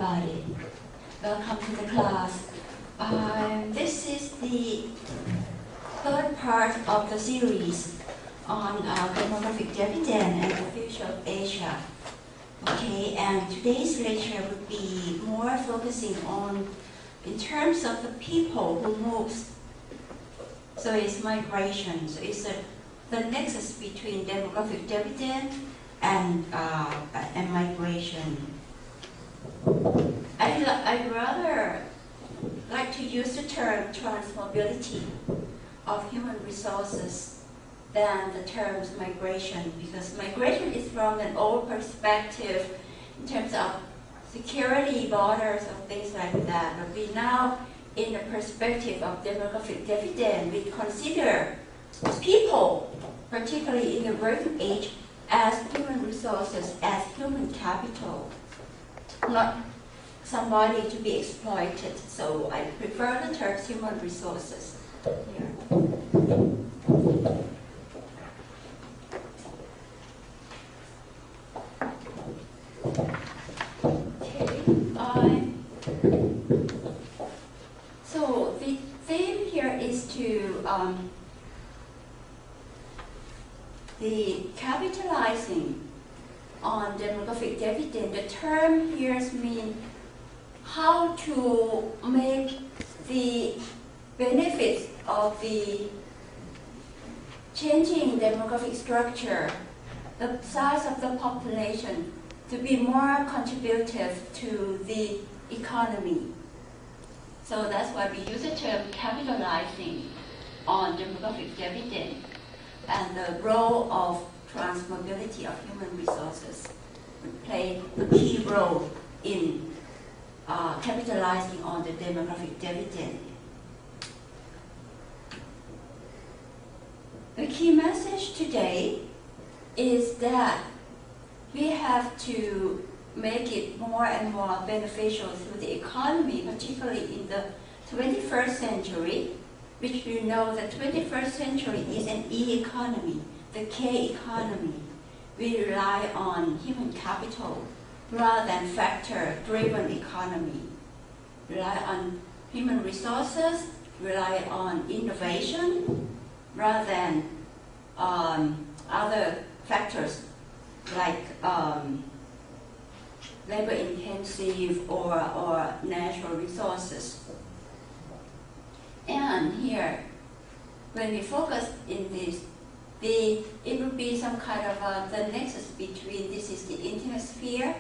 everybody. Welcome to the class. This is the third part of the series on demographic dividend and the future of Asia. Okay, and today's lecture would be more focusing on in terms of the people who moves. So it's migration. So it's the nexus between demographic dividend and migration. I'd rather like to use the term transferability of human resources than the terms migration, because migration is from an old perspective in terms of security, borders, or things like that. But we now, in the perspective of demographic dividend, we consider people, particularly in the working age, as human resources, as human capital, not somebody to be exploited. So I prefer the term human resources here. Okay. So the theme here is to the capitalizing on demographic dividend. The term here means how to make the benefits of the changing demographic structure, the size of the population, to be more contributive to the economy. So that's why we use the term capitalizing on demographic dividend and the role of transferability of human resources would play a key role in capitalizing on the demographic dividend. The key message today is that we have to make it more and more beneficial to the economy, particularly in the 21st century, which you know the 21st century is an E-economy, the K economy. We rely on human capital rather than factor-driven economy. Rely on human resources, rely on innovation, rather than other factors like labor-intensive or natural resources. And here, when we focus in this, it will be some kind of the nexus between this is the intimate sphere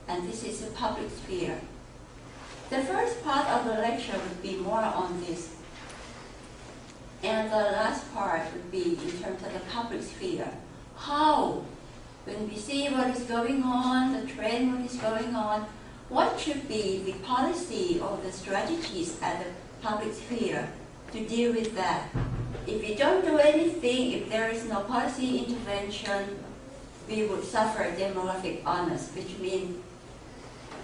and this is the public sphere. The first part of the lecture would be more on this, and the last part would be in terms of the public sphere. How, when we see what is going on, the trend, what is going on, what should be the policy or the strategies at the public sphere to deal with that? If we don't do anything, if there is no policy intervention, we would suffer demographic honors, which means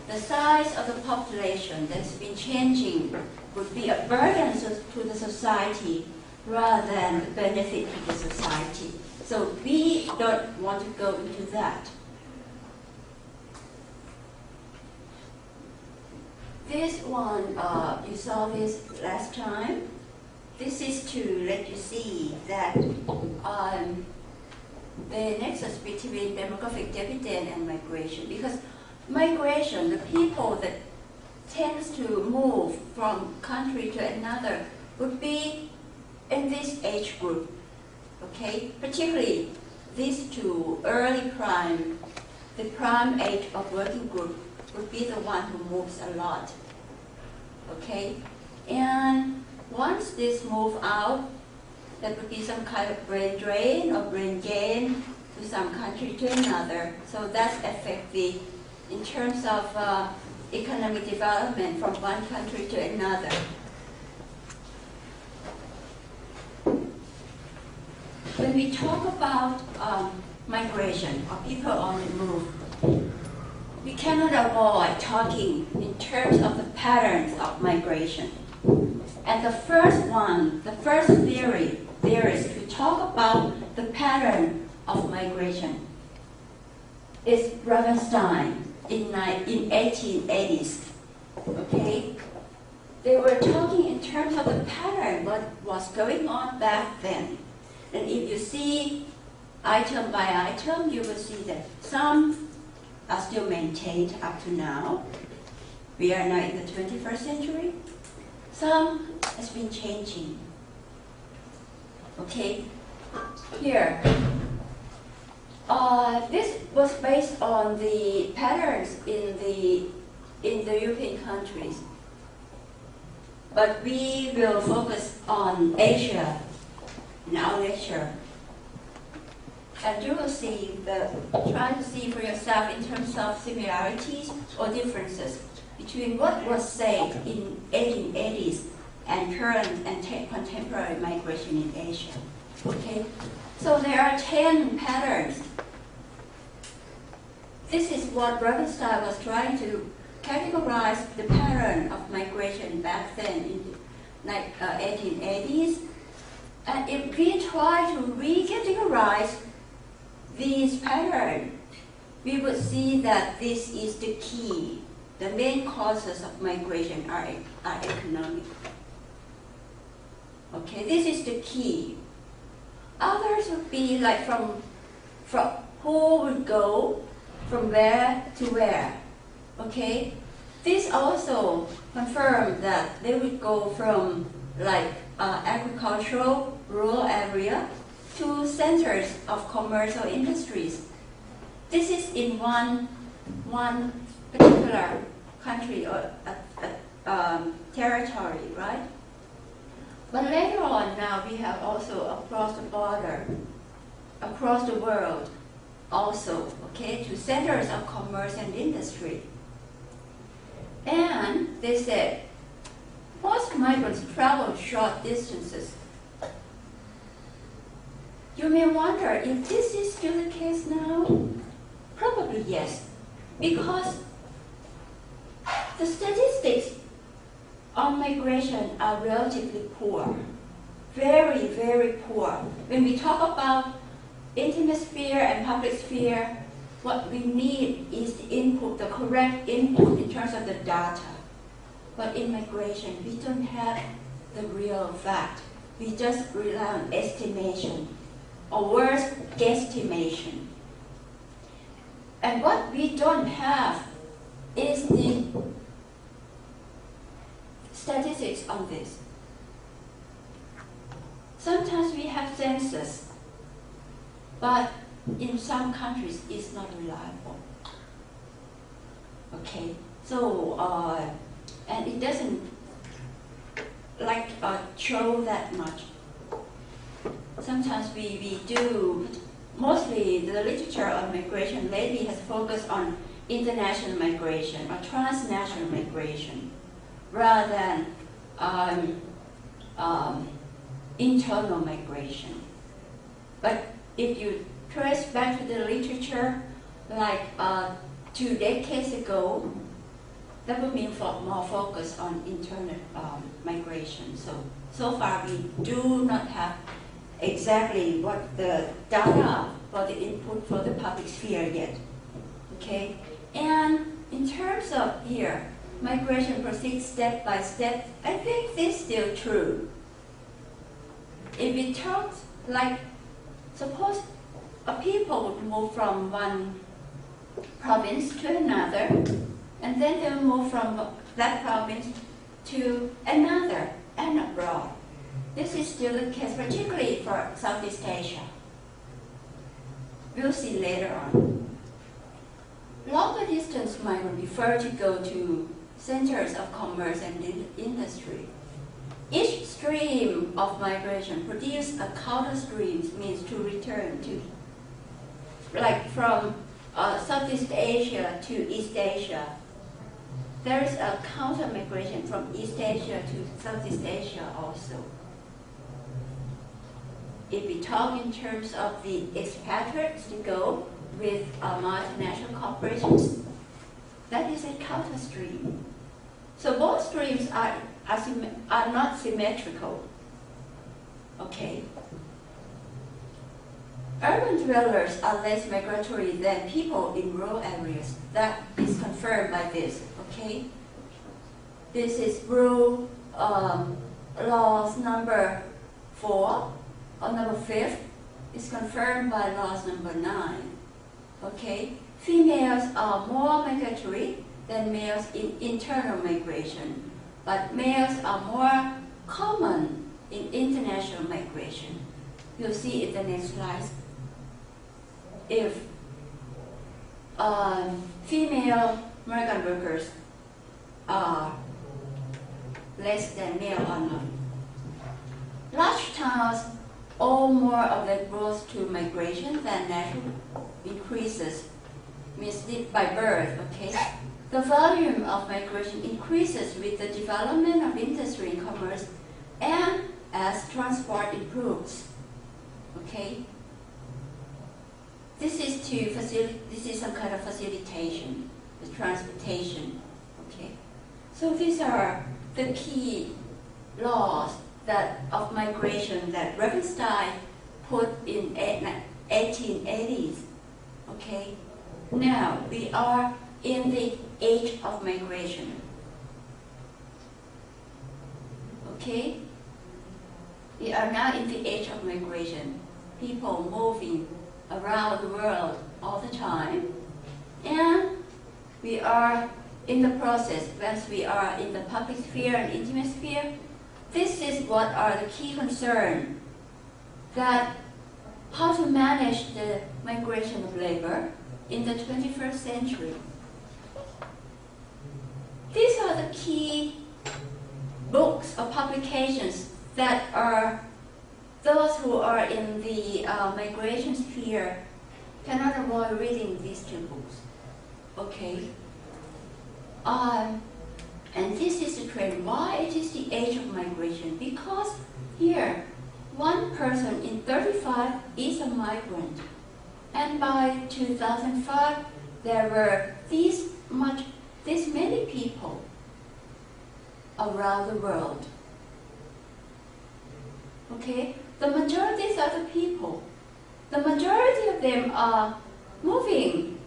the size of the population that's been changing would be a burden to the society rather than a benefit to the society. So we don't want to go into that. This one, you saw this last time. This is to let you see that the nexus between demographic dividend and migration. Because migration, the people that tends to move from country to another would be in this age group. Okay, particularly these two early prime, the prime age of working group would be the one who moves a lot. Okay, and once this move out, there would be some kind of brain drain or brain gain to some country to another. So that affects the, in terms of economic development from one country to another. When we talk about migration or people on the move, we cannot avoid talking in terms of the patterns of migration. And the first one, the first theory is to talk about the pattern of migration. It's Ravenstein in 1880s. Okay? They were talking in terms of the pattern, what was going on back then. And if you see item by item, you will see that some are still maintained up to now. We are now in the 21st century. Some has been changing. Okay, here. This was based on the patterns in the European countries. But we will focus on Asia in our lecture. And you will see try to see for yourself in terms of similarities or differences between what was said in 1880s and current and contemporary migration in Asia. Okay? So there are 10 patterns. This is what Reconstruction was trying to categorize the pattern of migration back then in the 1880s. And if we try to recategorize these patterns, we would see that this is the key. The main causes of migration are economic. Okay, this is the key. Others would be like from who would go from where to where. Okay, this also confirmed that they would go from like agricultural rural area to centers of commercial industries. This is in one particular country or territory, right? But later on now we have also across the border, across the world also, okay, to centers of commerce and industry. And they said, most migrants travel short distances. You may wonder if this is still the case now. Probably yes, because the statistics on migration are relatively poor, very, very poor. When we talk about intimate sphere and public sphere, what we need is the input, the correct input in terms of the data. But in migration, we don't have the real fact. We just rely on estimation, or worse, guesstimation. And what we don't have is the statistics on this. Sometimes we have census, but in some countries it's not reliable. Okay, so and it doesn't like show that much. Sometimes we do. Mostly the literature on migration lately has focused on international migration or transnational migration rather than internal migration. But if you trace back to the literature, like 2 decades ago, that would be more focused on internal migration. So far we do not have exactly what the data for the input for the public sphere yet. Okay, and in terms of here, migration proceeds step by step. I think this is still true. If we talk like, suppose a people would move from one province to another, and then they will move from that province to another and abroad. This is still the case, particularly for Southeast Asia. We'll see later on. Longer distance migrants prefer to go to centers of commerce and industry. Each stream of migration produces a counter stream, means to return to, like from Southeast Asia to East Asia. There is a counter migration from East Asia to Southeast Asia also. If we talk in terms of the expatriates to go with multinational corporations, that is a counter stream. So both streams are not symmetrical. Okay. Urban dwellers are less migratory than people in rural areas. That is confirmed by this. Okay. This is rule laws number 4 or number 5 is confirmed by laws number 9. Okay, females are more migratory than males in internal migration, but males are more common in international migration. You'll see in the next slide. If female migrant workers are less than male or not. Large towns owe more of their growth to migration than natural increases, means by birth, okay? The volume of migration increases with the development of industry and commerce and as transport improves, okay? This is some kind of facilitation, the transportation, okay? So these are the key laws of migration that Reconstruction put in 1880s, okay? Now we are in the age of migration, okay? We are now in the age of migration. People moving around the world all the time, and we are in the process, once we are in the public sphere and intimate sphere, this is what are the key concerns, that how to manage the migration of labor in the 21st century. These are the key books or publications that are those who are in the migration sphere cannot avoid reading these two books. Okay? And this is the trend. Why it is the age of migration? Because here, one person in 35 is a migrant. And by 2005, there were this many people around the world. Okay? The majority of the people, the majority of them are moving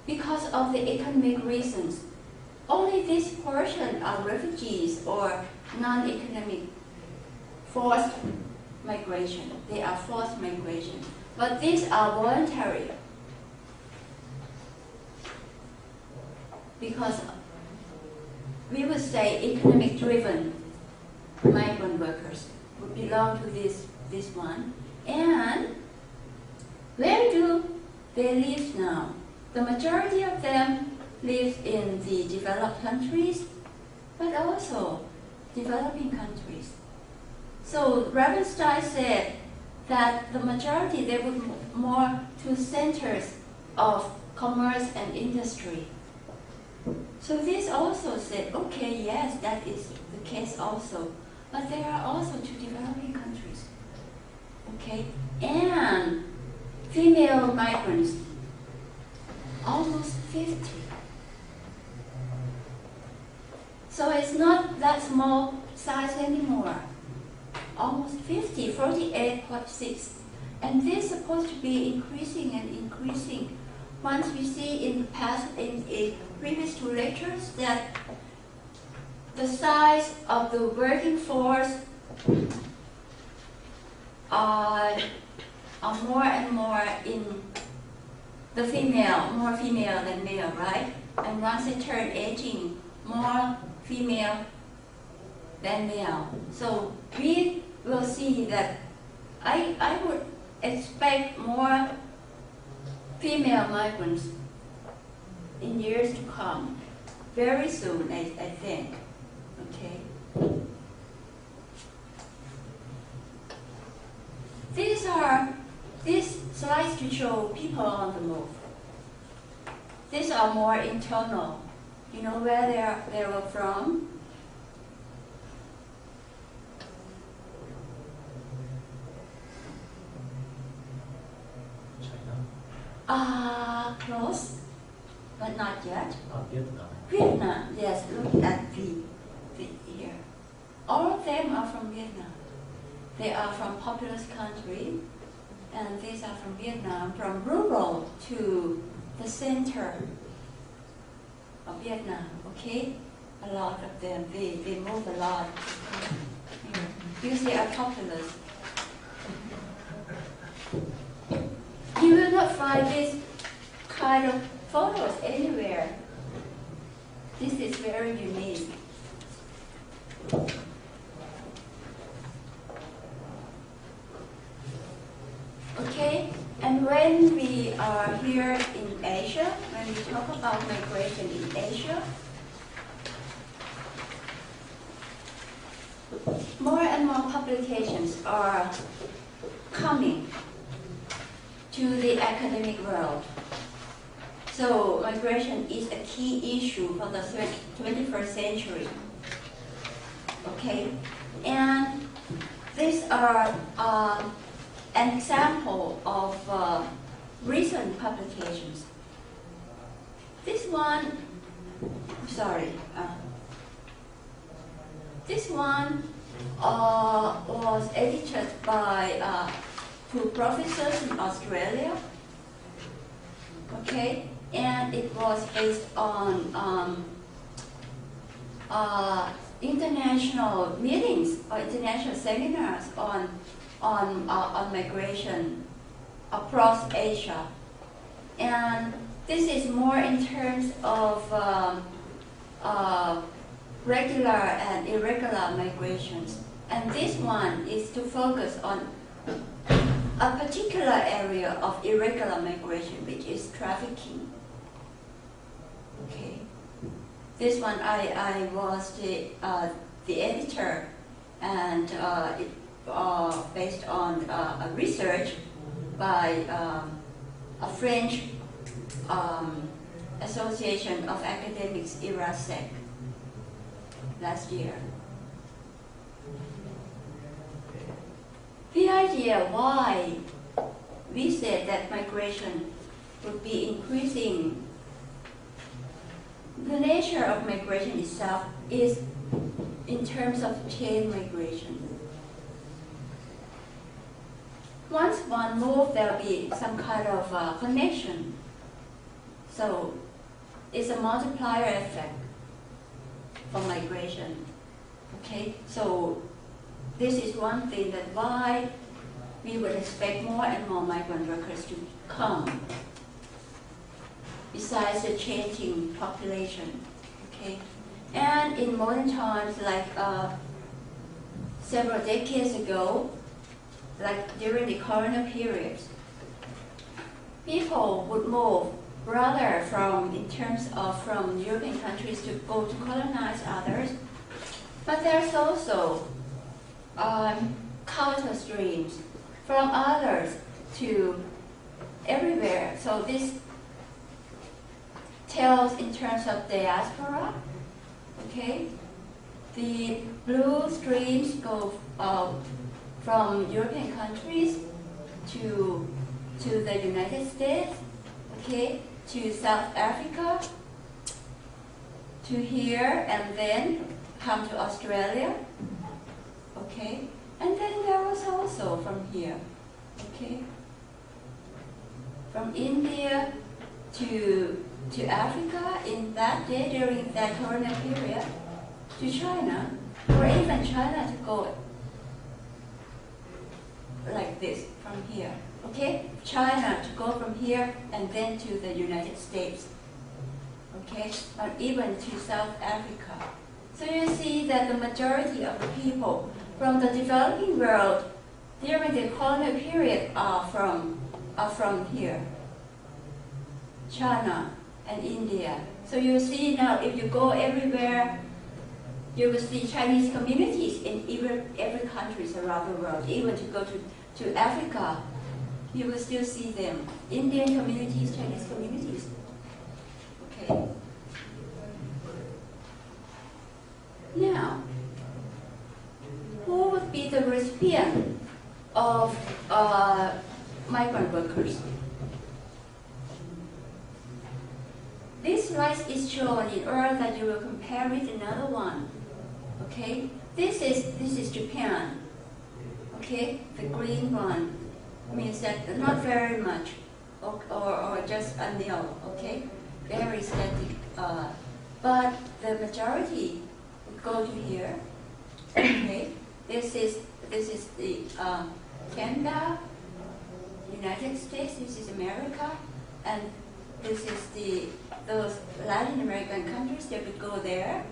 because of the economic reasons. Only this portion are refugees or non-economic forced migration. They are forced migration. But these are voluntary. Because we would say economic-driven migrant workers would belong to this one. And where do they live now? The majority of them live in the developed countries, but also developing countries. So Ravenstein said that the majority, they would more to centers of commerce and industry. So this also said, okay, yes, that is the case also. But there are also to developing countries. Okay? And female migrants, almost 50. So it's not that small size anymore. Almost 50, 48.6. And this is supposed to be increasing and increasing. Once we see in the past, in previous two lectures, that the size of the working force are more and more in the female, more female than male, right? And once they turn aging, more female than male. So we will see that I would expect more female migrants in years to come, very soon, I think. Okay. These slides to show people on the move. These are more internal. You know where they were from? Close, but not yet. Vietnam. Vietnam, yes, look at the here. All of them are from Vietnam. They are from populous country, and these are from Vietnam, from rural to the center of Vietnam, okay? a lot of them. They move a lot. Usually are populous. You will not find this kind of photos anywhere. This is very unique. Okay, and when we are here in Asia, when we talk about migration in Asia, more and more publications are coming to the academic world. So migration is a key issue for the 21st century. Okay, and these are an example of recent publications. This one, this one was edited by two professors in Australia. Okay, and it was based on international meetings or international seminars on migration across Asia. And this is more in terms of regular and irregular migrations. And this one is to focus on a particular area of irregular migration, which is trafficking. Okay. This one I was the editor, and it based on a research by a French Association of Academics, IRASEC, last year. The idea why we said that migration would be increasing, the nature of migration itself is in terms of chain migration. Once one moves, there will be some kind of connection. So it's a multiplier effect for migration. Okay, so this is one thing that why we would expect more and more migrant workers to come, besides the changing population. Okay, and in modern times, like several decades ago, like during the colonial periods, people would move rather from European countries to go to colonize others. But there's also counter streams from others to everywhere. So this tells in terms of diaspora. Okay, the blue streams go from European countries to the United States, okay, to South Africa, to here, and then come to Australia, okay, and then there was also from here, okay, from India to Africa in that day during that colonial period, to China, or even China to go like this from here, okay? China to go from here and then to the United States, okay? Or even to South Africa. So you see that the majority of the people from the developing world during the colonial period are from here, China and India. So you see now, if you go everywhere, you will see Chinese communities in every countries around the world. Even to go to Africa, you will still see them. Indian communities, Chinese communities. Okay. Now, who would be the recipient of migrant workers? This slide is shown in order that you will compare with another one. Okay, this is Japan. Okay, the green one means that not very much, or just a nil. Okay, very static. But the majority would go to here. Okay, this is the Canada, United States. This is America, and this is those Latin American countries. They would go there.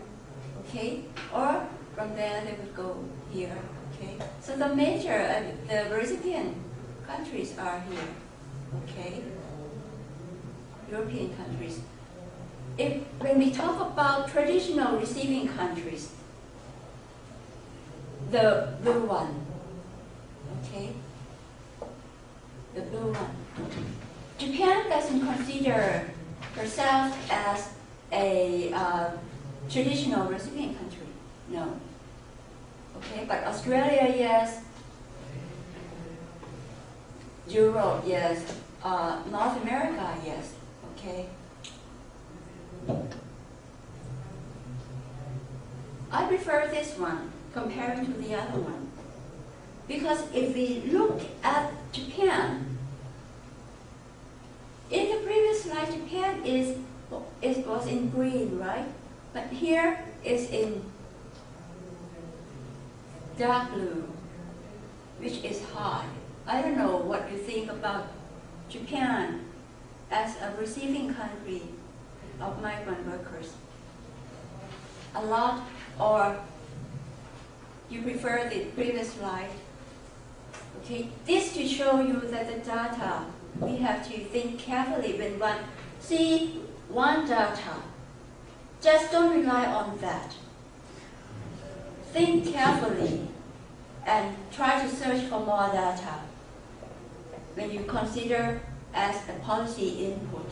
Okay, or from there they would go here. Okay, so the major the recipient countries are here. Okay, European countries. When we talk about traditional receiving countries, the blue one, okay, the blue one. Japan doesn't consider herself as a traditional recipient country, no. Okay, but Australia, yes. Europe, yes. North America, yes. Okay. I prefer this one compared to the other one. Because if we look at Japan, in the previous slide, Japan was in green, right? But here is in dark blue, which is high. I don't know what you think about Japan as a receiving country of migrant workers. A lot, or you prefer the previous slide? Okay, this to show you that the data, we have to think carefully when one see one data. Just don't rely on that. Think carefully and try to search for more data when you consider as a policy input.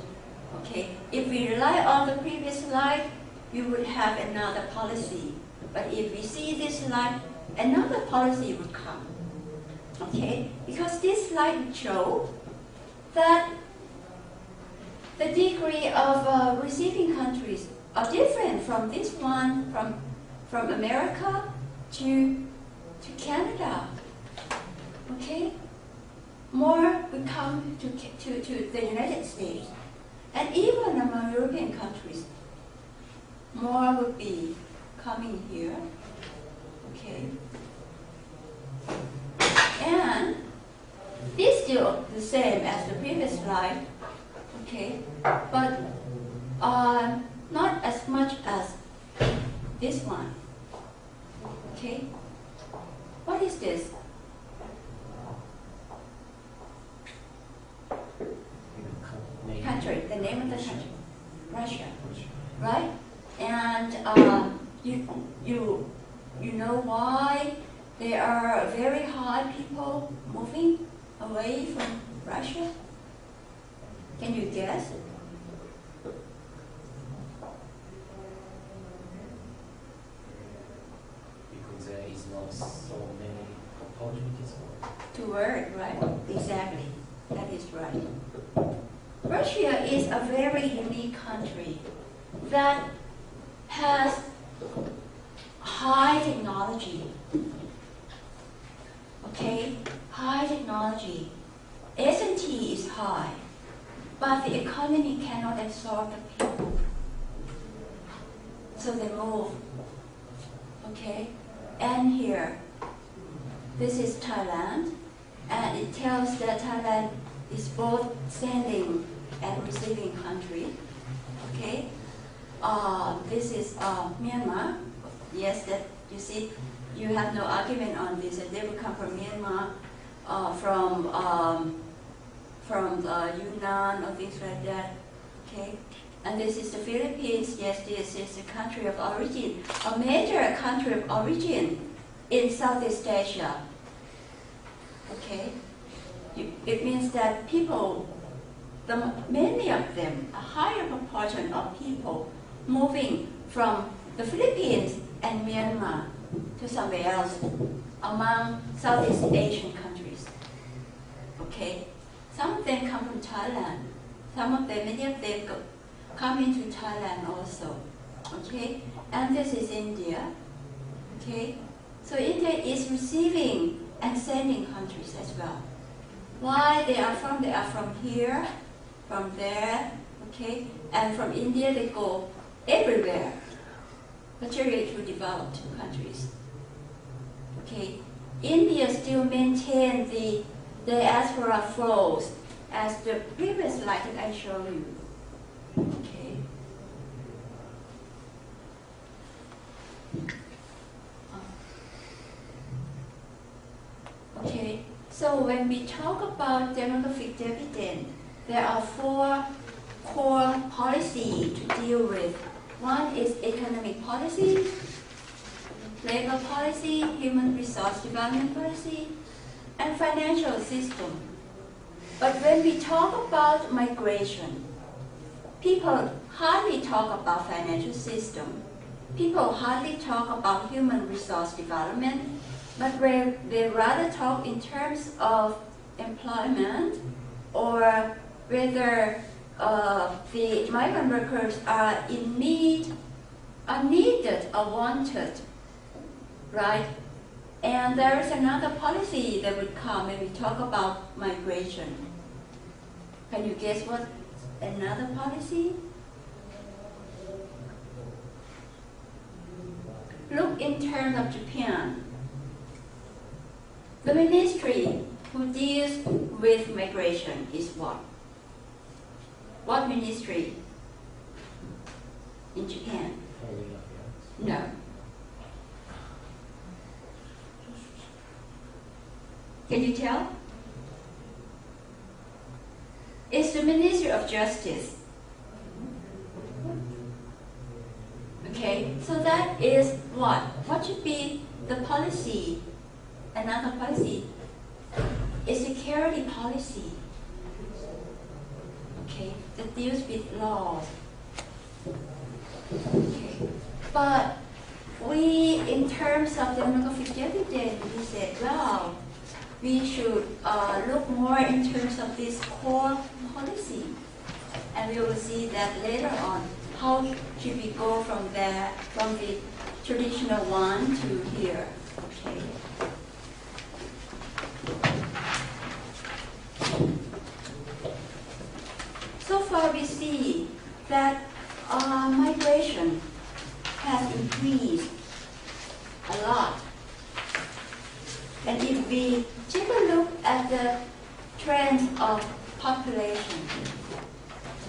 Okay, if we rely on the previous slide, you would have another policy. But if we see this slide, another policy would come. Okay, because this slide would show that the degree of receiving countries are different from this one, from America to Canada. Okay, more would come to the United States, and even among European countries, more would be coming here. Okay, and it's still the same as the previous slide. Okay, but not as much as this one. Okay, what is this? Country, the name of the country, Russia, right? And you know why there are very high people moving away from Russia? Can you guess? Because there is not so many opportunities. To work, right? Exactly. That is right. Russia is a very unique country that has high technology. Okay? High technology. S&T is high, but the economy cannot absorb the people. So they move. Okay? And here, this is Thailand, and it tells that Thailand is both sending and receiving country. Okay? This is Myanmar. Yes, that you see, you have no argument on this, and they will come from Myanmar, from Yunnan or things like that. Okay? And this is the Philippines. Yes, this is the country of origin, a major country of origin in Southeast Asia. Okay? It means that people, many of them, a higher proportion of people moving from the Philippines and Myanmar to somewhere else among Southeast Asian countries. Okay? Some of them come from Thailand. Some of them, many of them come into Thailand also. Okay? And this is India. Okay? So India is receiving and sending countries as well. Why they are from? They are from here, from there, okay? And from India they go everywhere. particularly to developed countries. Okay, India still maintains the diaspora flows as the previous slide that I showed you. Okay. Okay, so when we talk about demographic dividend, there are 4 core policies to deal with. One is economic policy, labor policy, human resource development policy, and financial system. But when we talk about migration, people hardly talk about financial system. People hardly talk about human resource development, but they rather talk in terms of employment or whether the migrant workers are in need, are needed or wanted, right? And there is another policy that would come when we talk about migration. Can you guess what another policy? Look in terms of Japan. The ministry who deals with migration is what? What ministry in Japan? No. Can you tell? It's the Ministry of Justice. Okay, so that is what? What should be the policy? Another policy is security policy. Okay, that deals with laws. Okay, but we, in terms of demographic dividend, we said, well, we should look more in terms of this core policy, and we will see that later on. How should we go from there, from the traditional one to here? Okay. So far, we see that migration has increased a lot. And if we take a look at the trend of population,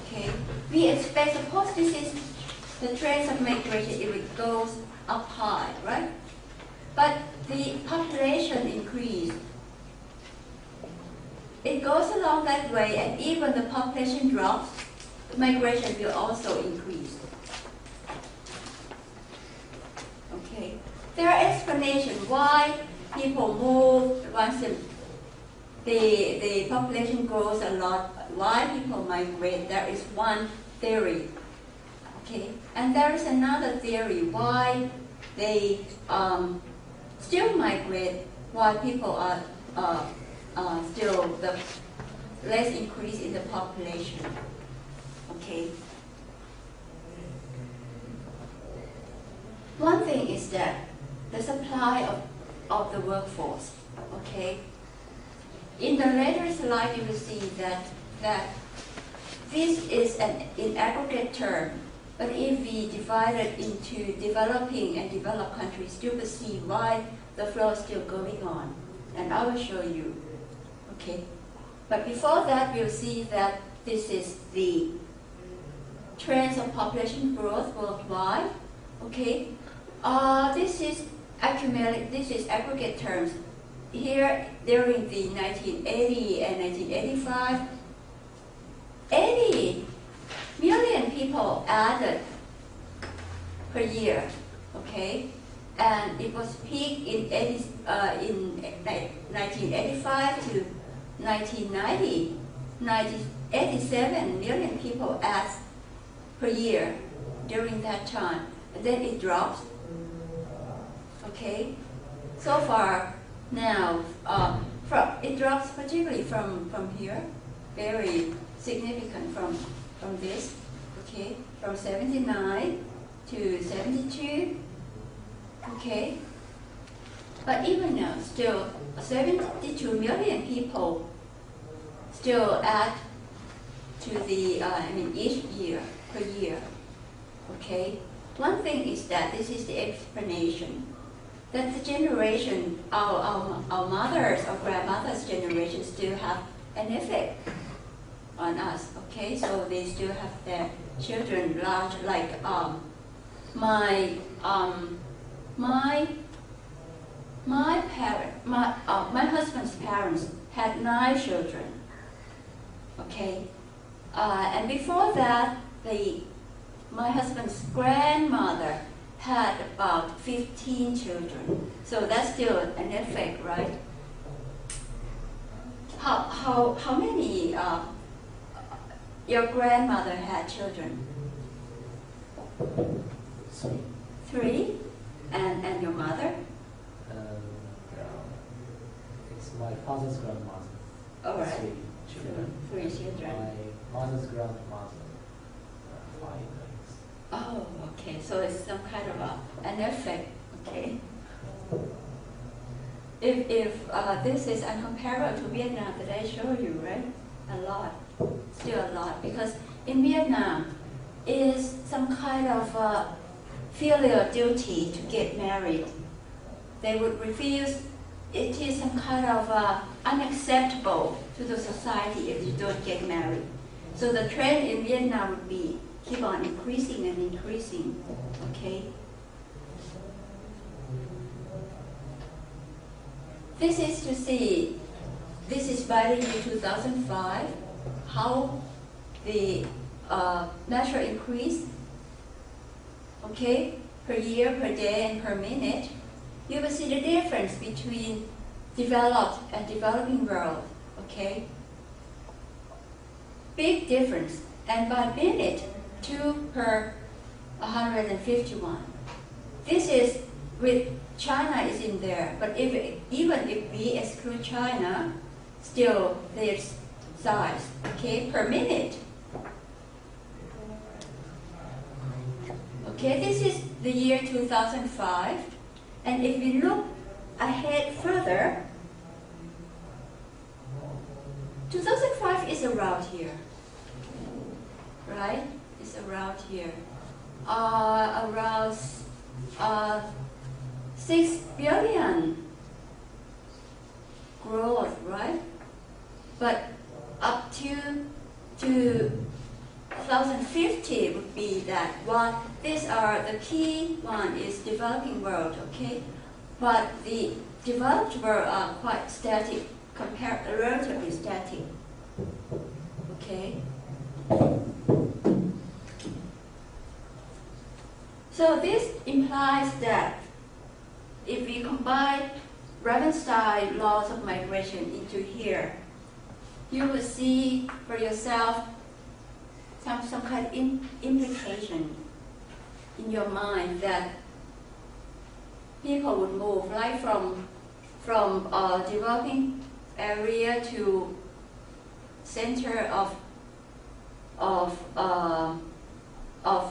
okay, we expect, suppose this is the trend of migration, if it goes up high, right? But the population increase. It goes along that way, and even the population drops, migration will also increase. Okay, there are explanations why people move once the population grows a lot. Why people migrate? There is one theory. Okay, and there is another theory why they still migrate, why people are still the less increase in the population. Okay. One thing is that the supply of the workforce. Okay. In the later slide, you will see that this is in aggregate term. But if we divide it into developing and developed countries, you will see why the flow is still going on. And I will show you. Okay. But before that, we'll see that this is the trends of population growth worldwide. Okay. This is accumulated. This is aggregate terms. Here, during the 1980 and 1985, 80 million people added per year. Okay. And it was peak in 1985 to 1990, 87 million people added per year during that time. And then it drops. Okay, so far now, it drops particularly from here, very significant from this. Okay, from 79 to 72. Okay, but even now, still 72 million people still add to the, each year, per year. Okay, One thing is that this is the explanation that the generation, our mothers or grandmothers' generation still have an effect on us. Okay, so they still have their children large, like my husband's parents had 9 children. Okay, and before that, my husband's grandmother had about 15 children. So that's still an effect, right? How many your grandmother had children? 3. 3? And your mother? It's my father's grandmother. All right. 3 children. 3 children. My mother's grandmother, 5. Oh, okay. So it's some kind of an effect. Okay. If this is uncomparable to Vietnam that I showed you, right? A lot, still a lot, because in Vietnam is some kind of filial duty to get married. They would refuse. It is some kind of unacceptable to the society if you don't get married. So the trend in Vietnam would be keep on increasing and increasing. Okay. This is to see. This is by the year 2005. How the natural increase. Okay, per year, per day, and per minute. You will see the difference between developed and developing world. Okay. Big difference. And by minute, 2 per 151. This is with China is in there, but even if we exclude China, still there's size, okay, per minute. Okay, this is the year 2005, and if we look ahead further, 2005 is around here, right? It's around here, around 6 billion growth, right? But up to 2050 would be that one. These are the key one is developing world, okay? But the developed world are quite static, relatively static, okay? So this implies that if we combine Ravenstein laws of migration into here, you will see for yourself some kind of implication in your mind that people would move like from developing area to center of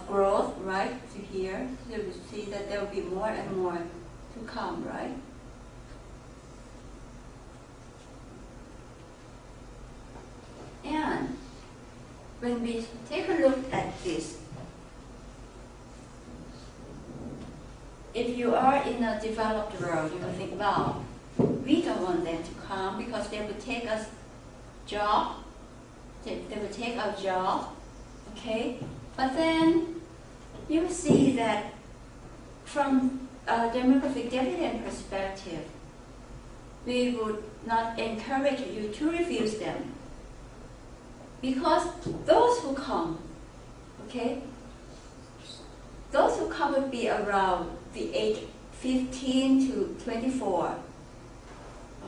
growth, right, to here. You will see that there will be more and more to come, right? And when we take a look at this, if you are in a developed world, you will think, well, we don't want them to come because they will take us job, they will take our job, okay? But then you see that from a demographic dividend perspective, we would not encourage you to refuse them. Because those who come, okay, those who come would be around the age 15 to 24,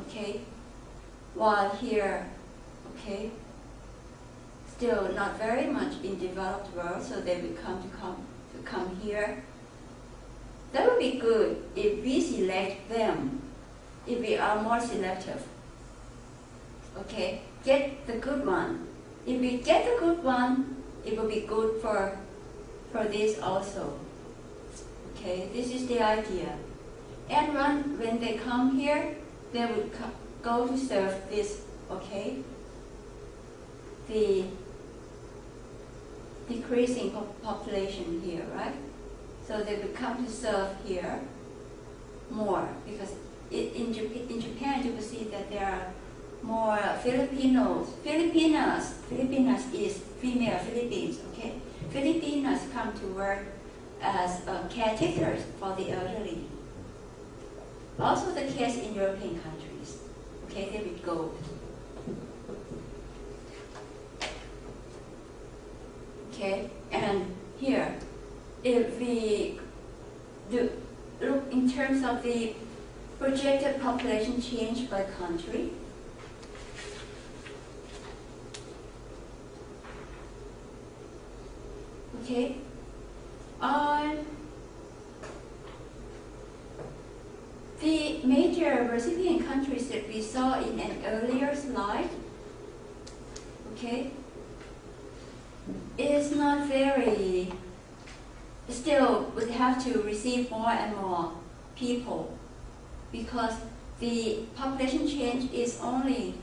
okay, while here, okay, still not very much in developed world, so they will come here. That would be good if we select them, if we are more selective. Okay, get the good one. If we get the good one, it will be good for this also. Okay, this is the idea. And when they come here, they would go to serve this, okay, the decreasing population here, right? So they will come to serve here more because in Japan you will see that there are more Filipinos. Filipinas is female Philippines, okay? Filipinas come to work as caretakers for the elderly. Also the case in European countries, okay? They would go. Okay, and here, if we look in terms of the projected population change by country, okay, the major recipient countries that we saw in an earlier slide, okay, is not very, still would have to receive more and more people because the population change is only,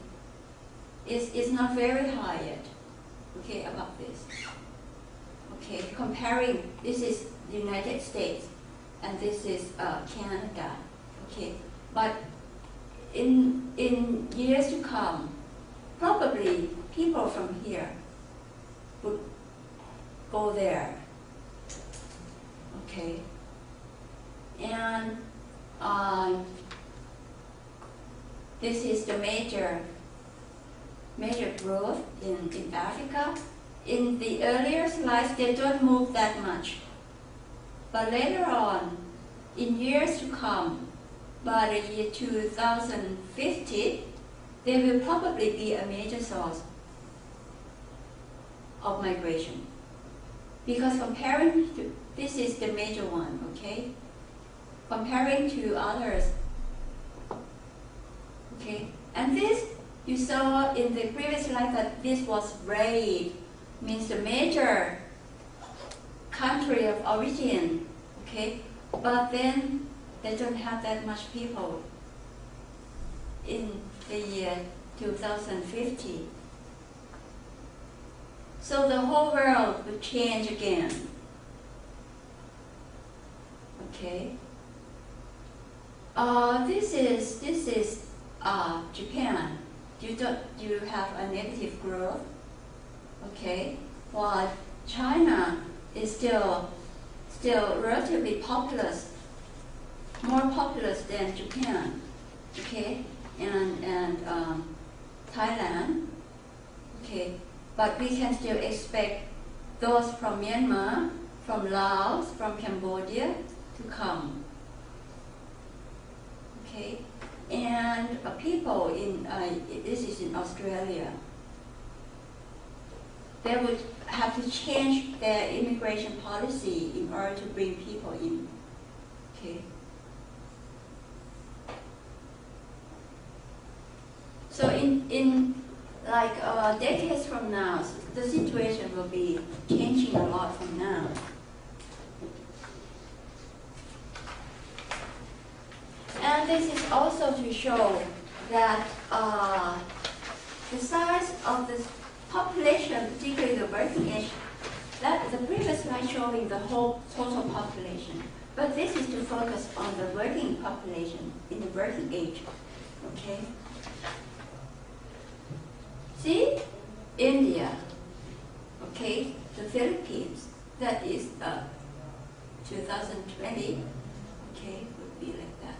is not very high yet, okay, about this. Okay, comparing, this is the United States and this is Canada, okay, but in years to come, probably people from here would go there, okay, and this is the major growth in Africa. In the earlier slides, they don't move that much, but later on, in years to come, by the year 2050, there will probably be a major source of migration. Because comparing to, this is the major one, okay? Comparing to others, okay? And this, you saw in the previous slide that this was red, means the major country of origin, okay? But then they don't have that much people in the year 2050. So the whole world will change again. Okay. This is Japan. You have a negative growth. Okay. While China is still relatively populous, more populous than Japan. Okay. And Thailand. Okay. But we can still expect those from Myanmar, from Laos, from Cambodia to come. Okay, and people in, this is in Australia, they would have to change their immigration policy in order to bring people in. Okay. So in like decades from now, the situation will be changing a lot from now. And this is also to show that the size of the population, particularly the working age, that the previous slide showing the whole total population, but this is to focus on the working population in the working age. Okay. See, India, okay, the Philippines, that is 2020, okay, would be like that.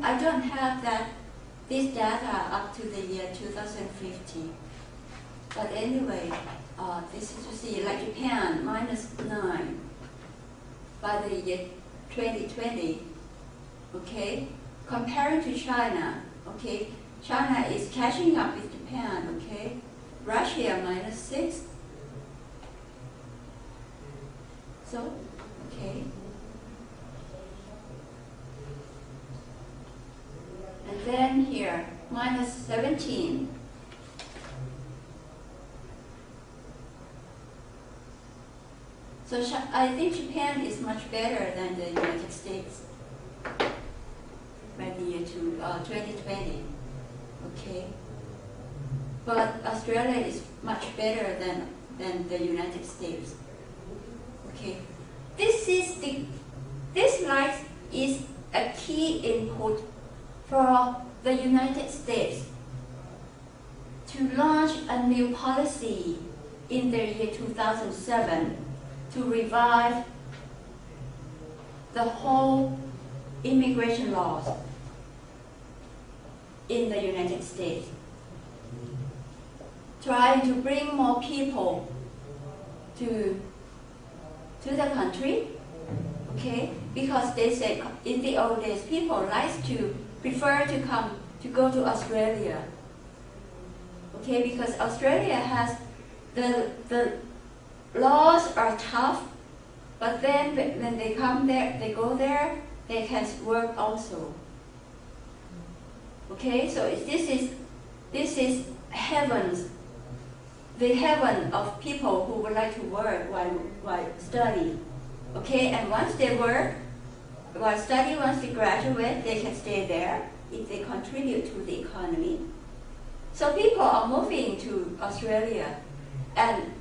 I don't have this data up to the year 2050. But anyway, this is to see, like Japan, -9 by the year 2020, okay? Comparing to China, okay? China is catching up with Japan, okay? Russia, -6. So, okay. And then here, -17. So I think Japan is much better than the United States by the year 2020. Okay. But Australia is much better than the United States. Okay. This is the rights is a key input for the United States to launch a new policy in the year 2007 to revive the whole immigration laws in the United States, trying to bring more people to the country, okay? Because they say in the old days people prefer to go to Australia, okay? Because Australia has the laws are tough, but then when they come there, they go there, they can work also. Okay, so this is heavens, the heaven of people who would like to work while study. Okay, and once they work while study, once they graduate, they can stay there if they contribute to the economy. So people are moving to Australia, and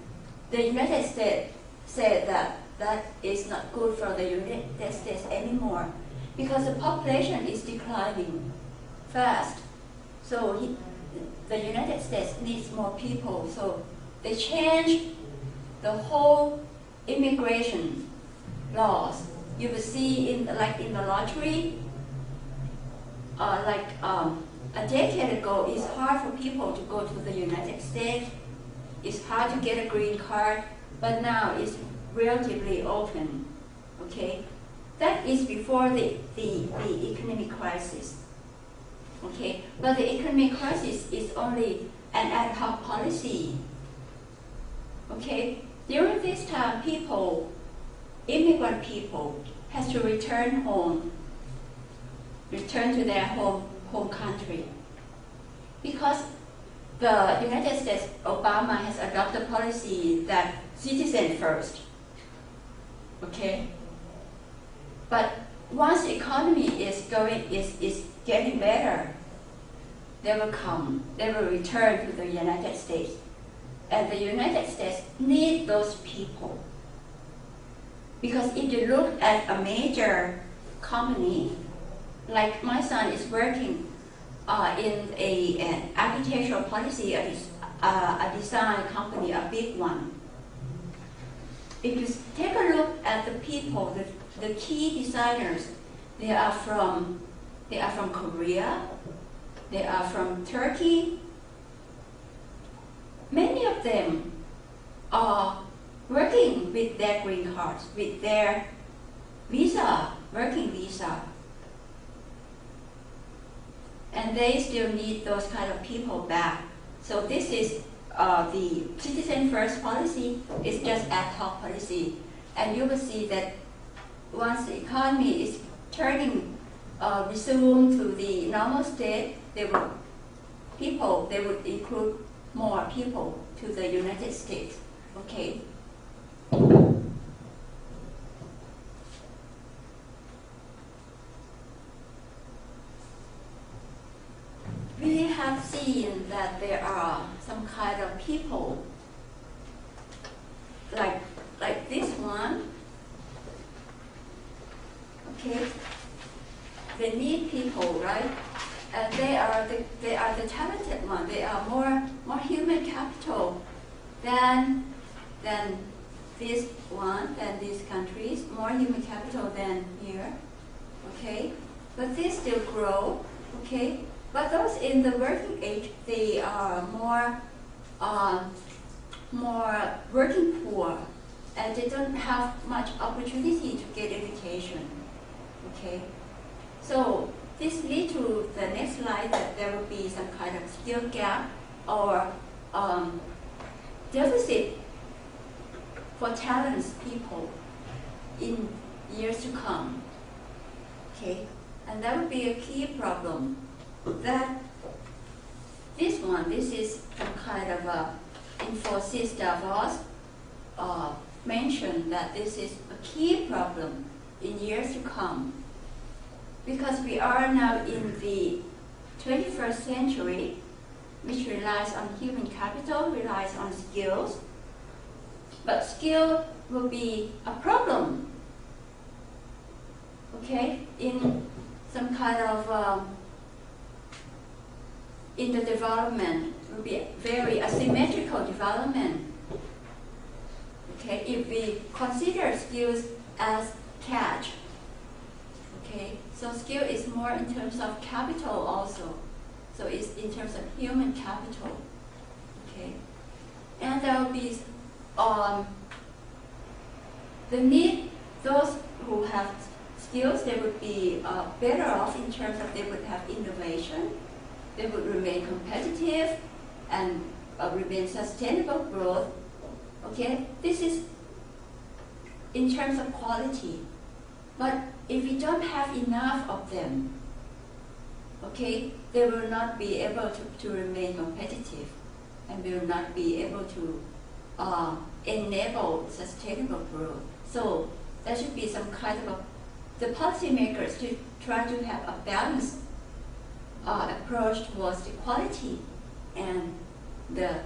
the United States said that is not good for the United States anymore because the population is declining fast. So the United States needs more people. So they changed the whole immigration laws. You will see in the lottery, a decade ago, it's hard for people to go to the United States. It's hard to get a green card, but now it's relatively open. Okay, that is before the economic crisis. Okay, but the economic crisis is only an ad hoc policy. Okay, during this time, immigrant people, has to return to their home country, because the United States, Obama has adopted a policy that citizen first. Okay, but once the economy is getting better, they will return to the United States. And the United States need those people. Because if you look at a major company, like my son is working in an architectural policy, a design company, a big one. If you take a look at the people, the key designers, they are from Korea, they are from Turkey. Many of them are working with their green cards, with their visa, working visa. And they still need those kind of people back. So this is the citizen first policy is just ad hoc policy. And you will see that once the economy is resume to the normal state, they would include more people to the United States. Okay. We have seen that there are some kind of people like this one. Okay, they need people, right? And they are the talented one. They are more human capital than this one, than these countries. More human capital than here. Okay, but they still grow. Okay, but those in the working age, they are more working poor, and they don't have much opportunity to get education. Okay, so this leads to the next slide, that there will be some kind of skill gap or deficit for talented people in years to come. Okay, and that would be a key problem. That this is some kind of a Infosys Davos mentioned that this is a key problem in years to come, because we are now in the 21st century, which relies on human capital, relies on skills, but skill will be a problem. Okay. in some kind of in the development will be very asymmetrical development. Okay, if we consider skills as cash, okay, so skill is more in terms of capital also. So it's in terms of human capital, okay, and there will be the need. Those who have skills, they would be better off in terms of they would have innovation. They would remain competitive and remain sustainable growth. Okay, this is in terms of quality. But if we don't have enough of them, okay, they will not be able to remain competitive and will not be able to enable sustainable growth. So there should be some kind of the policymakers to try to have a balanced approach towards the quality and the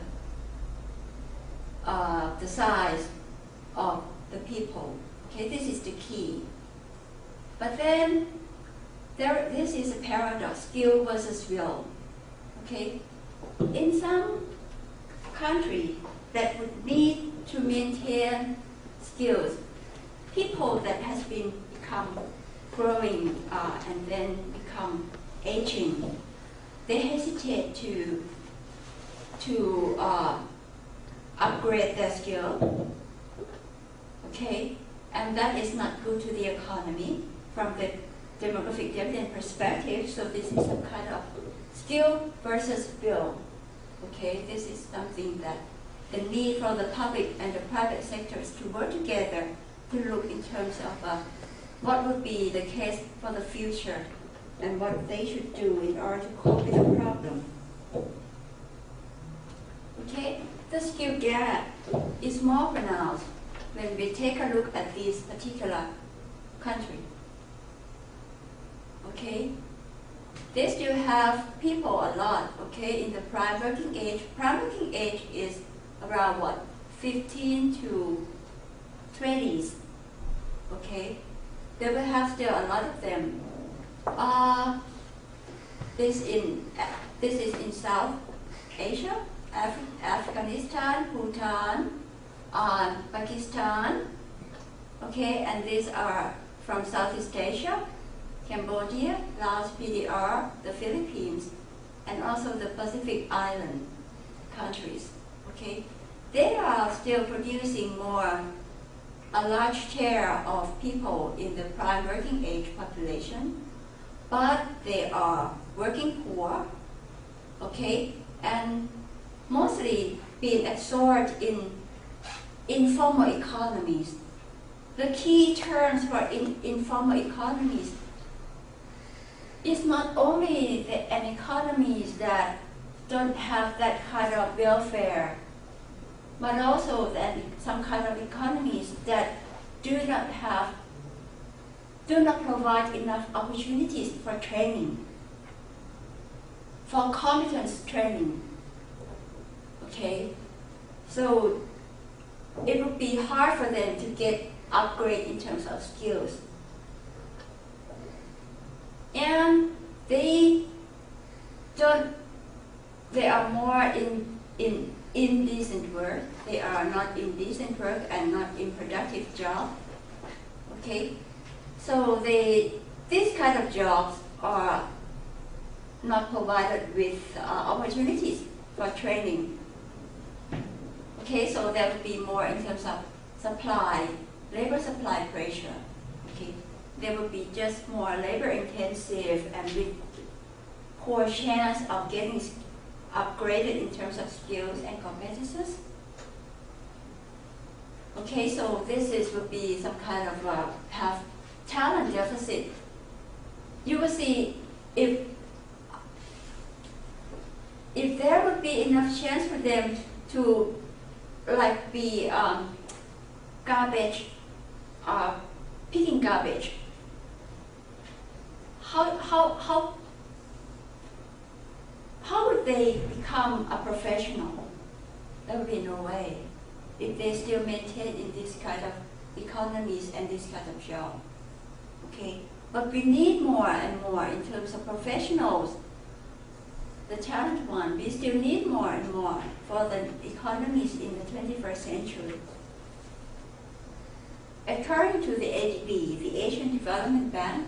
size of the people. Okay, this is the key. But then this is a paradox: skill versus will. Okay, in some country that would need to maintain skills, people that has become growing and then become aging, they hesitate to upgrade their skill. Okay, and that is not good to the economy from the demographic dividend perspective. So this is some kind of skill versus will. Okay, this is something that the need for the public and the private sectors to work together to look in terms of what would be the case for the future and what they should do in order to cope with the problem. Okay, the skill gap is more pronounced when we take a look at this particular country. Okay, they still have people a lot, okay, in the prime working age. Prime working age is around what, 15 to 20s, okay? They will have still a lot of them. This is in South Asia, Afghanistan, Bhutan, Pakistan, okay, and these are from Southeast Asia, Cambodia, Laos, PDR, the Philippines, and also the Pacific Island countries, okay. They are still producing a large share of people in the prime working age population, but they are working poor, okay, and mostly being absorbed in informal economies. The key terms for informal economies is not only an economies that don't have that kind of welfare, but also that some kind of economies that do not provide enough opportunities for training, for competence training. Okay, so it would be hard for them to get upgrade in terms of skills. And they are more in indecent work. They are not in decent work and not in productive job. Okay, so these kind of jobs are not provided with opportunities for training. Okay, so there will be more in terms of labor supply pressure. Okay, there will be just more labor intensive and with poor chance of getting upgraded in terms of skills and competences. Okay, so would be some kind of have talent deficit. You will see if there would be enough chance for them to be garbage, picking garbage. How would they become a professional? There would be no way if they still maintain in this kind of economies and this kind of job. Okay, But we need more and more in terms of professionals, the talent one. We still need more and more for the economies in the 21st century. According to the ADB, the Asian Development Bank,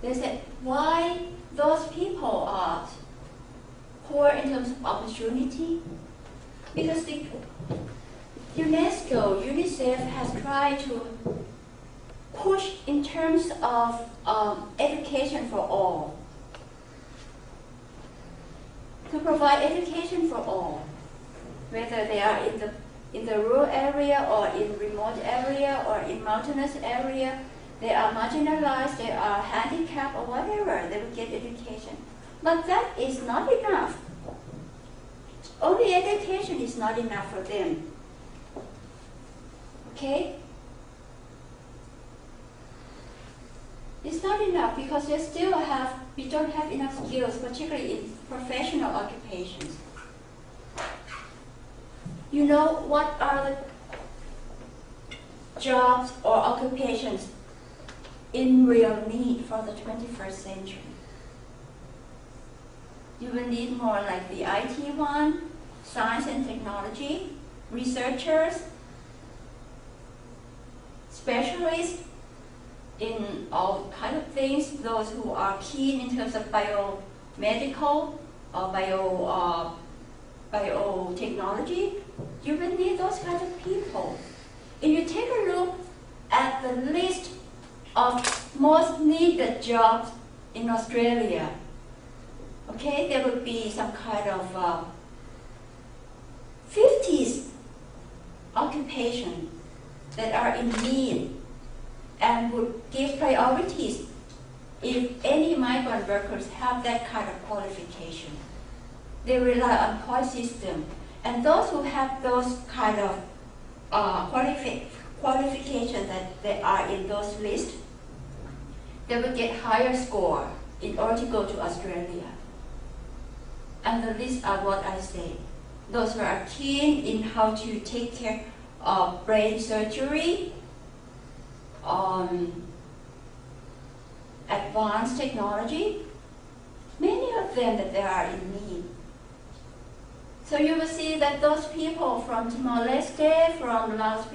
they said why those people are poor in terms of opportunity? Because the UNESCO, UNICEF has tried to push in terms of education for all. To provide education for all, whether they are in the rural area or in remote area or in mountainous area, they are marginalized, they are handicapped or whatever, they will get education. But that is not enough. Only education is not enough for them. Okay? It's not enough because we don't have enough skills, particularly in professional occupations. You know what are the jobs or occupations in real need for the 21st century? You will need more like the IT one, science and technology, researchers, specialists in all kind of things, those who are keen in terms of biomedical or biotechnology. You will need those kind of people. If you take a look at the list of most needed jobs in Australia, okay, there would be some kind of 50s occupation that are in need and would give priorities if any migrant workers have that kind of qualification. They rely on point system, and those who have those kind of qualifications that they are in those lists, they will get higher score in order to go to Australia. And the lists are what I say. Those who are keen in how to take care of brain surgery, advanced technology, many of them that they are in need. So you will see that those people from Timor-Leste, from Laos,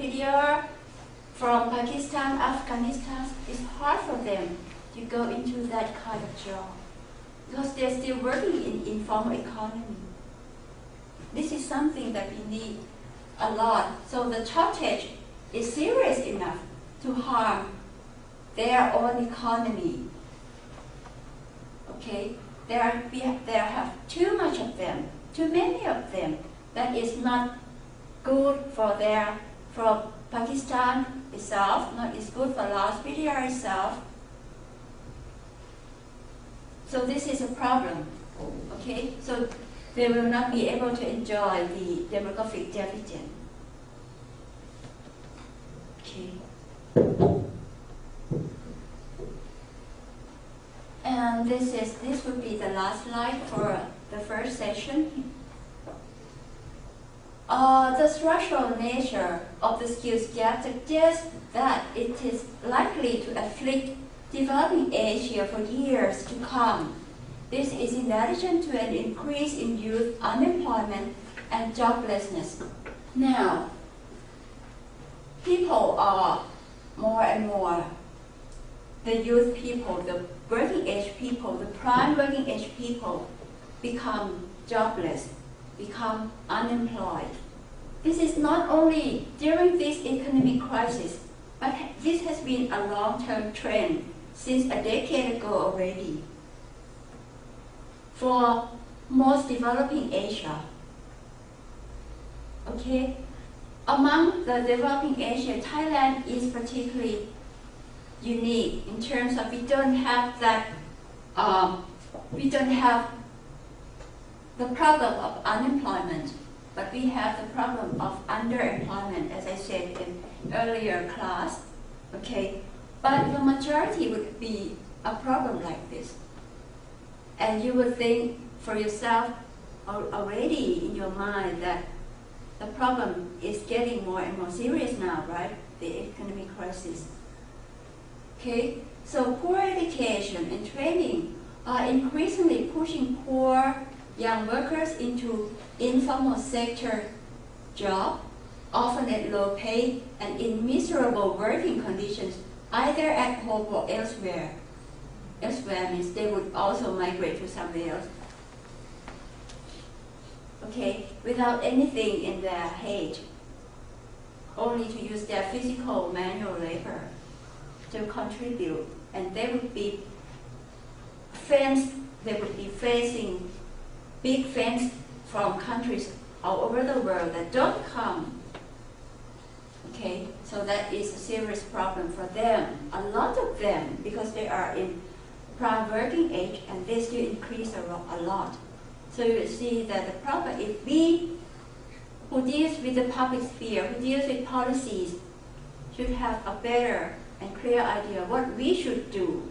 from Pakistan, Afghanistan, it's hard for them to go into that kind of job because they're still working in informal economy. This is something that we need a lot. So the shortage is serious enough to harm their own economy. Okay, there have too much of them, too many of them. That is not good for Pakistan itself, not is good for Laos itself. So this is a problem. Okay, so they will not be able to enjoy the demographic dividend. Okay. And this would be the last slide for the first session. The structural nature of the skills gap suggests that it is likely to afflict developing Asia for years to come. This is in addition to an increase in youth unemployment and joblessness. Now, people are more and more, the youth people, the working age people, the prime working age people become jobless, become unemployed. This is not only during this economic crisis, but this has been a long-term trend since a decade ago already. For most developing Asia, okay, among the developing Asia, Thailand is particularly unique in terms of we don't have the problem of unemployment, but we have the problem of underemployment, as I said in earlier class, okay? But the majority would be a problem like this. And you would think for yourself already in your mind that the problem is getting more and more serious now, right? The economic crisis. Okay, so poor education and training are increasingly pushing poor young workers into informal sector jobs, often at low pay and in miserable working conditions, either at home or elsewhere. Elsewhere means they would also migrate to somewhere else. Okay, without anything in their head, only to use their physical manual labor to contribute, and they would be facing big fans from countries all over the world that don't come. Okay, so that is a serious problem for them. A lot of them, because they are in prime working age, and they still increase a lot. So you will see that the problem, if we, who deals with the public sphere, who deals with policies, should have a better and clear idea of what we should do.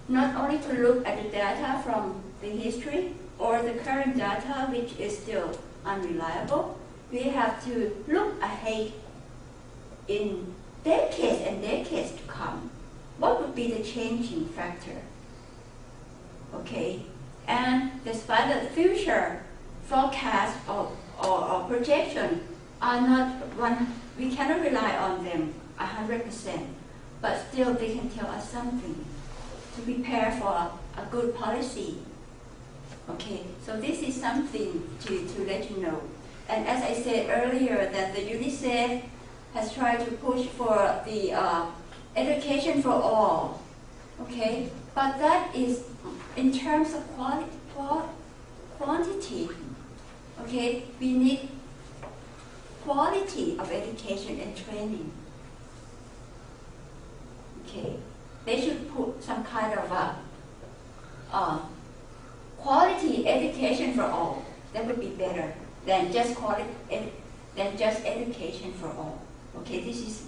Not only to look at the data from the history or the current data, which is still unreliable. We have to look ahead in decades and decades to come. What would be the changing factor? Okay, and despite the future forecast or projection are not one, we cannot rely on them 100%, but still they can tell us something to prepare for a good policy. Okay, so this is something to let you know. And as I said earlier, that the UNICEF has tried to push for the education for all. Okay, but that is in terms of quantity. Okay, we need quality of education and training. Okay, they should put some kind of a quality education for all. That would be better than just education for all. Okay, this is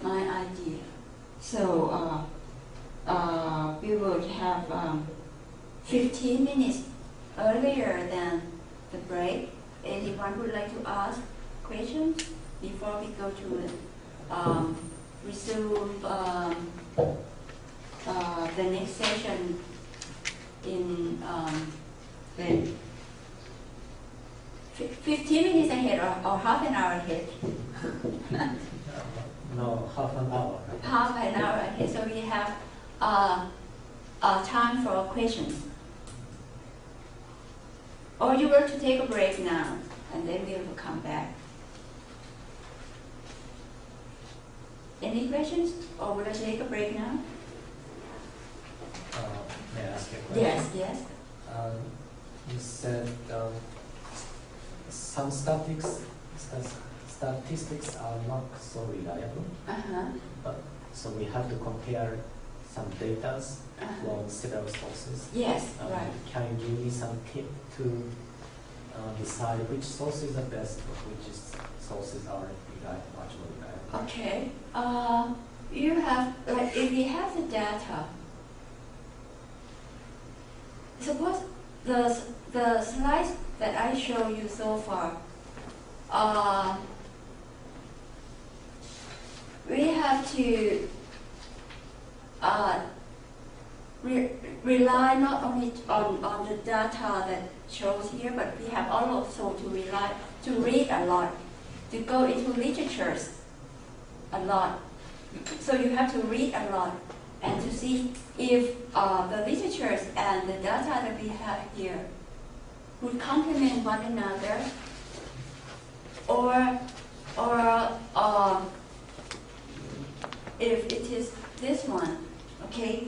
my idea. So we would have 15 minutes earlier than the break. Anyone would like to ask questions before we go to resume the next session in 15 minutes ahead or half an hour ahead? No, half an hour. Half an hour ahead. So we have time for questions. Or you were to take a break now, and then we will come back. Any questions? Or would I take a break now? May I ask you a question? Yes, yes. You said some statistics are not so reliable. So we have to compare some data from several sources. Yes, right. Can you give me some tip to decide which sources are best or which sources are much more reliable? Okay. You have, like, if you have the data, suppose the slides that I show you so far, we have to rely not only on the data that shows here, but we have also to read a lot, to go into literatures a lot. So you have to read a lot and to see if the literatures and the data that we have here would complement one another, or if it is this one. Okay,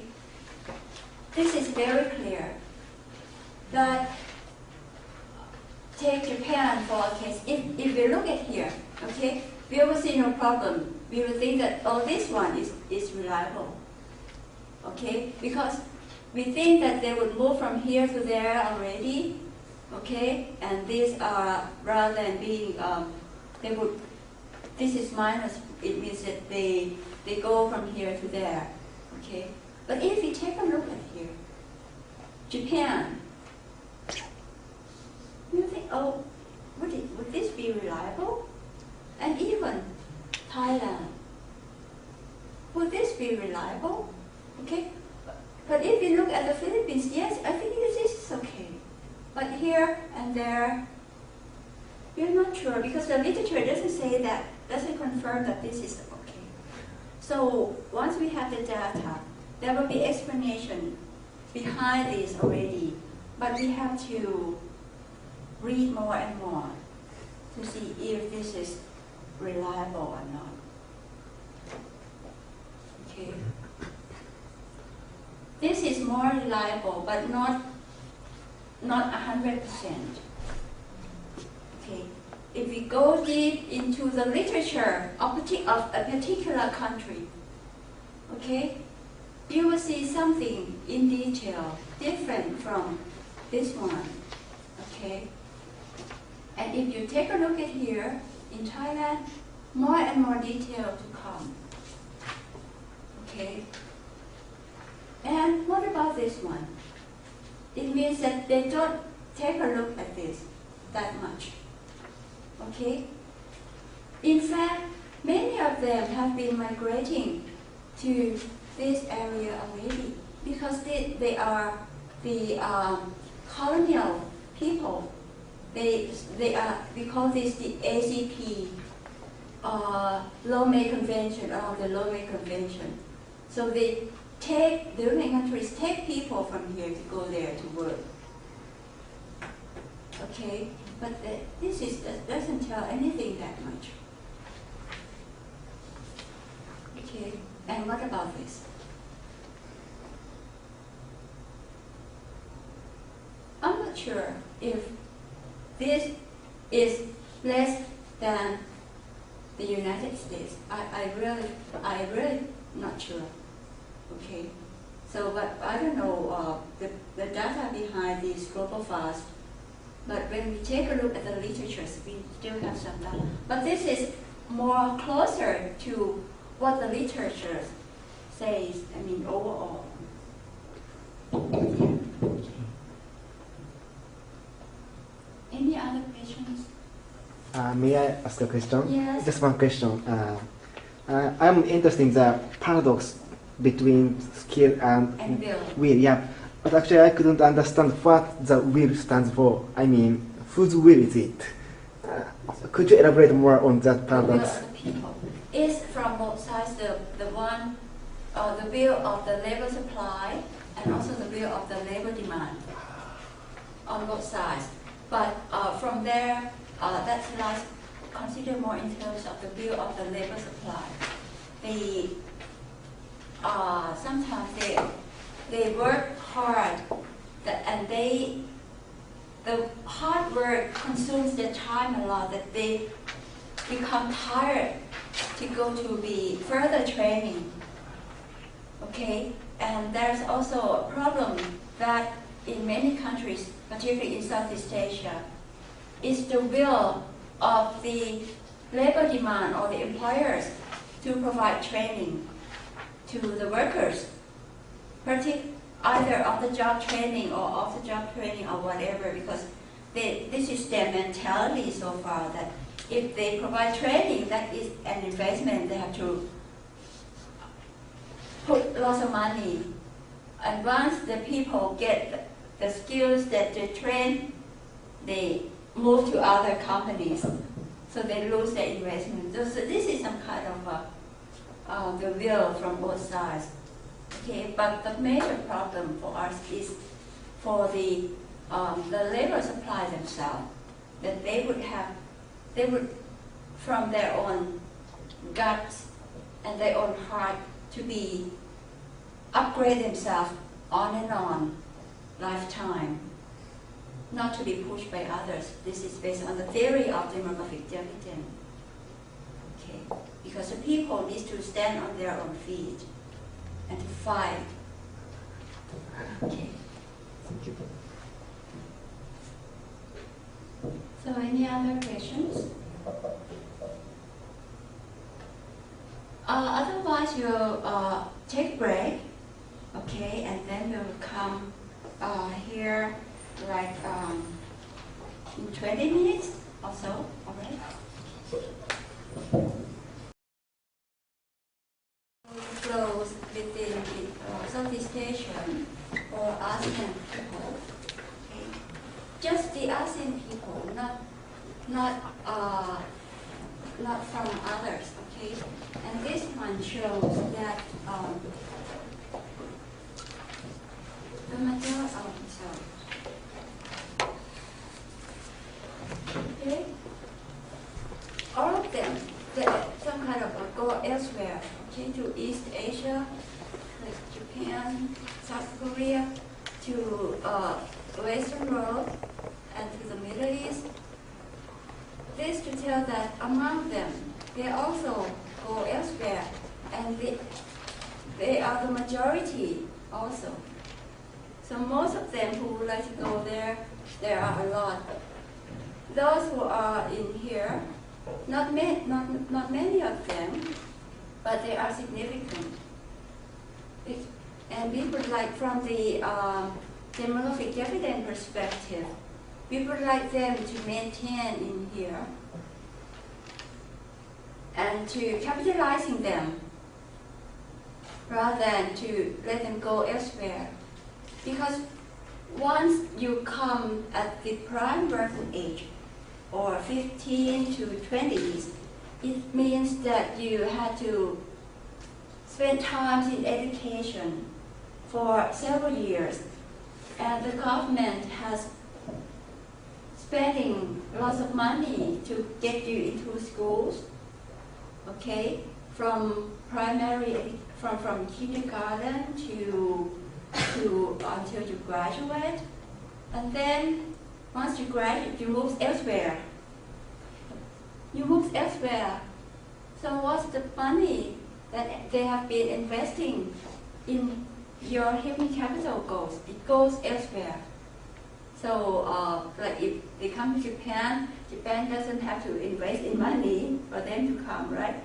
this is very clear that take Japan for a case. If we look at here, okay, we will see no problem. We will think that, oh, this one is reliable. Okay, because we think that they would move from here to there already. Okay, and these are, rather than being, they would, this is minus, it means that they go from here to there. Okay, but if we take a look at here, Japan, you think, oh, would this be reliable? And even Thailand, would this be reliable? Okay? But if you look at the Philippines, yes, I think this is okay. But here and there, we're not sure because the literature doesn't say that, doesn't confirm that this is okay. So once we have the data, there will be explanation behind this already, but we have to read more and more to see if this is reliable or not. Okay. This is more reliable, but not 100%. Okay. If we go deep into the literature of a particular country, okay, you will see something in detail different from this one. Okay. And if you take a look at here, in Thailand, more and more detail to come. Okay. And what about this one? It means that they don't take a look at this that much. Okay? In fact, many of them have been migrating to this area already because they are the colonial people. We call this the ACP, Lomé Convention, or the Lomé Convention. So the European countries take people from here to go there to work. Okay, but this doesn't tell anything that much. Okay, and what about this? I'm not sure if this is less than the United States. I really not sure. Okay, so but I don't know the data behind these global fast. But when we take a look at the literatures, we still have some data. But this is more closer to what the literature says. I mean, overall. Yeah. Any other questions? May I ask a question? Yes. Just one question. I'm interested in the paradox between skill and will. Yeah, but actually I couldn't understand what the will stands for. I mean, whose will is it? Could you elaborate more on that paradox? The will of the people is from both sides. The will of the labor supply and also the will of the labor demand on both sides. But from there, that's considered more in terms of the will of the labor supply. Sometimes they work hard, and the hard work consumes their time a lot, that they become tired to go to the further training. Okay, and there's also a problem that in many countries, particularly in Southeast Asia, is the will of the labor demand or the employers to provide training to the workers, either on-the-job training or off-the-job training or whatever, because this is their mentality so far, that if they provide training, that is an investment. They have to put lots of money. And once the people get the skills that they train, they move to other companies. So they lose their investment. So this is some kind of the will from both sides. Okay, but the major problem for us is for the labor supply themselves, that they would from their own guts and their own heart to upgrade themselves on and on lifetime, not to be pushed by others. This is based on the theory of demographic dividend. Okay, because the people need to stand on their own feet and to fight. Okay. Thank you. So any other questions? Otherwise, we'll take a break, okay, and then we'll come here like in 20 minutes or so, all right? Close within it. So Southeast Asian or ASEAN people. Okay? Just the ASEAN people, not from others. Okay, and this one shows that the majority. Oh, sorry. Okay, all of them, some kind of go elsewhere. Okay, to East Asia, like Japan, South Korea, to Western world, and to the Middle East. This to tell that among them, they also go elsewhere, and they are the majority also. So most of them who would like to go there are a lot. Those who are in here, not many of them, but they are significant. And we would like, from the demographic dividend perspective, we would like them to maintain in here and to capitalizing them rather than to let them go elsewhere. Because once you come at the prime birth age, or 15 to 20s, it means that you had to spend time in education for several years, and the government has spending lots of money to get you into schools, okay, from primary, from kindergarten to until you graduate, and then once you graduate, you move elsewhere. So what's the money that they have been investing in your human capital goes? It goes elsewhere. So, like if they come to Japan, Japan doesn't have to invest in money for them to come, right?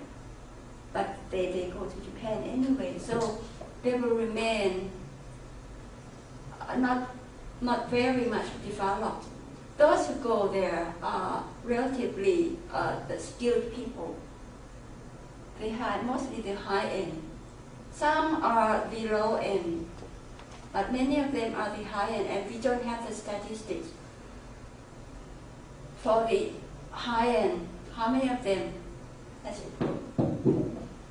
But they go to Japan anyway, so they will remain not very much developed. Those who go there are relatively the skilled people. Mostly the high end. Some are the low end, but many of them are the high end, and we don't have the statistics for the high end. How many of them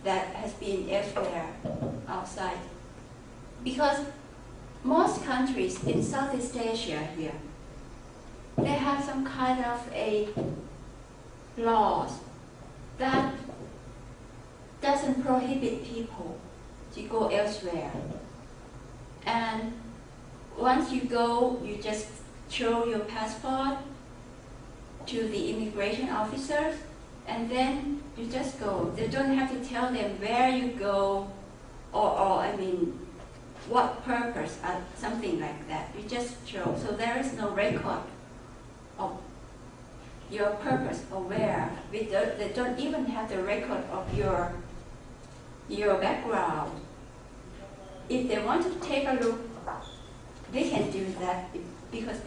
that has been elsewhere outside? Because most countries in Southeast Asia here, they have some kind of a laws that doesn't prohibit people to go elsewhere. And once you go, you just show your passport to the immigration officers, and then you just go. They don't have to tell them where you go, or I mean, what purpose, or something like that. You just show. So there is no record of your purpose or where. They don't even have the record of your background. If they want to take a look, they can do that because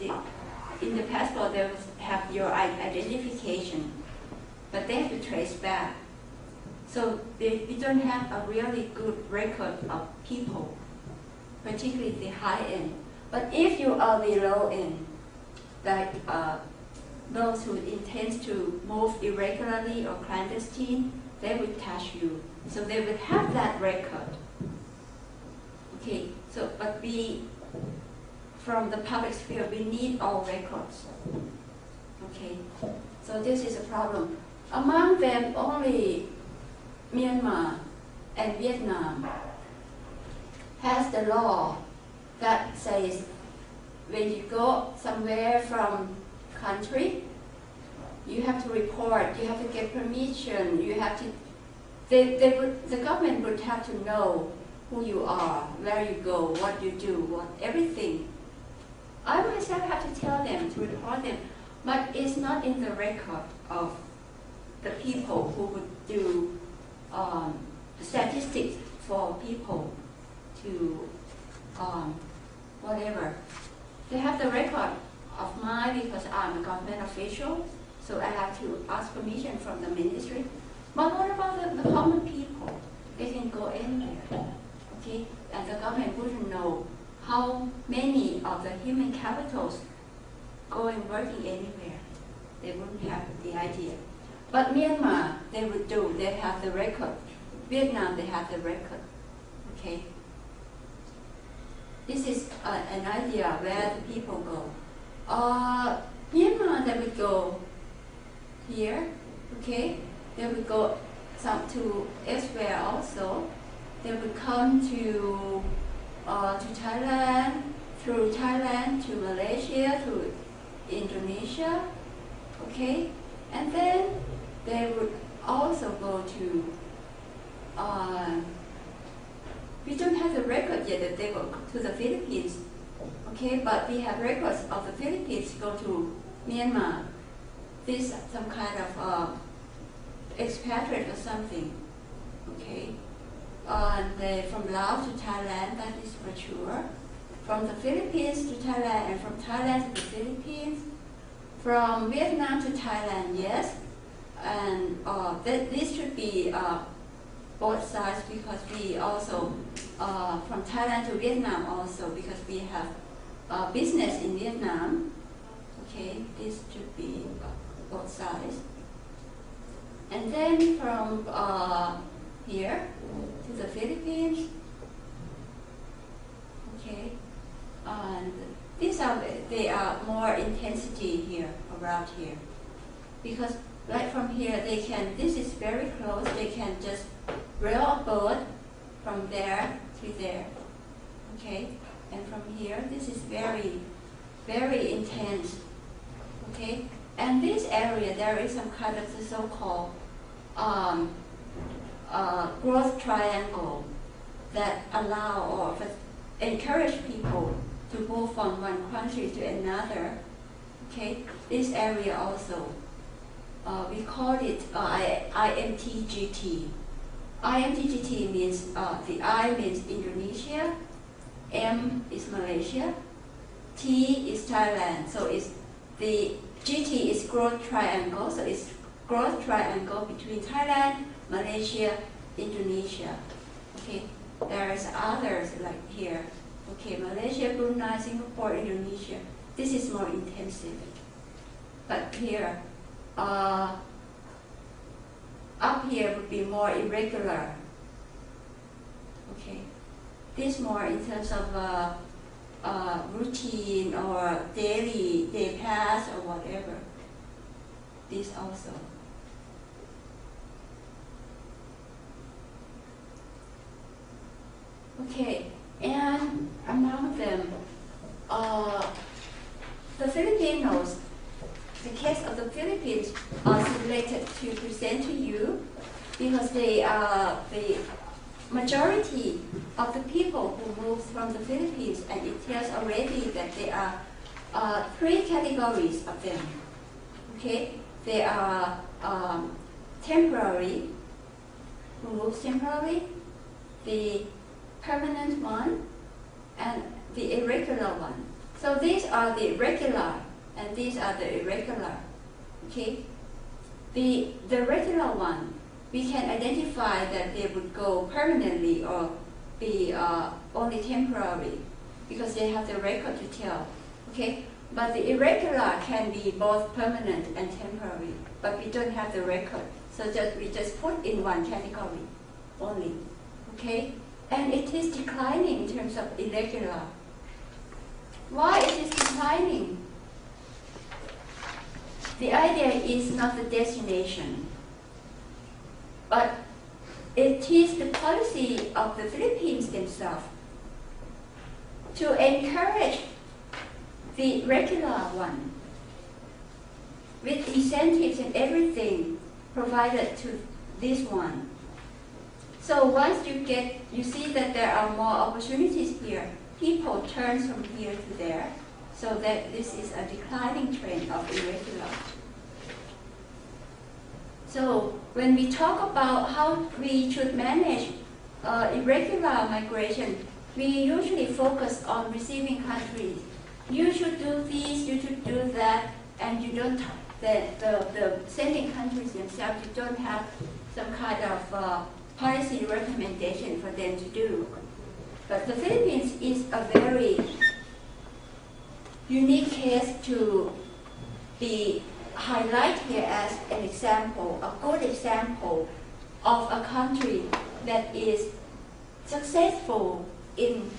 in the passport they will have your identification, but they have to trace back. So we don't have a really good record of people, particularly the high end. But if you are the low end, like those who intend to move irregularly or clandestine, they would touch you. So they would have that record. Okay, so but from the public sphere, we need all records. Okay, so this is a problem. Among them, only Myanmar and Vietnam has the law that says when you go somewhere from country, you have to report, you have to get permission, you have to, the government would have to know who you are, where you go, what you do, everything. I myself have to tell them, to report them, but it's not in the record of the people who would do statistics for people to whatever. They have the record of mine because I'm a government official, so I have to ask permission from the ministry. But what about the common people? They can go anywhere, okay? And the government wouldn't know how many of the human capitals going working anywhere. They wouldn't have the idea. But Myanmar, they would do. They have the record. Vietnam, they have the record. Okay. This is an idea where the people go. Myanmar, they would go here. Okay. They would go some to elsewhere also. They would come to Thailand, through Thailand to Malaysia, through Indonesia, okay, and then they would also go to. We don't have the record yet that they go to the Philippines, okay, but we have records of the Philippines go to Myanmar. This some kind of expatriate or something, okay. From Laos to Thailand, that is for sure. From the Philippines to Thailand, and from Thailand to the Philippines. From Vietnam to Thailand, yes. And this should be both sides, because we also, from Thailand to Vietnam also, because we have business in Vietnam. Okay, this should be both sides. And then from here to the Philippines. Okay, and they are more intensity here, around here, because right from here they can. This is very close. They can just rail a boat from there to there. Okay, and from here this is very, very intense. Okay, and this area there is some kind of the so-called growth triangle that allow or encourage people to move from one country to another. Okay, this area also, we call it IMTGT. IMTGT means, the I means Indonesia, M is Malaysia, T is Thailand. So it's the GT is growth triangle, so it's growth triangle between Thailand, Malaysia, Indonesia. Okay, there's others like here. Okay, Malaysia, Brunei, Singapore, Indonesia. This is more intensive. But here, up here would be more irregular. Okay, this more in terms of routine or daily, day pass or whatever. This also. Okay, and among them, the Filipinos, the case of the Philippines are selected to present to you because they are the majority of the people who moved from the Philippines, and it tells already that there are 3 categories of them. Okay, they are temporary, who moves temporarily, the permanent one, and the irregular one. So these are the regular, and these are the irregular. Okay, the regular one, we can identify that they would go permanently or be only temporary, because they have the record to tell. Okay, but the irregular can be both permanent and temporary, but we don't have the record, so we just put in one category only. Okay. And it is declining in terms of irregular. Why it is declining? The idea is not the destination, but it is the policy of the Philippines themselves to encourage the regular one with incentives and everything provided to this one. So once you see that there are more opportunities here, people turn from here to there, so that this is a declining trend of irregular. So when we talk about how we should manage irregular migration, we usually focus on receiving countries. You should do this, you should do that, and you don't, the sending countries themselves, you don't have some kind of policy recommendation for them to do. But the Philippines is a very unique case to be highlighted here as an example, a good example of a country that is successful in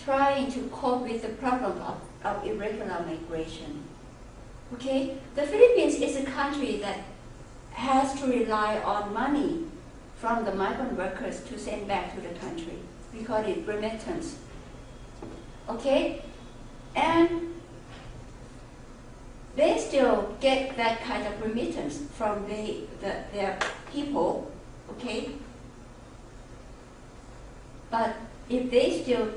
trying to cope with the problem of irregular migration. Okay, the Philippines is a country that has to rely on money from the migrant workers to send back to the country. We call it remittance. Okay, and they still get that kind of remittance from their people. Okay, but if they still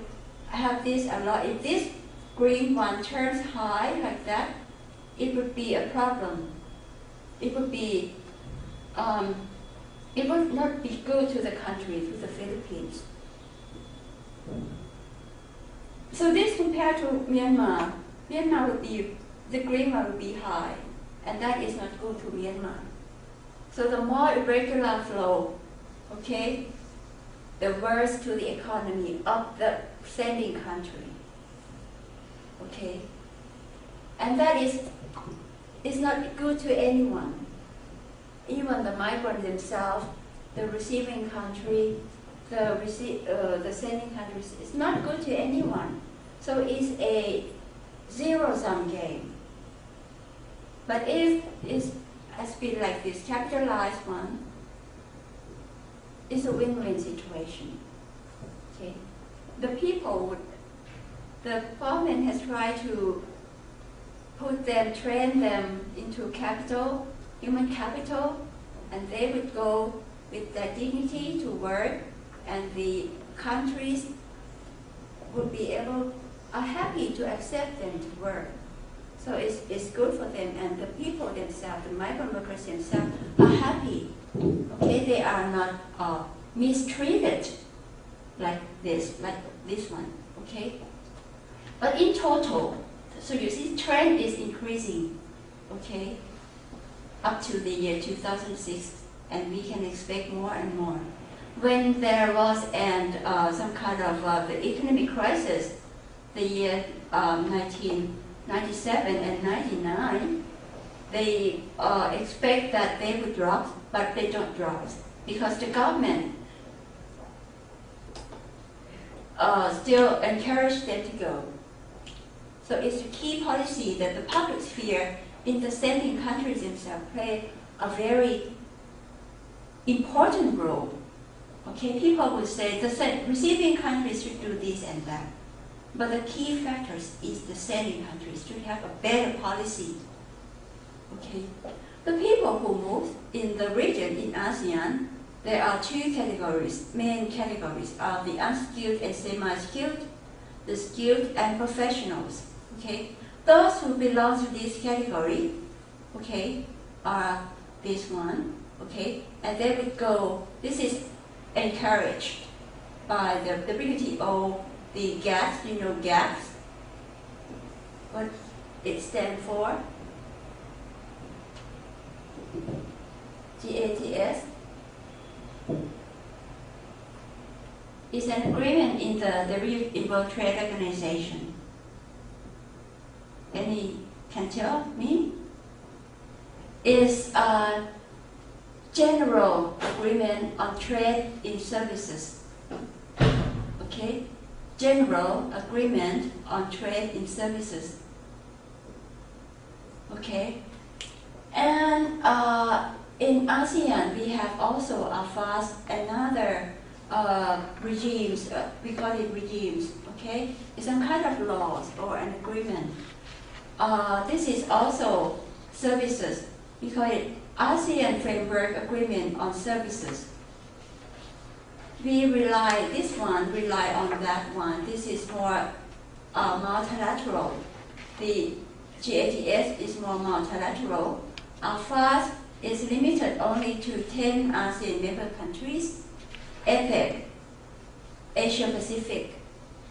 have this a lot, if this green one turns high like that, it would be a problem. It would be, it would not be good to the country, to the Philippines. So this compared to Myanmar, Myanmar would be, the green one would be high, and that is not good to Myanmar. So the more irregular flow, okay, the worse to the economy of the sending country. Okay, and that is not good to anyone. Even the migrants themselves, the receiving country, the sending countries, it's not good to anyone. So it's a zero-sum game. But if it has been like this capitalized one, it's a win-win situation. Okay, the people would, the government has tried to put them, train them into capital, human capital, and they would go with their dignity to work, and the countries would be able, are happy to accept them to work. So it's good for them, and the people themselves, the migrant workers themselves, are happy. Okay, they are not mistreated like this one. Okay, but in total, so you see, trend is increasing. Okay, up to the year 2006, and we can expect more and more. When there was some kind of the economic crisis, the year 1997 and 99, they expect that they would drop, but they don't drop because the government still encourage them to go. So it's a key policy that the public sphere in the sending countries themselves play a very important role. Okay, people would say the receiving countries should do this and that, but the key factors is the sending countries should have a better policy. Okay, the people who move in the region in ASEAN, there are two categories, main categories are the unskilled and semi-skilled, the skilled and professionals. Okay, those who belong to this category, okay, are this one. Okay, and they would go. This is encouraged by the WTO, the GATS. You know GATS. What it stands for? GATS. It's an agreement in the World Trade Organization. Any can tell me? It's a general agreement on trade in services. Okay? General agreement on trade in services. Okay? And in ASEAN, we have also another regimes, we call it regimes, okay? It's some kind of laws or an agreement. This is also services. We call it ASEAN Framework Agreement on Services. This one rely on that one. This is more multilateral. The GATS is more multilateral. FAST is limited only to 10 ASEAN member countries. APEC, Asia Pacific,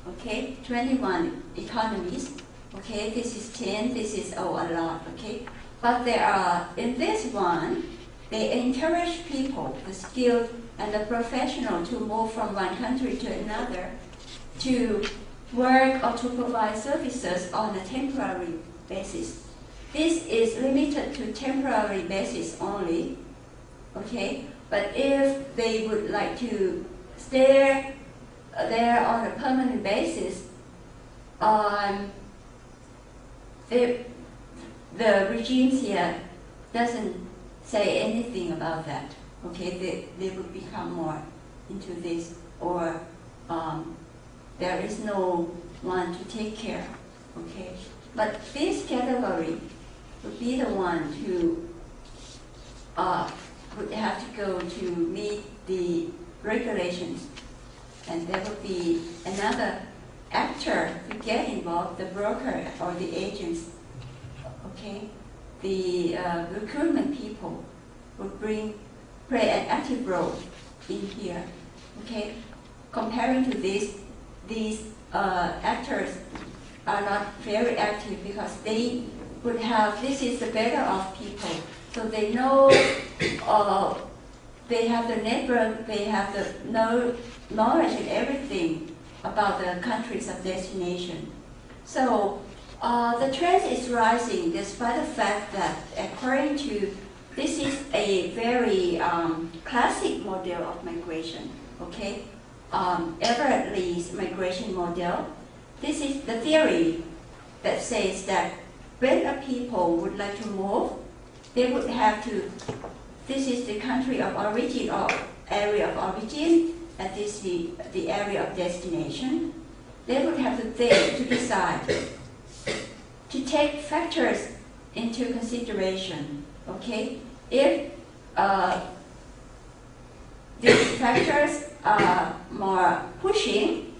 okay, 21 economies. Okay, this is 10, this is a lot, okay. But there are, in this one, they encourage people, the skilled and the professional, to move from one country to another, to work or to provide services on a temporary basis. This is limited to temporary basis only, okay? But if they would like to stay there on a permanent basis, the regimes here doesn't say anything about that. Okay, they would become more into this, or there is no one to take care. Okay, but this category would be the one who would have to go to meet the regulations, and there would be another actor to get involved, the broker or the agents. Okay, the recruitment people would play an active role in here. Okay, comparing to this, these actors are not very active because they would have, this is the better off people, so they know, they have the network, they have the knowledge and everything about the countries of destination. So the trend is rising despite the fact that, according to, this is a very classic model of migration, okay? Everett Lee's migration model. This is the theory that says that when a people would like to move, they would have to, this is the country of origin or area of origin, and this is the area of destination. They would have to think, to decide, to take factors into consideration, okay? If these factors are more pushing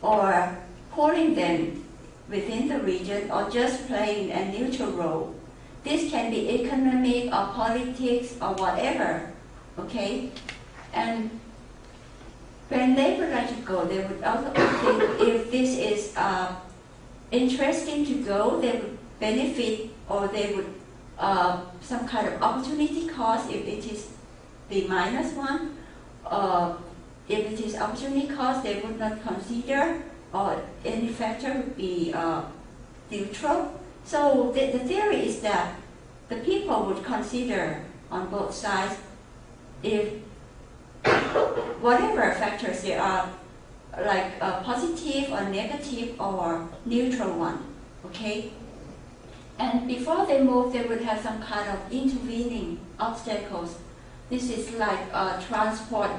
or pulling them within the region or just playing a neutral role, this can be economic or politics or whatever, okay? And when they would like to go, they would also think if this is interesting to go, they would benefit, or they would some kind of opportunity cost if it is the minus one. If it is opportunity cost, they would not consider, or any factor would be neutral. So the theory is that the people would consider on both sides if whatever factors there are, like positive or negative or neutral one, okay? And before they move, they would have some kind of intervening obstacles. This is like transport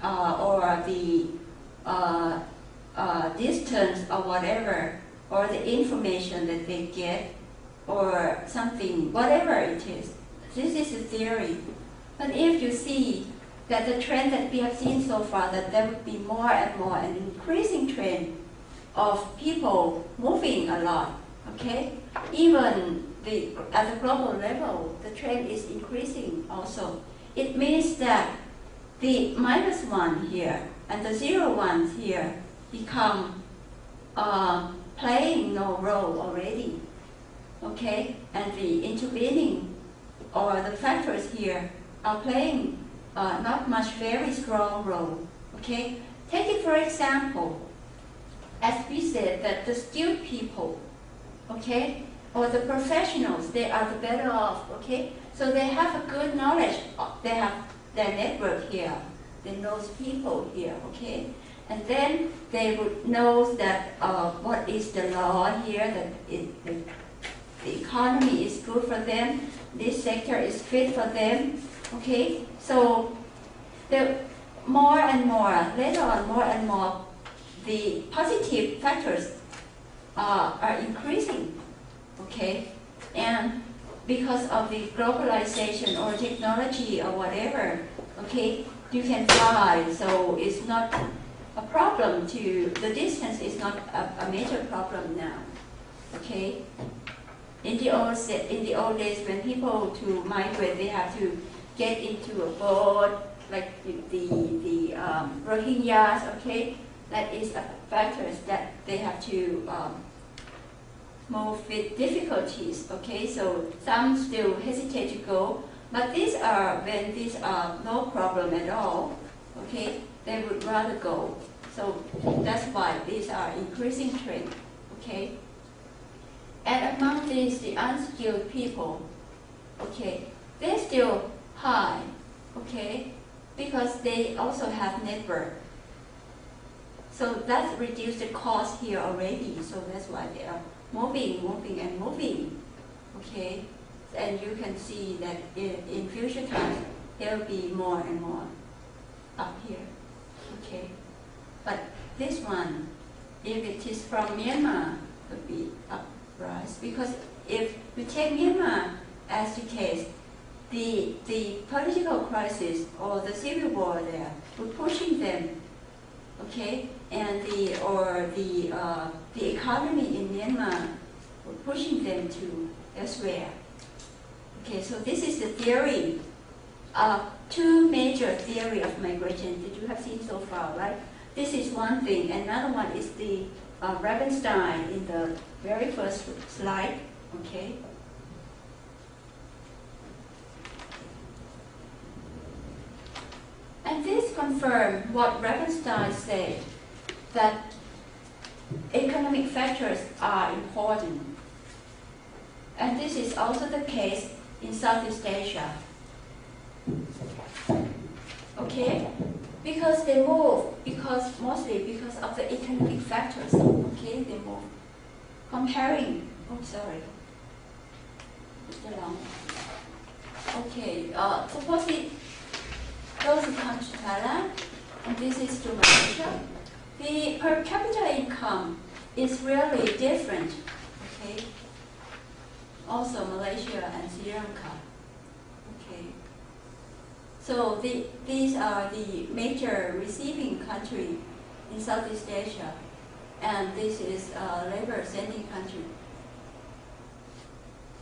or the distance or whatever, or the information that they get, or something, whatever it is. This is the theory. But if you see that the trend that we have seen so far, that there would be more and more an increasing trend of people moving a lot, okay? Even at the global level, the trend is increasing also. It means that the minus one here and the 0 ones here become playing no role already, okay? And the intervening or the factors here are playing not much very strong role, okay? Take it for example, as we said, that the skilled people, okay, or the professionals, they are the better off, okay? So they have a good knowledge, they have their network here, they know people here, okay? And then they would know that what is the law here, that the economy is good for them, this sector is fit for them, okay? So the more and more, later on, more and more, the positive factors are increasing, okay? And because of the globalization or technology or whatever, okay, you can fly, so it's not a problem to, the distance is not a major problem now, okay? In the old days, when people to migrate, they have to get into a boat, like the Rohingyas, okay? That is a factors that they have to move with difficulties, okay? So some still hesitate to go, But these are, when these are no problem at all, okay, they would rather go. So that's why these are increasing trend, okay. And among these, the unskilled people, okay, they're still high, okay, because they also have network. So that reduced the cost here already. So that's why they are moving, okay. And you can see that in future times, there will be more and more up here, okay. But this one, if it is from Myanmar, will be uprise, because if we take Myanmar as the case, the political crisis or the civil war there were pushing them, okay, and the economy in Myanmar were pushing them to elsewhere. Okay, so this is the theory, two major theory of migration that you have seen so far, right? This is one thing. Another one is the Ravenstein in the very first slide, okay? And this confirms what Ravenstein said, that economic factors are important. And this is also the case in Southeast Asia. Okay? Because they move, mostly because of the economic factors. Okay, they move. Comparing, oh sorry. Okay, suppose those who come to Thailand, and this is to Malaysia, the per capita income is really different. Okay. Also Malaysia and Sri Lanka. Okay. So these are the major receiving country in Southeast Asia, and this is a labor sending country.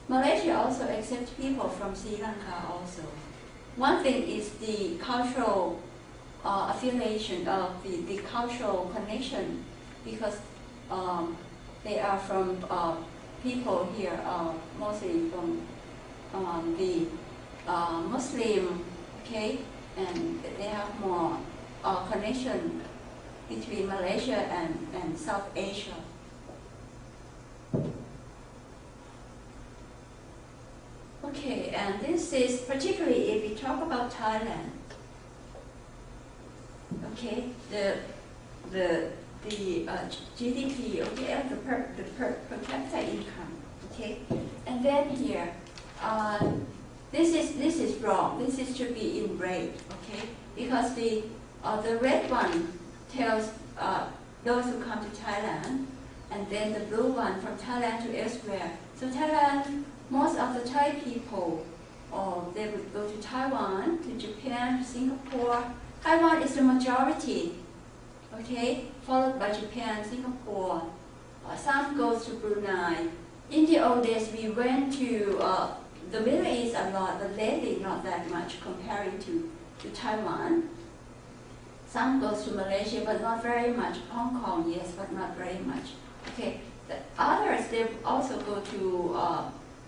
Malaysia also accepts people from Sri Lanka also. One thing is the cultural affiliation of the cultural connection, because they are from people here, mostly from the Muslim, okay, and they have more connection between Malaysia and South Asia. Okay, and this is particularly if we talk about Thailand. Okay, the GDP, okay, and the per capita income, okay, and then here, this is wrong. This should be in red, okay, because the red one tells those who come to Thailand, and then the blue one from Thailand to elsewhere. So Thailand, most of the Thai people, they would go to Taiwan, to Japan, to Singapore. Taiwan is the majority, okay, followed by Japan, Singapore. Some goes to Brunei. In the old days, we went to the Middle East a lot, but lately not that much comparing to Taiwan. Some goes to Malaysia, but not very much. Hong Kong, yes, but not very much. Okay, the others, they also go to,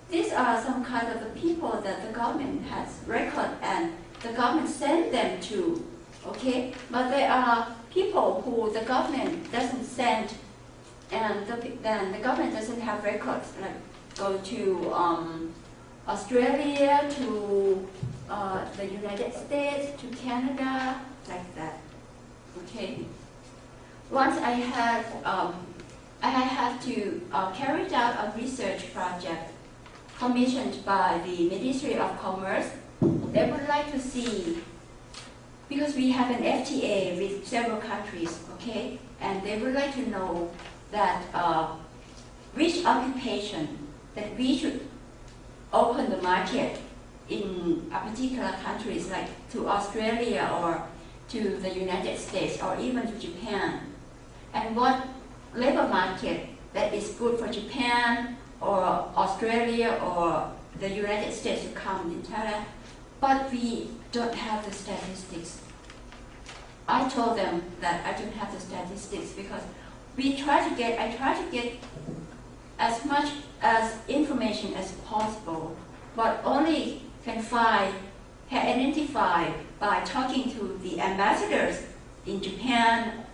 these are some kind of the people that the government has record and the government sent them to, okay? But there are people who the government doesn't send, and then the government doesn't have records, like go to Australia, to the United States, to Canada, like that, okay? Once I had to carry out a research project commissioned by the Ministry of Commerce. They would like to see, because we have an FTA with several countries, okay, and they would like to know that which occupation that we should open the market in a particular countries, like to Australia or to the United States or even to Japan, and what labor market that is good for Japan or Australia or the United States to come in Thailand, but we don't have the statistics. I told them that I don't have the statistics because I try to get as much as information as possible, but only can identify by talking to the ambassadors in Japan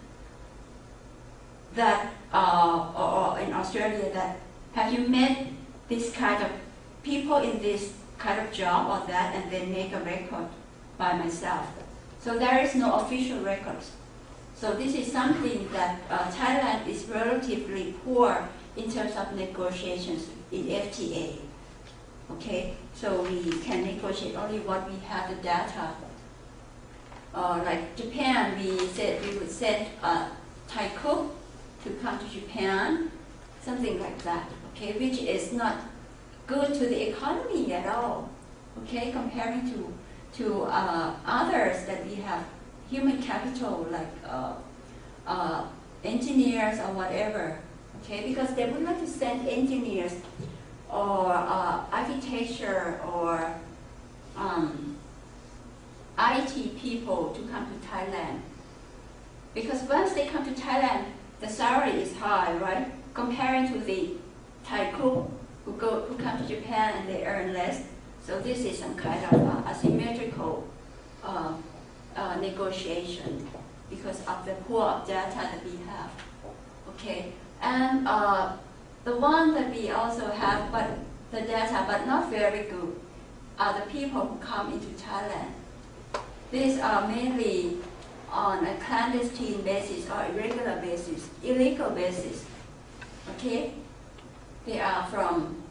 that or in Australia that have you met this kind of people in this kind of job or that, and then make a record by myself. So there is no official records. So this is something that Thailand is relatively poor in terms of negotiations in FTA. Okay, so we can negotiate only what we have the data. Like Japan, we said we would send a Thai cook to come to Japan, something like that. Okay, which is not good to the economy at all. Okay, comparing to others that we have human capital like engineers or whatever. Okay, because they would like to send engineers or architecture or IT people to come to Thailand. Because once they come to Thailand, the salary is high, right? Comparing to the Thai cook who come to Japan and they earn less. So this is some kind of asymmetrical negotiation because of the pool of data that we have. Okay, and the one that we also have, but the data, but not very good, are the people who come into Thailand. These are mainly on a clandestine basis or irregular basis, illegal basis. Okay, they are from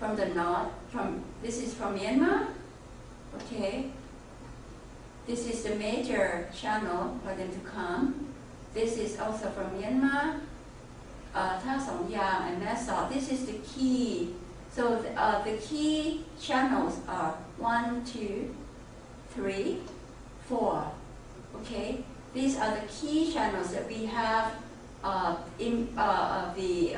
the north. This is from Myanmar. Okay, this is the major channel for them to come. This is also from Myanmar. Tha Song Yang and Nassau. This is the key. So the key channels are 1, 2, 3, 4. Okay, these are the key channels that we have the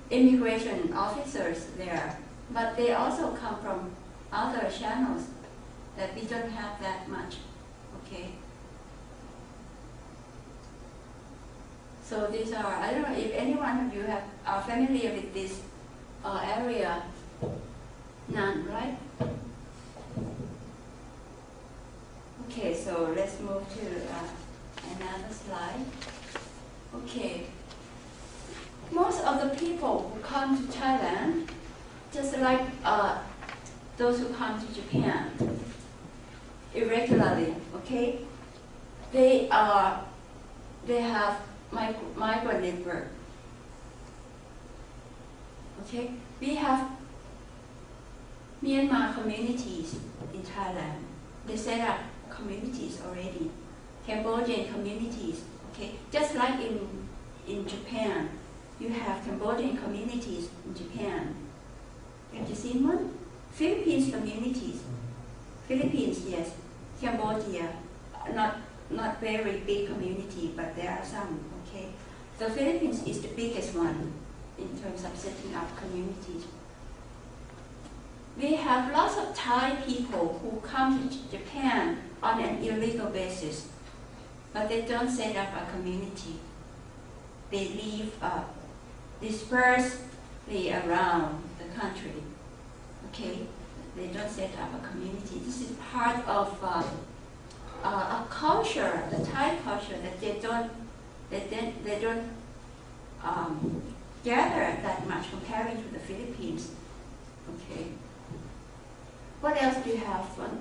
immigration officers there, but they also come from other channels that we don't have that much. Okay. So these are, I don't know if any one of you are familiar with this area. None, right? Okay, so let's move to another slide. Okay. Most of the people who come to Thailand, just like those who come to Japan irregularly, okay, they have migrant labor. Okay, we have Myanmar communities in Thailand. They set up communities already, Cambodian communities. Okay, just like in Japan, you have Cambodian communities in Japan. Have you seen one? Philippines communities. Philippines, yes. Cambodia, not very big community, but there are some. Okay, the Philippines is the biggest one in terms of setting up communities. We have lots of Thai people who come to Japan on an illegal basis, but they don't set up a community. They live dispersely around the country. Okay, they don't set up a community. This is part of a culture, the Thai culture, that they don't gather that much comparing to the Philippines. Okay. What else do you have? One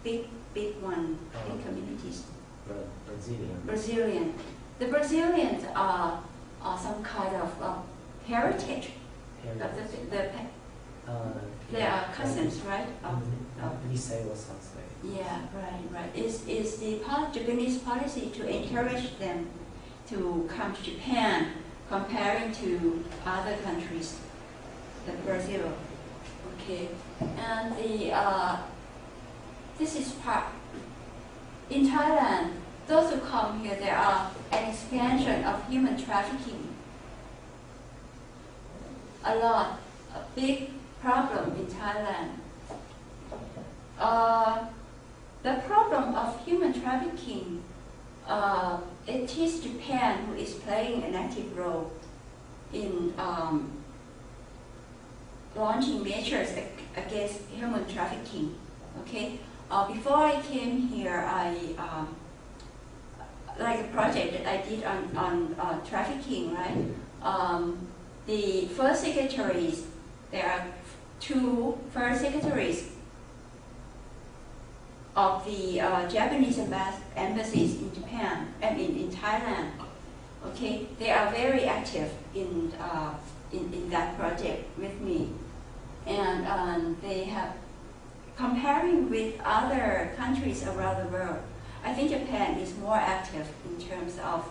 big one, big communities. Brazilian. The Brazilians are some kind of heritage. They are cousins, right? Yeah, right. Is the Japanese policy to encourage them to come to Japan, comparing to other countries, like Brazil? Okay, and this is part. In Thailand, those who come here, there are an expansion of human trafficking. A big problem in Thailand. The problem of human trafficking, it is Japan who is playing an active role in launching measures against human trafficking. Okay, before I came here, like a project that I did on trafficking, right? The first secretaries, there are 2 first secretaries of the Japanese embassies in Japan, in Thailand. Okay, they are very active in that project with me, and they have, comparing with other countries around the world, I think Japan is more active in terms of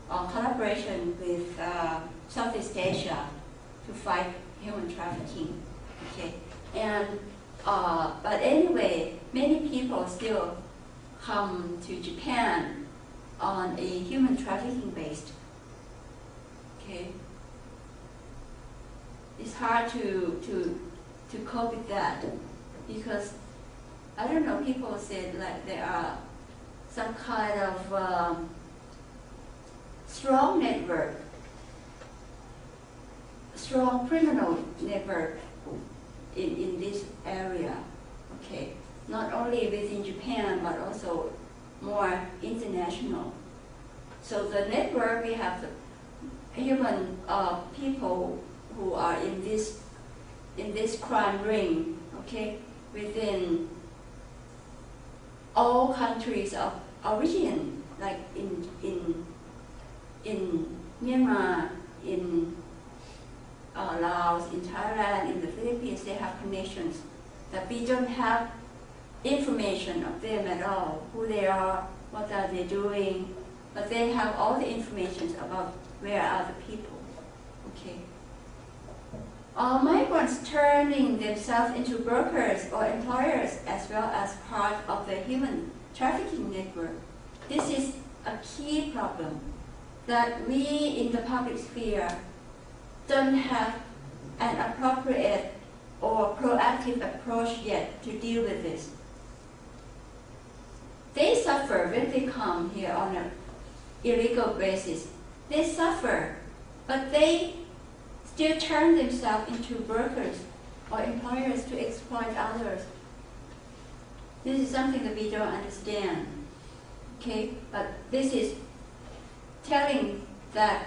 collaboration with Southeast Asia to fight human trafficking. Okay, and but anyway, many people still come to Japan on a human trafficking based. Okay, it's hard to cope with that because I don't know. People said like there are some kind of strong network, strong criminal network in this area. Okay, not only within Japan but also more international. So the network, we have the human people who are in this crime ring. Okay, within all countries of origin, like in Myanmar, in Laos, in Thailand, in the Philippines, they have connections that we don't have information of them at all, who they are, what are they doing, but they have all the information about where are the people. Okay. Migrants turning themselves into brokers or employers as well as part of the human trafficking network. This is a key problem that we in the public sphere don't have an appropriate or proactive approach yet to deal with this. They suffer when they come here on an illegal basis. They suffer, but they still turn themselves into brokers or employers to exploit others. This is something that we don't understand. Okay, but this is telling that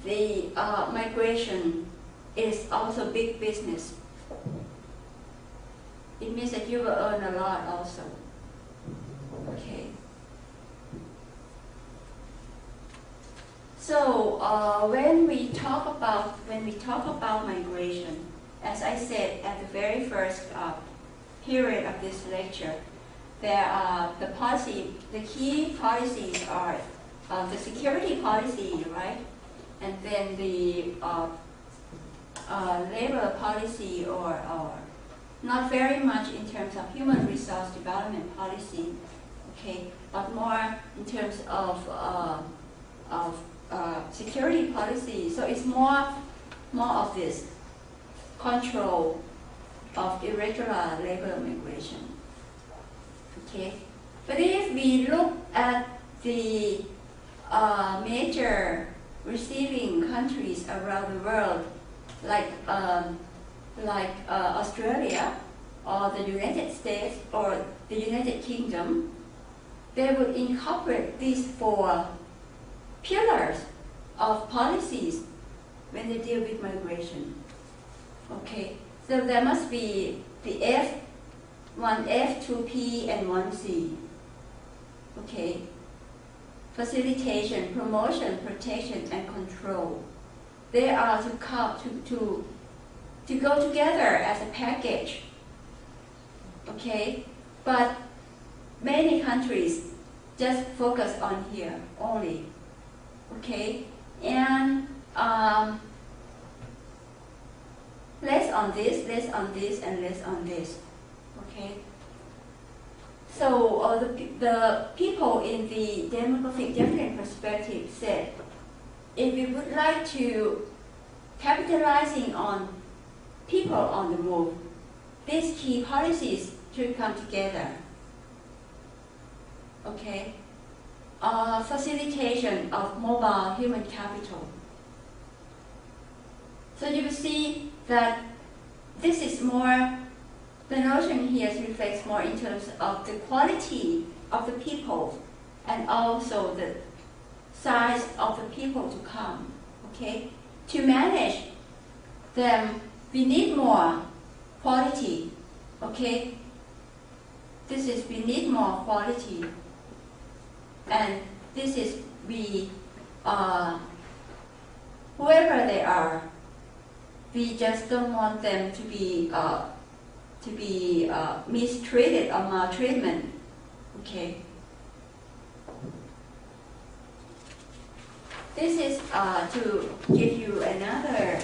the migration is also big business. It means that you will earn a lot also. Okay. So when we talk about migration, as I said at the very first period of this lecture, there are the key policies are the security policy, right? And then the labor policy, or not very much in terms of human resource development policy, okay, but more in terms of security policy. So it's more of this control of irregular labor migration. Okay, but if we look at the major receiving countries around the world, like Australia or the United States or the United Kingdom, they would incorporate these 4 pillars of policies when they deal with migration. Okay, so there must be the F, 1F, 2P, and 1C. Okay, facilitation, promotion, protection, and control. They are to go together as a package. Okay, but many countries just focus on here only. Okay, and less on this, and less on this. Okay. So the people in the demographic dividend perspective said, if we would like to capitalizing on people on the move, these key policies should come together. Okay. Facilitation of mobile human capital. So you will see that this is more, the notion here reflects more in terms of the quality of the people and also the size of the people to come, okay? To manage them, we need more quality, okay? This is, we need more quality. And this is, we, whoever they are, we just don't want them to be mistreated or maltreatment, okay? This is to give you another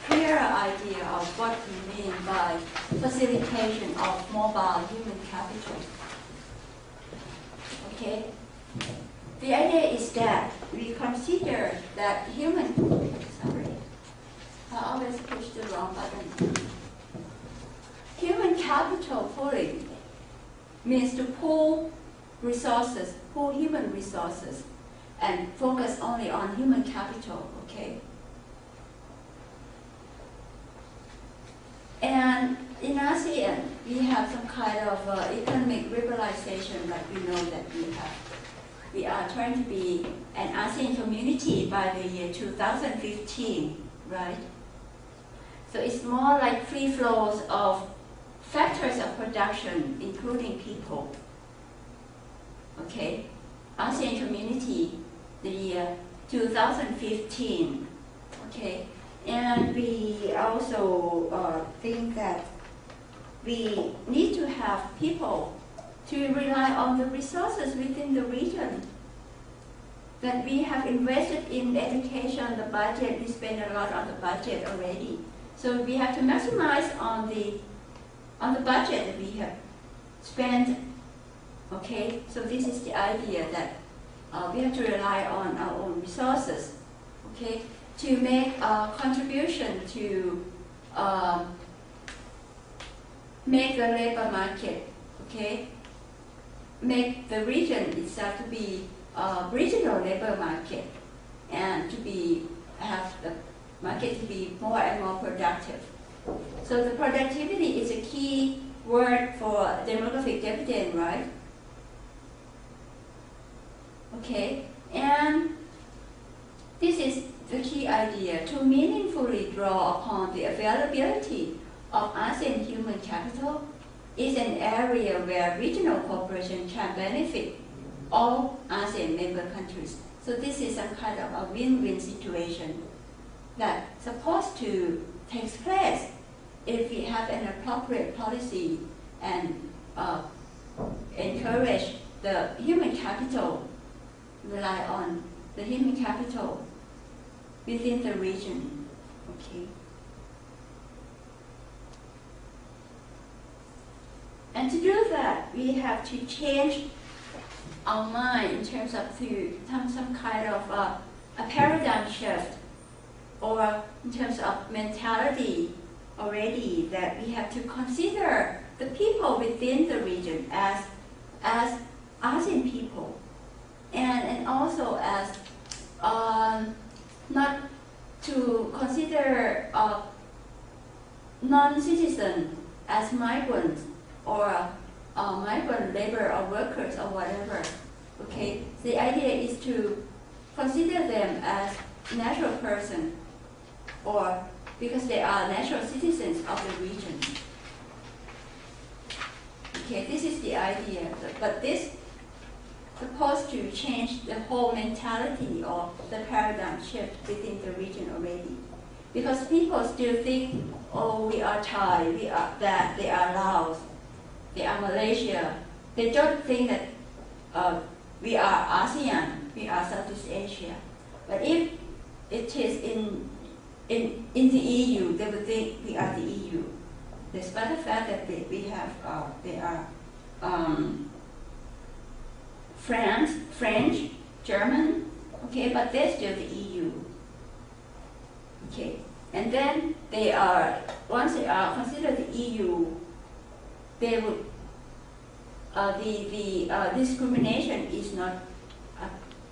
clearer idea of what we mean by facilitation of mobile human capital. Okay? The idea is that we consider that human, sorry, I always push the wrong button. Human capital pooling means to pool resources, pool human resources, and focus only on human capital, okay? And in ASEAN, we have some kind of economic liberalization like we know that we have. We are trying to be an ASEAN community by the year 2015, right? So it's more like free flows of factors of production, including people. Okay? ASEAN community, the year 2015. Okay? And we also think that we need to have people to rely on the resources within the region. That we have invested in education, the budget, we spend a lot on the budget already. So we have to maximize on the budget that we have spent. Okay, so this is the idea that we have to rely on our own resources. Okay, to make a contribution to make the labor market, okay, make the region itself to be a regional labor market and to be have the market to be more and more productive. So the productivity is a key word for demographic dividend, right? Okay, and this is the key idea to meaningfully draw upon the availability of ASEAN human capital is an area where regional cooperation can benefit all ASEAN member countries. So this is some kind of a win-win situation that's supposed to take place if we have an appropriate policy and encourage the human capital, rely on the human capital within the region. Okay. And to do that, we have to change our mind in terms of some kind of a paradigm shift, or in terms of mentality already, that we have to consider the people within the region as ASEAN people, and also as not to consider non-citizens as migrants or migrant labor or workers or whatever. Okay, the idea is to consider them as natural person, or because they are natural citizens of the region. Okay, this is the idea, but this supposed to change the whole mentality or the paradigm shift within the region already. Because people still think, oh, we are Thai, we are that, they are Laos, they are Malaysia. They don't think that we are ASEAN, we are Southeast Asia. But if it is in the EU, they would think we are the EU. Despite the fact that they are French, German, okay, but they're still the EU. Okay, and then they are, once they are considered the EU, they would, the discrimination is not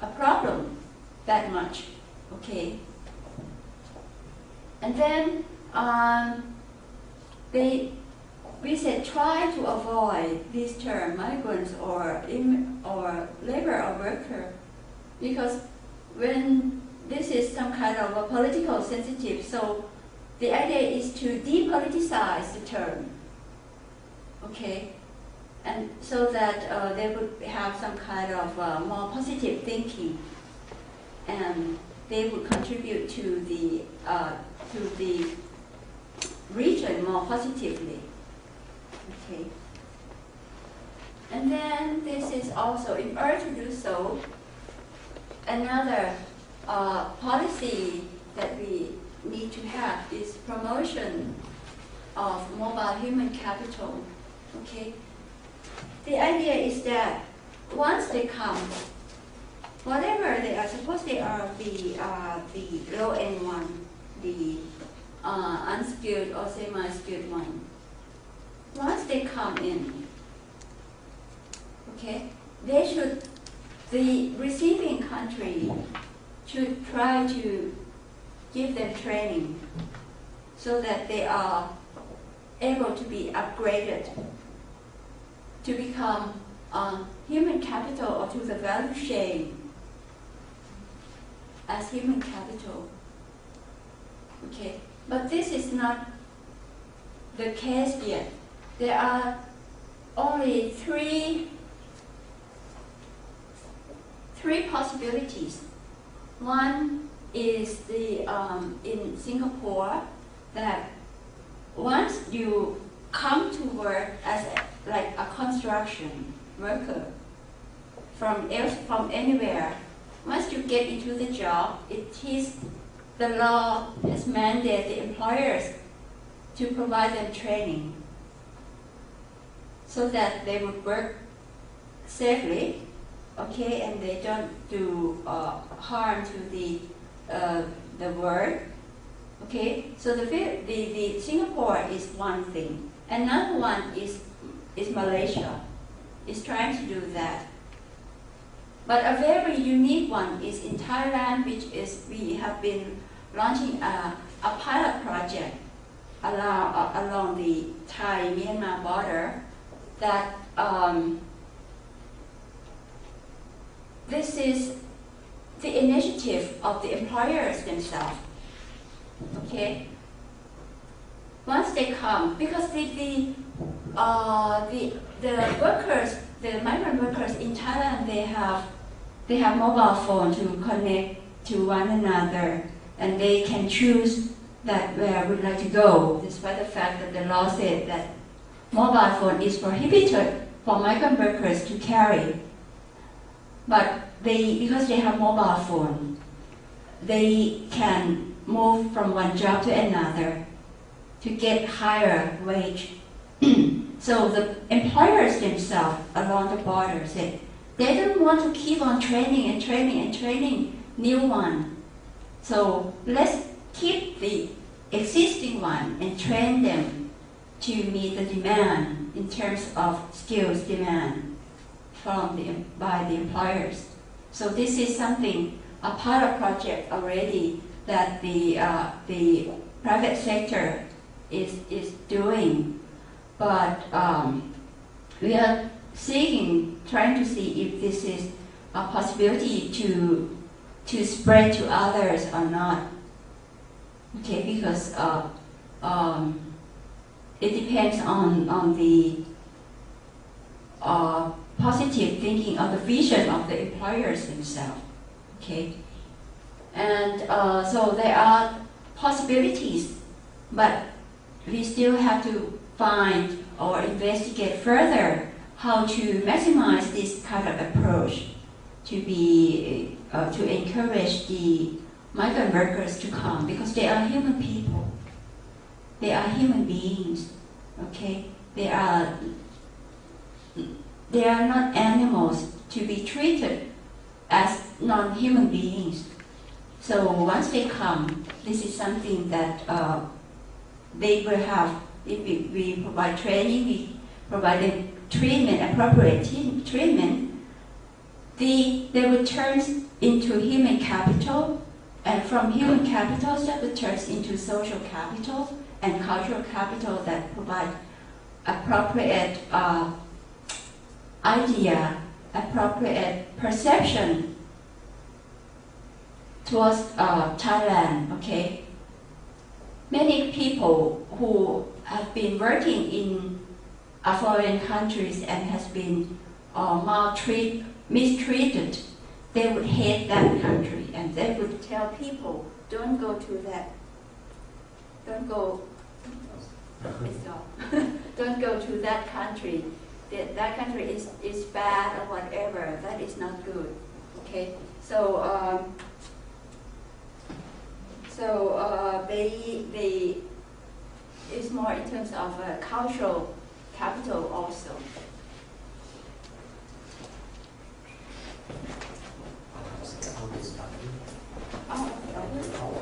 a problem that much, okay. And then we said try to avoid this term, migrants or labor or worker, because when this is some kind of a political sensitive, so the idea is to depoliticize the term, okay, and so that they would have some kind of more positive thinking, and they would contribute to the region more positively. Okay. And then this is also, in order to do so, another policy that we need to have is promotion of mobile human capital. Okay. The idea is that once they come, whatever they are, suppose they are the low-end one, the unskilled or semi-skilled one. Once they come in, okay, the receiving country should try to give them training so that they are able to be upgraded to become human capital or to the value chain as human capital. Okay, but this is not the case yet. There are only three possibilities. One is in Singapore, that once you come to work as like a construction worker from anywhere, once you get into the job, the law has mandated the employers to provide them training so that they would work safely, okay, and they don't do harm to the work, okay. So the Singapore is one thing. Another one is Malaysia, is trying to do that. But a very unique one is in Thailand, which is we have been launching a pilot project along the Thai-Myanmar border. That this is the initiative of the employers themselves. Okay. Once they come, because the workers, the migrant workers in Thailand, they have mobile phone to connect to one another, and they can choose that where would like to go, despite the fact that the law said that mobile phone is prohibited for migrant workers to carry. But because they have mobile phone, they can move from one job to another to get higher wage. So the employers themselves along the border said they don't want to keep on training new one. So let's keep the existing one and train them to meet the demand in terms of skills demand by the employers. So this is something, a pilot project already that the private sector is doing. But we are trying to see if this is a possibility to spread to others or not. Okay, because it depends on the positive thinking of the vision of the employers themselves. Okay, and so there are possibilities, but we still have to find or investigate further how to maximize this kind of approach to encourage the migrant workers to come, because they are human people. They are human beings. Okay, they are not animals to be treated as non-human beings. So once they come, this is something that they will have. If we provide training, we provide them treatment, appropriate treatment, they will turn into human capital And from human capitals that would turn into social capital and cultural capital that provide appropriate idea, appropriate perception towards Thailand, okay? Many people who have been working in foreign countries and has been mistreated, they would hate that country and they would tell people, don't go to that, don't go, don't go to that country. That country is bad or whatever, that is not good, okay? So they it's more in terms of cultural capital also. Power.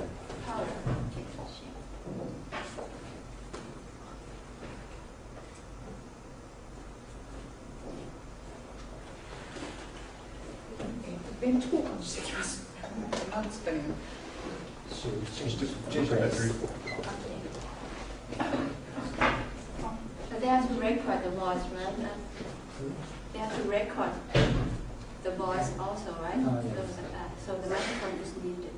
Change the battery. But they have to record the voice, right? They have to record the voice also, right? Yes. So the microphone is needed.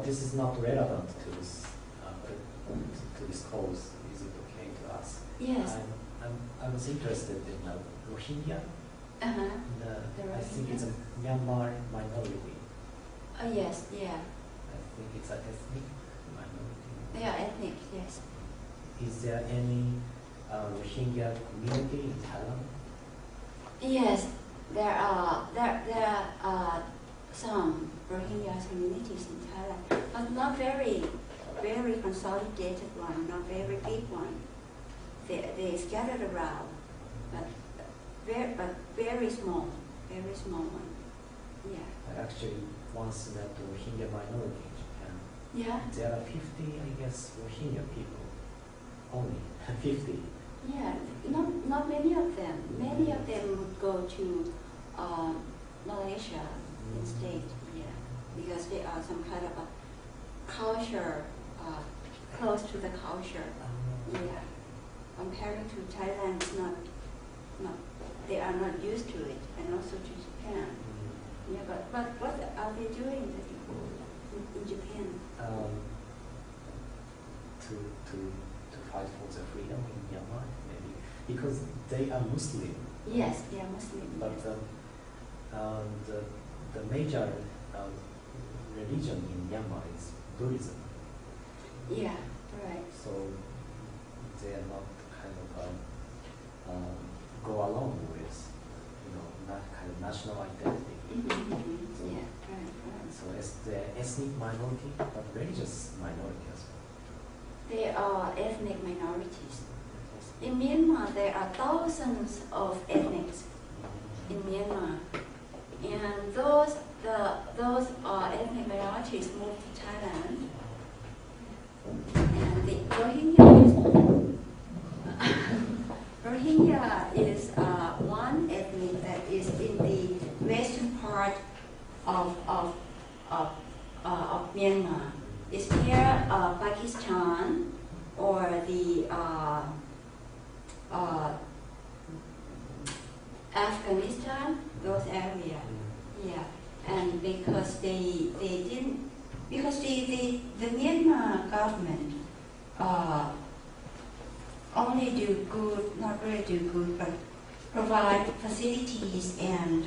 This is not relevant to this course. Is it okay to ask? Yes. I was interested in Rohingya. Uh-huh. I think it's a Myanmar minority. Yes, yeah. I think it's an ethnic minority. Yeah, ethnic, yes. Is there any Rohingya community in Thailand? Yes, there are some Rohingya communities in Thailand, but not very consolidated one, not very big one. They scattered around, but very small one. Yeah. I actually once met the Rohingya minority in Japan. Yeah. There are 50, I guess, Rohingya people. Only 50. Yeah, not many of them. Many of them would go to Malaysia instead, yeah, because they are some kind of a culture, close to the culture, yeah. Comparing to Thailand, it's not, they are not used to it, and also to Japan. Yeah, but what are they doing in Japan? To fight for their freedom in Myanmar, maybe because they are Muslim. Yes, they are Muslim. But yes. the major religion in Myanmar is Buddhism. Yeah, right. So they are not kind of go along with, that kind of national identity. So, yeah, right. so as the ethnic minority, but religious minority as well. They there are ethnic minorities. In Myanmar, there are thousands of ethnics in Myanmar, and those ethnic minorities moved to Thailand, and the Rohingya is one ethnic that is in the western part of Myanmar. It's near Pakistan or the Afghanistan, those areas. Yeah, and because the Myanmar government only do good, not really do good, but provide facilities and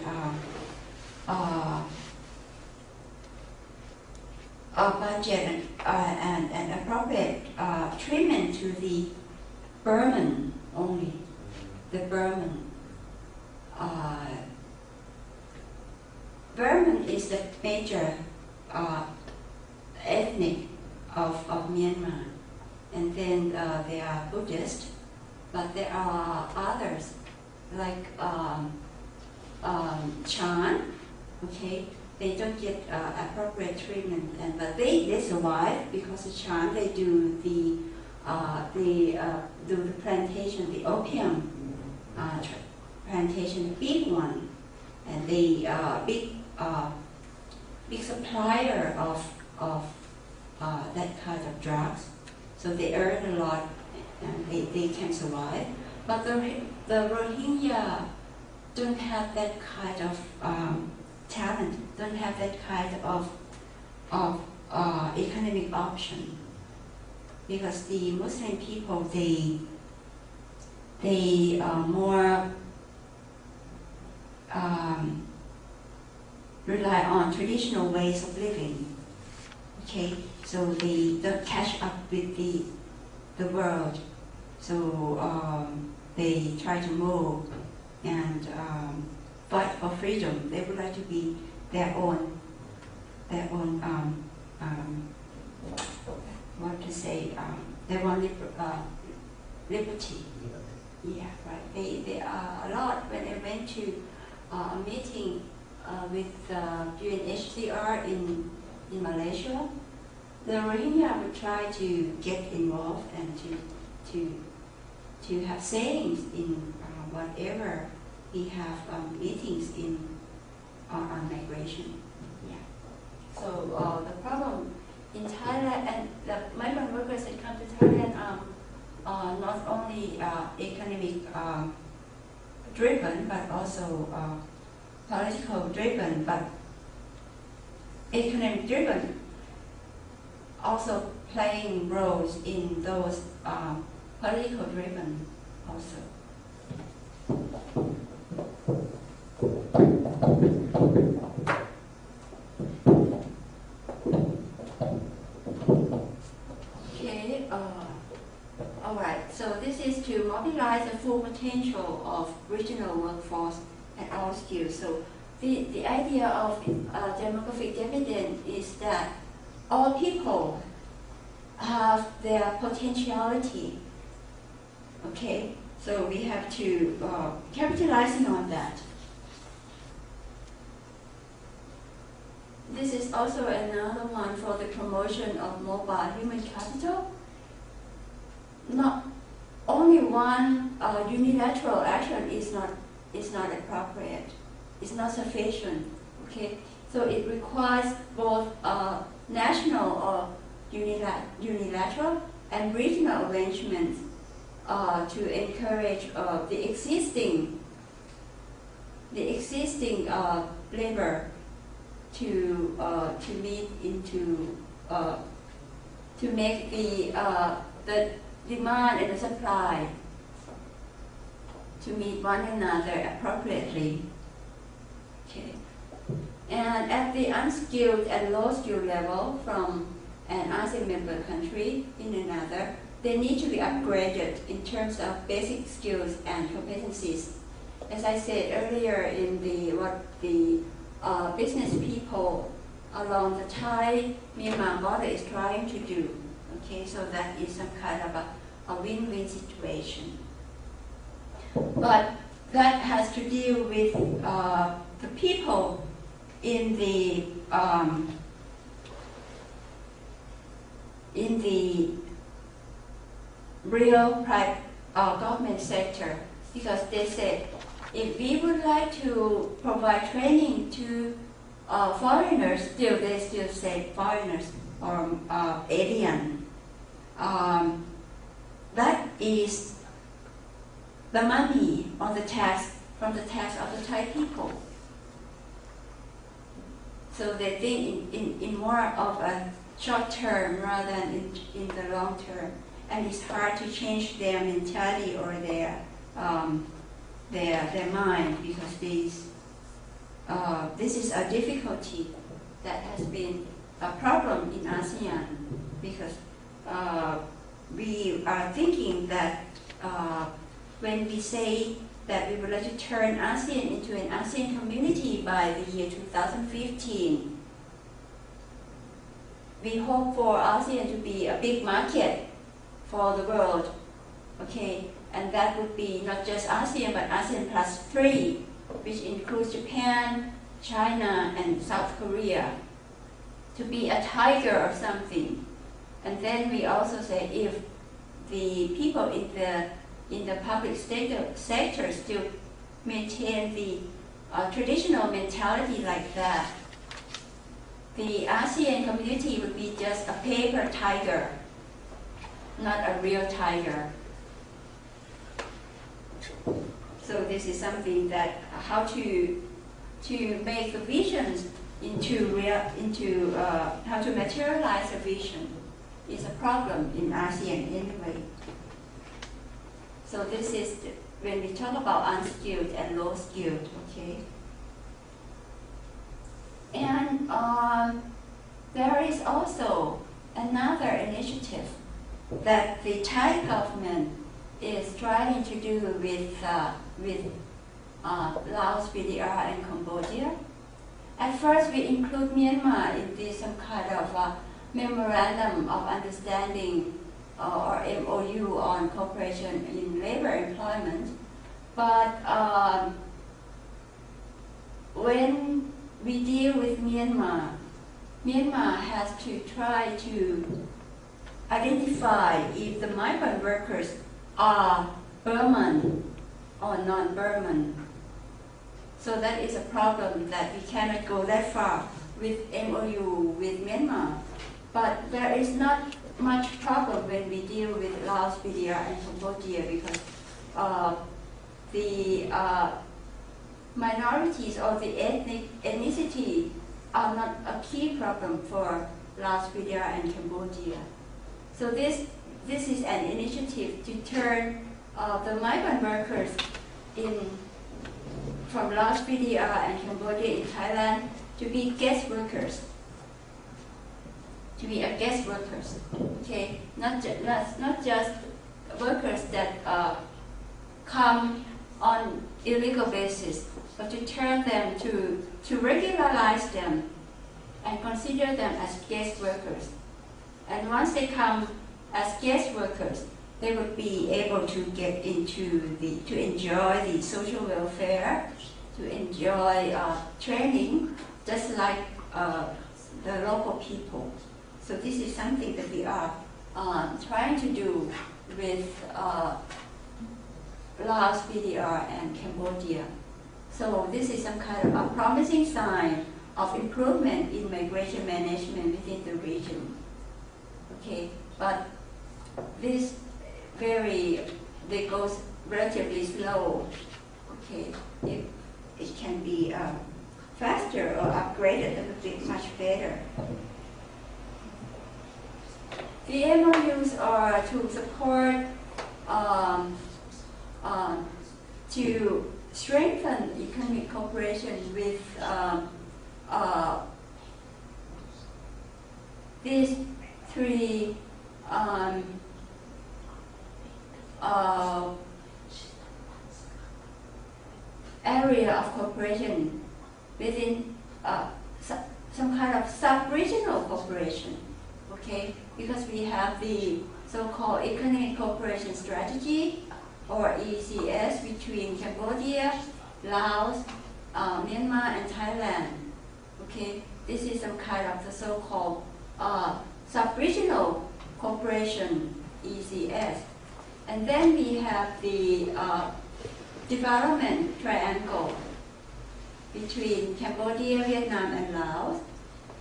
budget and appropriate treatment to the Burman only, the Burman. Burman is the major ethnic of Myanmar, and then they are Buddhist, but there are others like Chan. Okay, they don't get appropriate treatment, but they survive because the Chan they do the plantation, the opium plantation, the big one, and they big supplier of that kind of drugs. So they earn a lot and they can survive. But the Rohingya don't have that kind of talent, don't have that kind of economic option, because the Muslim people they more rely on traditional ways of living. Okay, so they don't catch up with the world. So they try to move and fight for freedom. They would like to be their own what to say, their own liberty. Yeah, right. They a lot when I went to a meeting with UNHCR in Malaysia, the Rohingya would try to get involved and to have sayings in whatever we have meetings in on migration. Yeah. So the problem in Thailand, and the migrant workers that come to Thailand are not only economic driven, but also political driven, but economic driven also playing roles in those political driven also. Okay, all right, so this is to mobilize the full potential of regional workforce and all skills. So the idea of demographic dividend is that all people have their potentiality. Okay, so we have to capitalizing on that. This is also another one for the promotion of mobile human capital. Not only one unilateral action is not appropriate. It's not sufficient. Okay, so it requires both national or unilateral and regional arrangements to encourage the existing labor to meet into to make the demand and the supply to meet one another appropriately. Okay. And at the unskilled and low skill level from an ASEAN member country in another, they need to be upgraded in terms of basic skills and competencies. As I said earlier, in what the business people along the Thai-Myanmar border is trying to do. Okay, so that is some kind of a win-win situation. But that has to deal with the people in the real private government sector, because they said if we would like to provide training to foreigners, they still say foreigners or alien. That is the money on the tax from the tax of the Thai people. So they think in more of a short term rather than in the long term, and it's hard to change their mentality or their mind, because this is a difficulty that has been a problem in ASEAN, because we are thinking that when we say that we would like to turn ASEAN into an ASEAN community by the year 2015, we hope for ASEAN to be a big market for the world, okay? And that would be not just ASEAN, but ASEAN plus 3, which includes Japan, China, and South Korea, to be a tiger or something. And then we also say if the people in the public sector still maintain the traditional mentality like that, the ASEAN community would be just a paper tiger, not a real tiger. So this is something that how to make the visions into how to materialize a vision is a problem in ASEAN anyway. So this is when we talk about unskilled and low skilled, okay? And there is also another initiative that the Thai government is trying to do with Laos, VDR, and Cambodia. At first, we include Myanmar in this some kind of memorandum of understanding or MOU on cooperation in labor employment. But when we deal with Myanmar, Myanmar has to try to identify if the migrant workers are Burman or non-Burman. So that is a problem that we cannot go that far with MOU with Myanmar. But there is not much problem when we deal with Laos, VDR, and Cambodia, because the minorities or the ethnicity are not a key problem for Laos, VDR, and Cambodia. So this is an initiative to turn the migrant workers from Laos, VDR, and Cambodia in Thailand to be guest workers. To be a guest workers, okay? Not just workers that come on illegal basis, but to turn them to regularize them and consider them as guest workers. And once they come as guest workers, they would be able to get to enjoy the social welfare, to enjoy training, just like the local people. So this is something that we are trying to do with Laos, VDR, and Cambodia. So this is some kind of a promising sign of improvement in migration management within the region. Okay, but this goes relatively slow. Okay, it can be faster or upgraded, it would be much better. The MOUs are to support, to strengthen economic cooperation with these 3 area of cooperation within some kind of sub-regional cooperation. okay? Because we have the so-called Economic Cooperation Strategy, or ECS, between Cambodia, Laos, Myanmar, and Thailand. Okay, this is some kind of the so-called sub-regional cooperation, ECS. And then we have the development triangle between Cambodia, Vietnam, and Laos,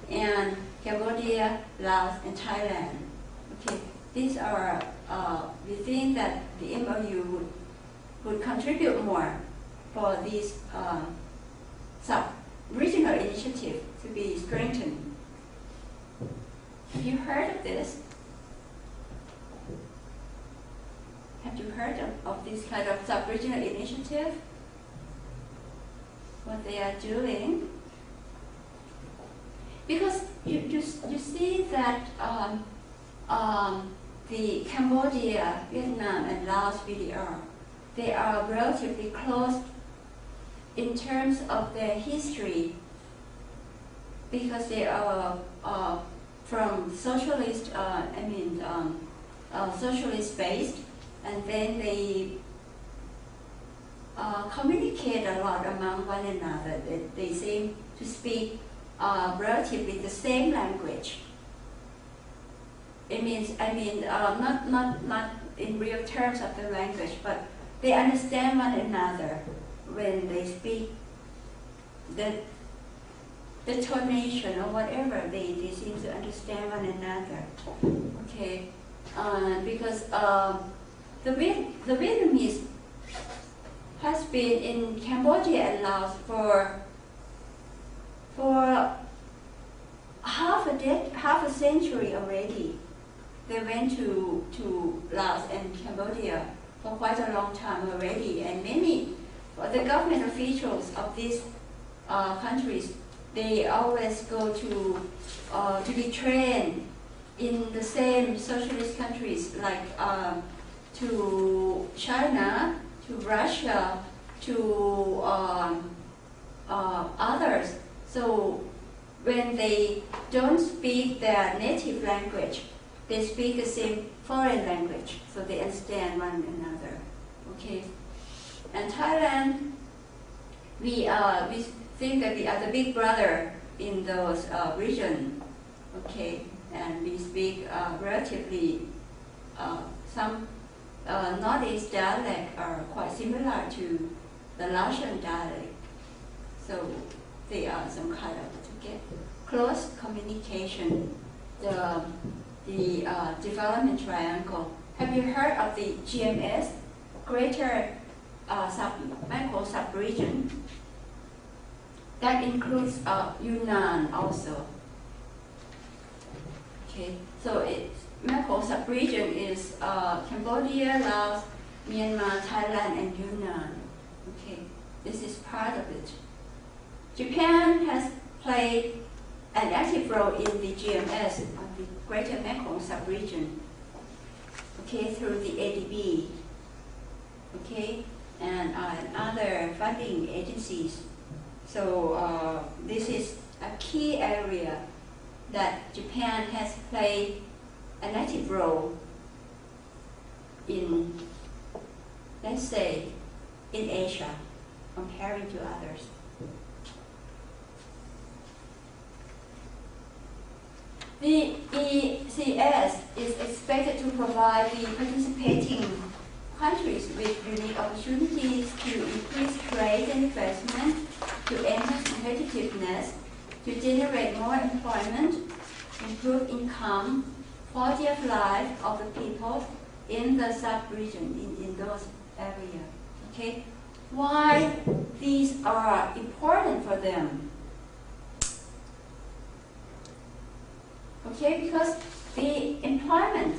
and Cambodia, Laos, and Thailand. Okay, these are, we think that the MOU would contribute more for these sub-regional initiative to be strengthened. Have you heard of this? Have you heard of this kind of sub-regional initiative? What they are doing? Because you see that the Cambodia, Vietnam, and Laos VDR, they are relatively close in terms of their history, because they are from socialist, socialist based, and then they communicate a lot among one another. They seem to speak relatively the same language. It means, not in real terms of the language, but they understand one another when they speak. The tonation or whatever, they seem to understand one another. Okay, because the Vietnamese has been in Cambodia and Laos for half a century already. They went to Laos and Cambodia for quite a long time already, and many the government officials of these countries, they always go to be trained in the same socialist countries, like to China, to Russia, to others. So when they don't speak their native language, they speak the same foreign language, so they understand one another. Okay, and Thailand, we think that we are the big brother in those region. Okay, and we speak relatively some Northeast dialect are quite similar to the Laotian dialect. So they are some kind of to get close communication. The development triangle. Have you heard of the GMS, Greater Macro Sub-region? That includes Yunnan also. Okay, so Macro Sub-region is Cambodia, Laos, Myanmar, Thailand, and Yunnan. Okay, this is part of it. Japan has played an active role in the GMS, the Greater Macro Sub-region, okay, through the ADB, okay, and other funding agencies. So this is a key area that Japan has played an active role in, let's say, in Asia, comparing to others. The ECS is expected to provide the participating countries with unique opportunities to increase trade and investment, to enhance competitiveness, to generate more employment, improve income, quality of life of the people in the sub-region, in those areas. Okay? Why these are important for them? Okay, because the employment,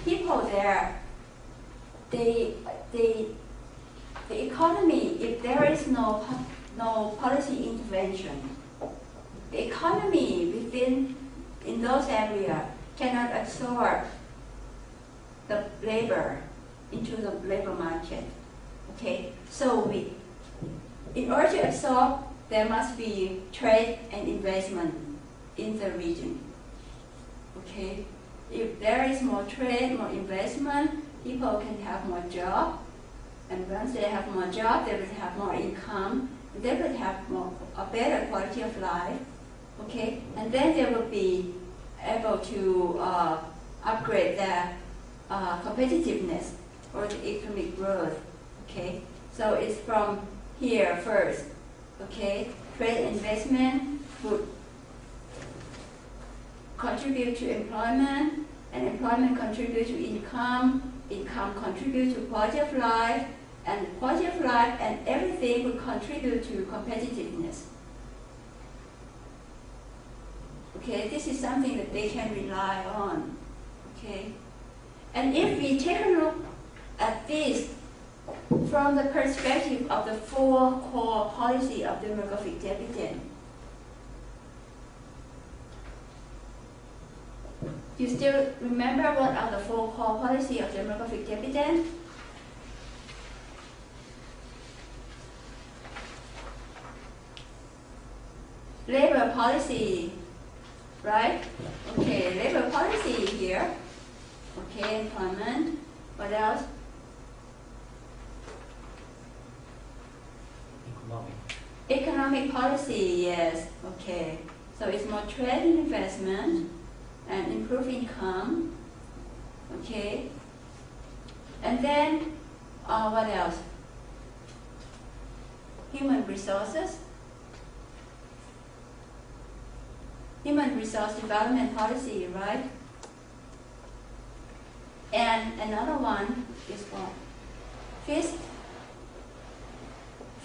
people there, the economy, if there is no policy intervention, the economy in those areas cannot absorb the labor into the labor market. Okay, so in order to absorb, there must be trade and investment in the region. Okay, if there is more trade, more investment, people can have more job, and once they have more job, they will have more income, they will have a better quality of life. Okay, and then they will be able to upgrade their competitiveness or the economic growth. Okay, so it's from here first. Okay, trade investment would contribute to employment, and employment contribute to income, income contribute to quality of life, and quality of life and everything would contribute to competitiveness. Okay, this is something that they can rely on. Okay, and if we take a look at this from the perspective of the four core policy of demographic dividend, you still remember what are the four core policy of demographic dividend? Labor policy, right? Okay, labor policy here. Okay, employment. What else? Economic policy, yes. Okay, so it's more trade and investment and improve income. Okay, and then what else? Human resources. Human resource development policy, right? And another one is what?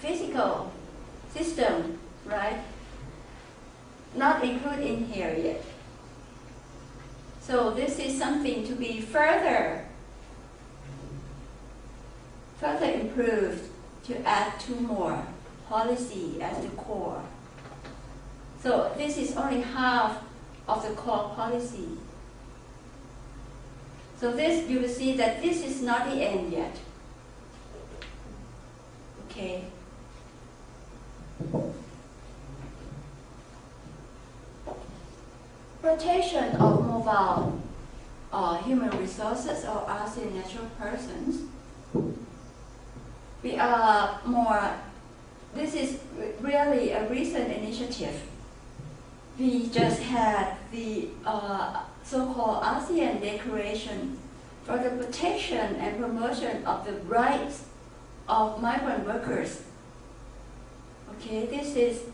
Physical system, right? Not included in here yet. So this is something to be further improved to add two more policy as the core. So this is only half of the core policy. So this, you will see that this is not the end yet. Okay. Rotation of mobile human resources or ASEAN natural persons. We are more, this is really a recent initiative. We just had the so-called ASEAN Declaration for the protection and promotion of the rights of migrant workers. Okay, this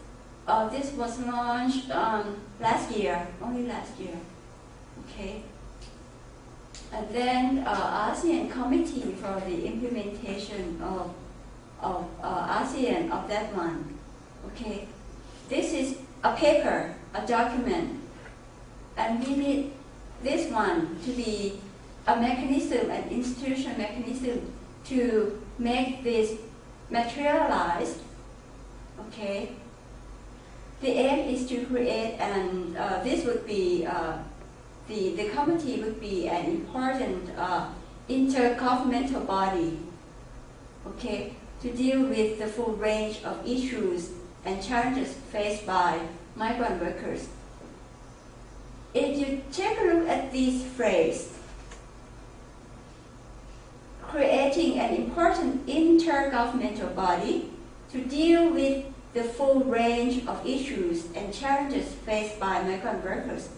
was launched last year, only last year. Okay, and then ASEAN Committee for the implementation of ASEAN of that one. Okay, this is a paper, a document, and we need this one to be a mechanism, an institutional mechanism to make this materialized. Okay. The aim is to create, and this would be, the committee would be an important intergovernmental body, okay, to deal with the full range of issues and challenges faced by migrant workers. If you take a look at this phrase, creating an important intergovernmental body to deal with the full range of issues and challenges faced by migrant workers.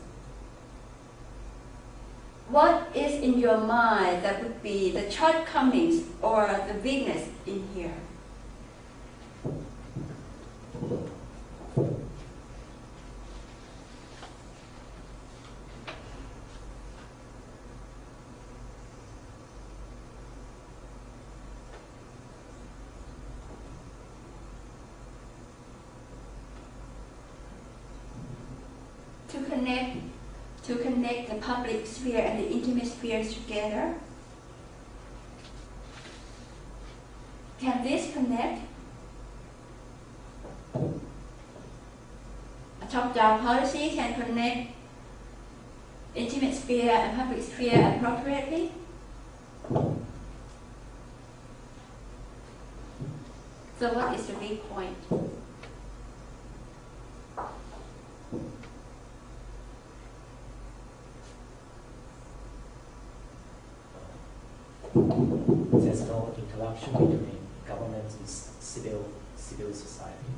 What is in your mind that would be the shortcomings or the weakness in here? To connect the public sphere and the intimate spheres together. Can this connect? A top-down policy can connect intimate sphere and public sphere appropriately? So what is the weak point? there's no interaction between government and civil society.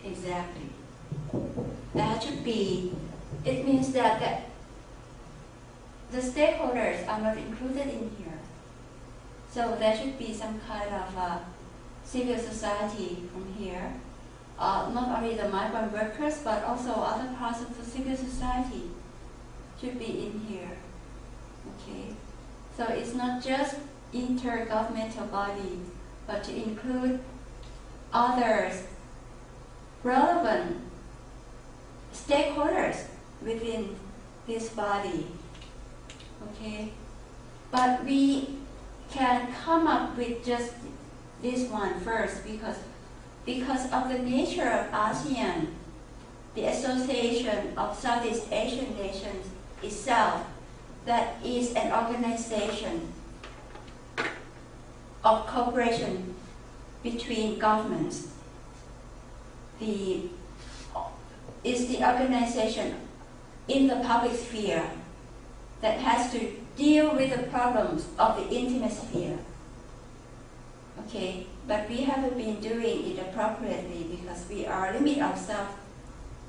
Exactly. That should be, it means that the stakeholders are not included in here. So there should be some kind of civil society from here. Not only the migrant workers, but also other parts of the civil society should be in here. Okay? So it's not just intergovernmental body, but to include others relevant stakeholders within this body. Okay? But we can come up with just this one first because of the nature of ASEAN, the Association of Southeast Asian Nations itself, that is an organization of cooperation between governments. Is the organization in the public sphere that has to deal with the problems of the intimate sphere. Okay, but we haven't been doing it appropriately because we are limit ourselves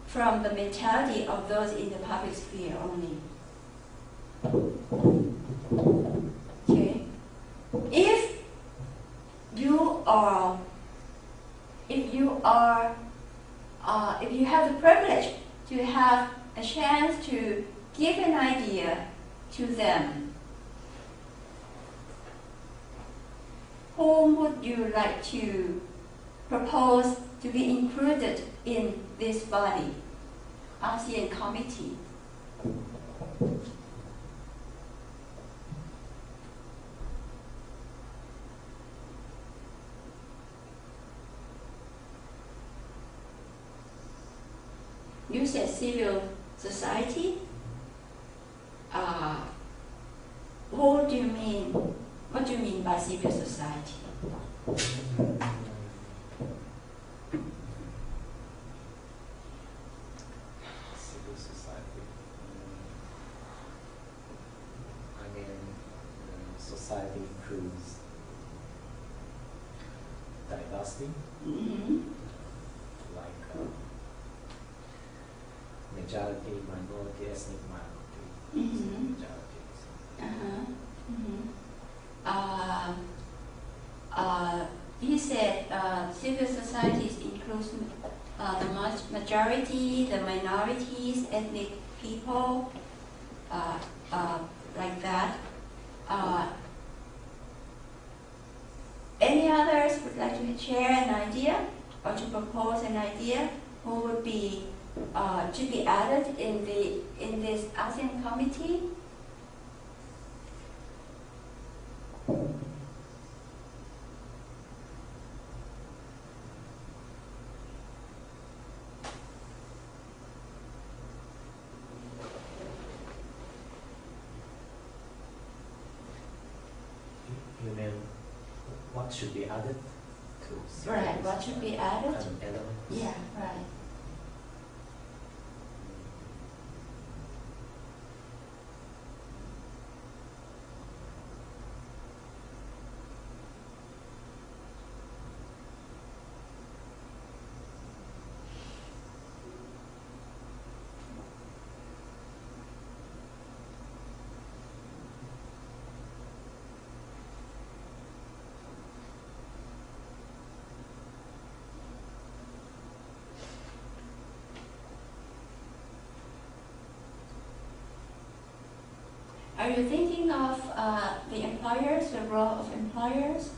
from the mentality of those in the public sphere only. Okay, if you have the privilege to have a chance to give an idea to them, whom would you like to propose to be included in this body, ASEAN Committee? You said civil society. What do you mean? What do you mean by civil society? Civil society. I mean, society includes diversity, like majority, minority, ethnic minority, majorities. You said civil societies includes the majority, the minorities, ethnic people, like that. Any others would like to share an idea or to propose an idea who would be to be added in this ASEAN committee? You mean what should be added to? Right, what should be added? Elements? Yeah, right. Are you thinking of the employers, the role of employers?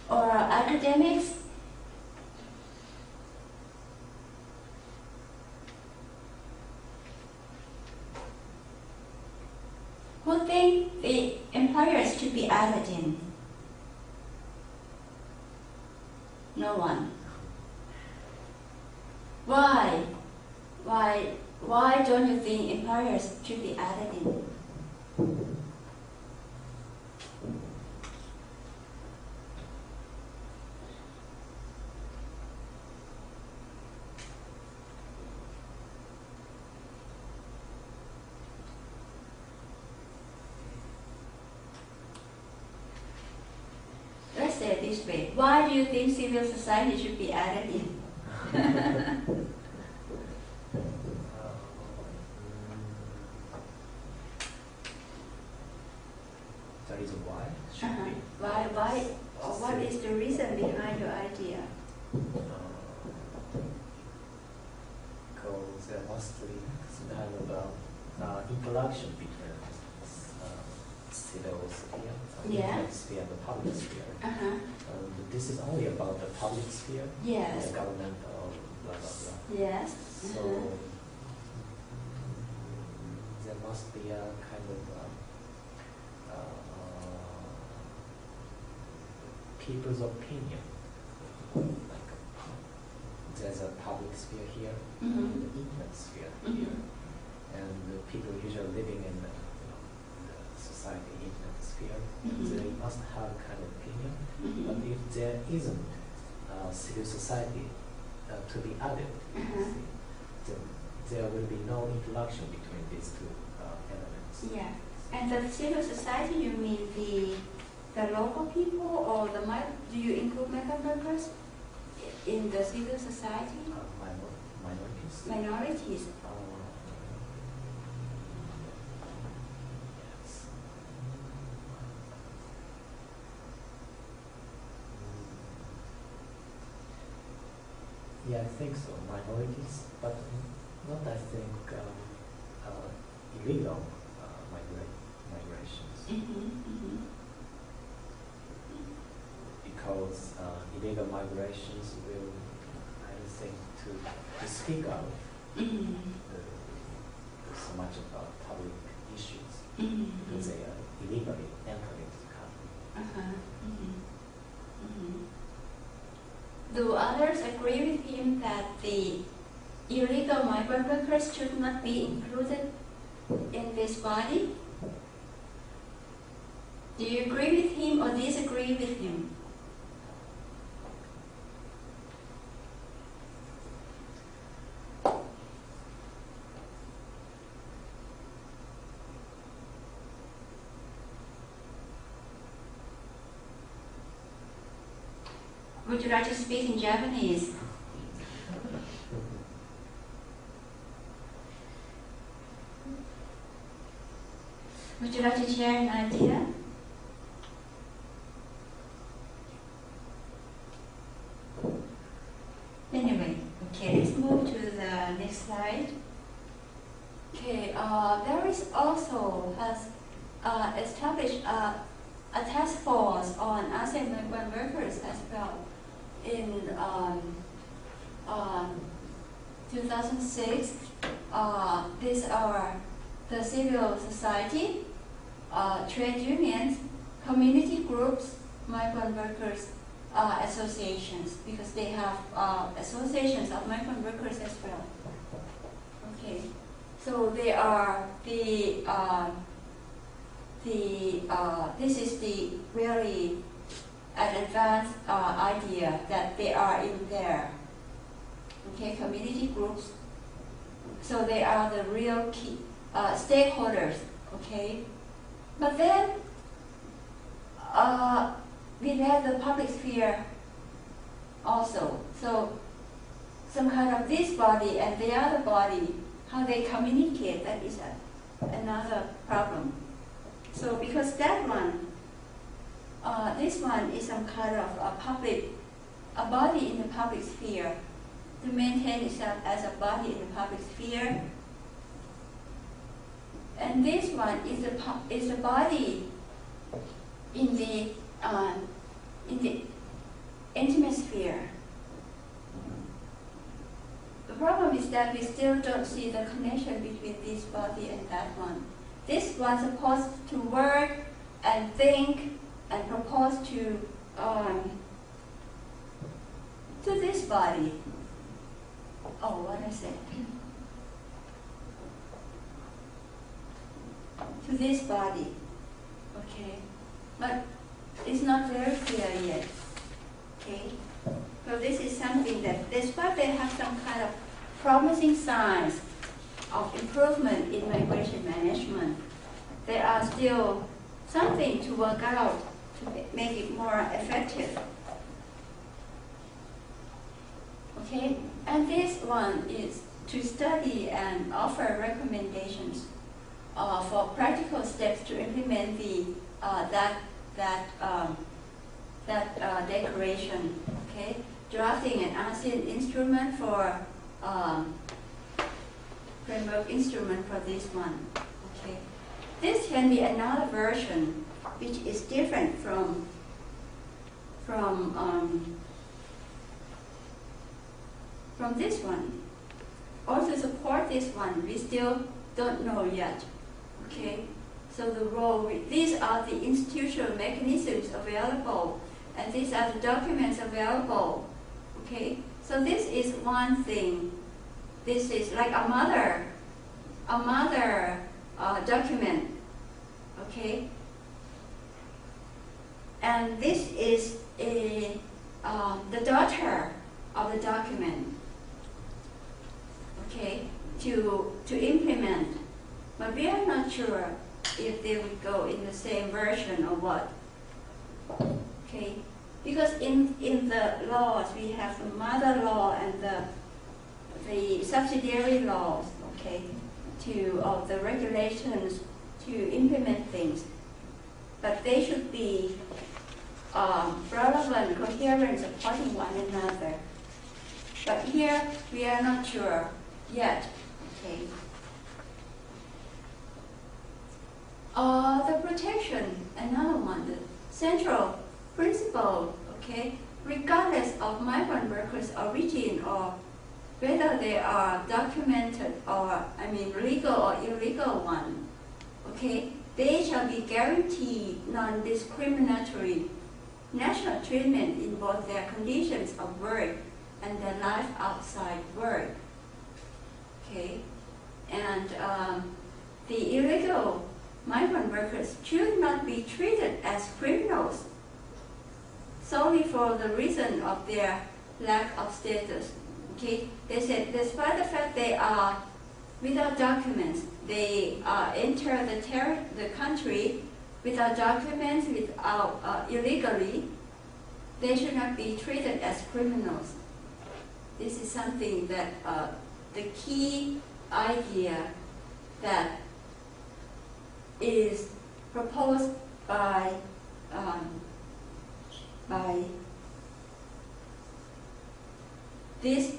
Or academics? Who think the employers should be added in? No one. Why? Why don't you think employers should be added in? say it this way. Why do you think civil society should be added in? The reason why should be. Why? Or what is the reason behind your idea? Because there must be some kind of interaction between civil sphere, Yeah. sphere and the public sphere. Uh-huh. This is only about the public sphere, Yes. the government, or blah blah blah. Yes. So Uh-huh. there must be a kind of people's opinion. Like there's a public sphere here, and the internet sphere here, and the people usually living in the society internet sphere, they must have kind of opinion. But if there isn't civil society to be added, then there will be no interaction between these two elements. Yeah. And the civil society, you mean the local people, or do you include migrant workers in the civil society? Minorities. Minorities. Yes. Yeah, I think so. Minorities, but not, I think, illegal migrations. Because illegal migrations will, I think, to speak out so much about public issues because they are illegally entering the country. Do others agree with him that the illegal migrant workers should not be included in this body? Do you agree with him or disagree with him? Would you like to speak in Japanese? Would you like to share an idea? Anyway, okay, let's move to the next slide. Okay, there is also has established a task force on ASEAN migrant workers as well. In 2006, these are the civil society, trade unions, community groups, migrant workers associations, because they have associations of migrant workers as well. Okay, so they are this is the really an advanced idea that they are in there. Okay, community groups. So they are the real key stakeholders. Okay, but then we have the public sphere also. So some kind of this body and the other body, how they communicate, that is another problem. So because that one, this one is some kind of a body in the public sphere to maintain itself as a body in the public sphere. And this one is a body in the intimate sphere. The problem is that we still don't see the connection between this body and that one. This one's supposed to work and think and propose to this body. Oh, what I said. To this body. Okay. But it's not very clear yet. Okay. So this is something that, despite they have some kind of promising signs of improvement in migration management, there are still something to work out make it more effective. Okay, and this one is to study and offer recommendations for practical steps to implement the declaration. Okay, drafting an ASEAN instrument for framework instrument for this one. Okay, this can be another version which is different from this one. Also support this one, we still don't know yet. Okay, so the role, these are the institutional mechanisms available, and these are the documents available. Okay, so this is one thing. This is like a mother document. Okay, and this is the daughter of the document. Okay, to implement, but we are not sure if they would go in the same version or what. Okay, because in the laws we have the mother law and the subsidiary laws. Okay, of the regulations to implement things, but they should be relevant, coherent, supporting one another. But here we are not sure yet. Okay. The protection, another one, the central principle. Okay, regardless of migrant workers' origin or whether they are documented or, legal or illegal one. Okay, they shall be guaranteed non-discriminatory national treatment in both their conditions of work and their life outside work. Okay, and the illegal migrant workers should not be treated as criminals solely for the reason of their lack of status. Okay, they said despite the fact they are without documents, they enter the country without documents, illegally, they should not be treated as criminals. This is something that the key idea that is proposed by this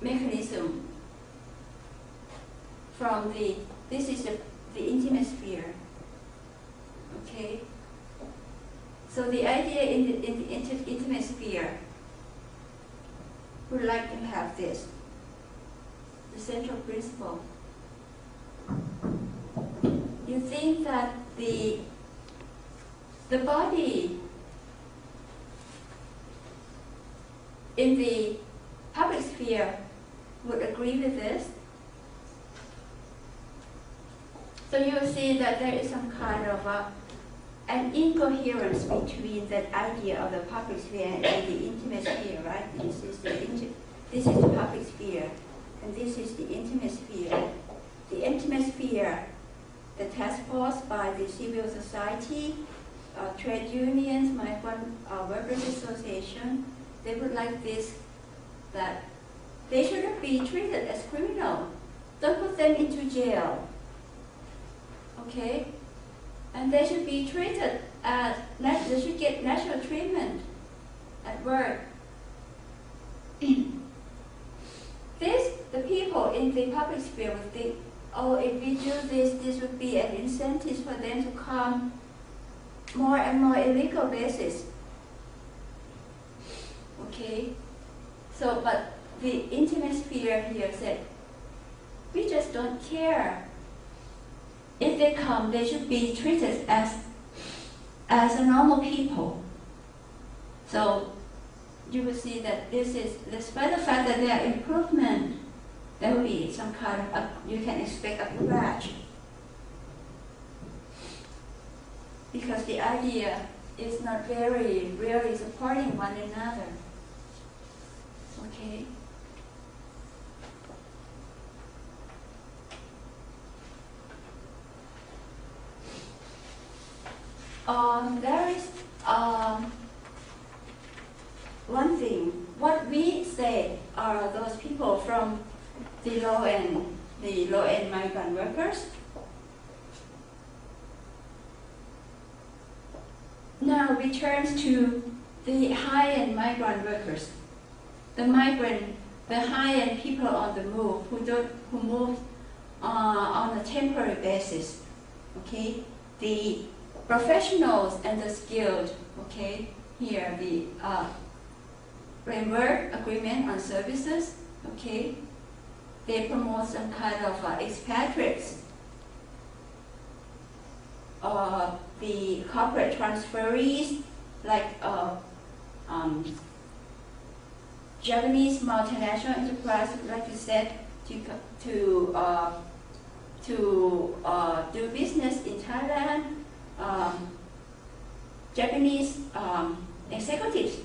mechanism from this is the intimate sphere. Okay, so the idea in the intimate sphere would like to have this, the central principle. You think that the body in the public sphere would agree with this? So you will see that there is some kind of an incoherence between that idea of the public sphere and the intimate sphere, right? This is the public sphere, and this is the intimate sphere. The intimate sphere, the task force by the civil society, trade unions, migrant workers association, they would like this, that they shouldn't be treated as criminal. Don't put them into jail. Okay? And they should be treated as, they should get national treatment at work. The people in the public sphere would think, oh, if we do this, this would be an incentive for them to come more and more illegal basis. Okay? So, but the intimate sphere here said, we just don't care. If they come, they should be treated as a normal people. So you will see that this is, despite the fact that there are improvement, there will be some kind of, you can expect a crash. Because the idea is not very really supporting one another. Okay? There is one thing. What we say are those people from the low-end migrant workers. Now we turn to the high-end migrant workers. The high-end people on the move who move on a temporary basis. Okay, the professionals and the skilled. Okay, here the framework agreement on services. Okay, they promote some kind of expatriates. The corporate transferees, like Japanese multinational enterprise, like you said, to do business in Thailand. Japanese executives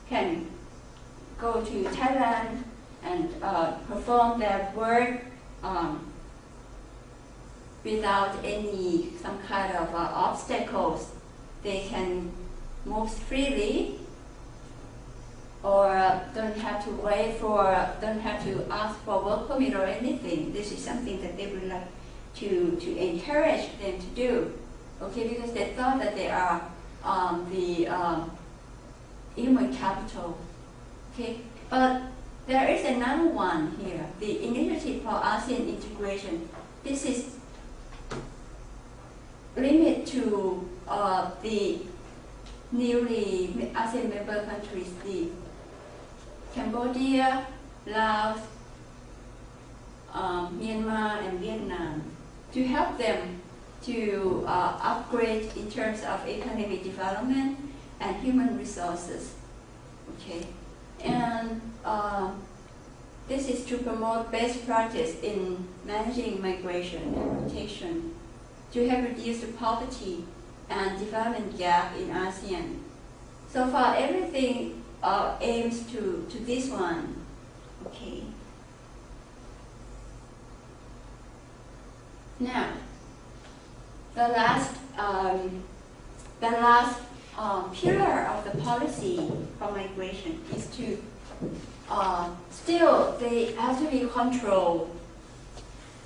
can go to Thailand and perform their work without some kind of obstacles. They can move freely, or don't have to ask for work permit or anything. This is something that they would like to encourage them to do. Okay, because they thought that they are the human capital. Okay, but there is another one here, the Initiative for ASEAN Integration. This is limited to the newly ASEAN member countries, the Cambodia, Laos, Myanmar, and Vietnam, to help them to upgrade in terms of economic development and human resources. Okay, and this is to promote best practice in managing migration and rotation, to help reduce the poverty and development gap in ASEAN. So far, everything aims to this one. Okay. Now, the last pillar of the policy for migration is to still they have to be controlled.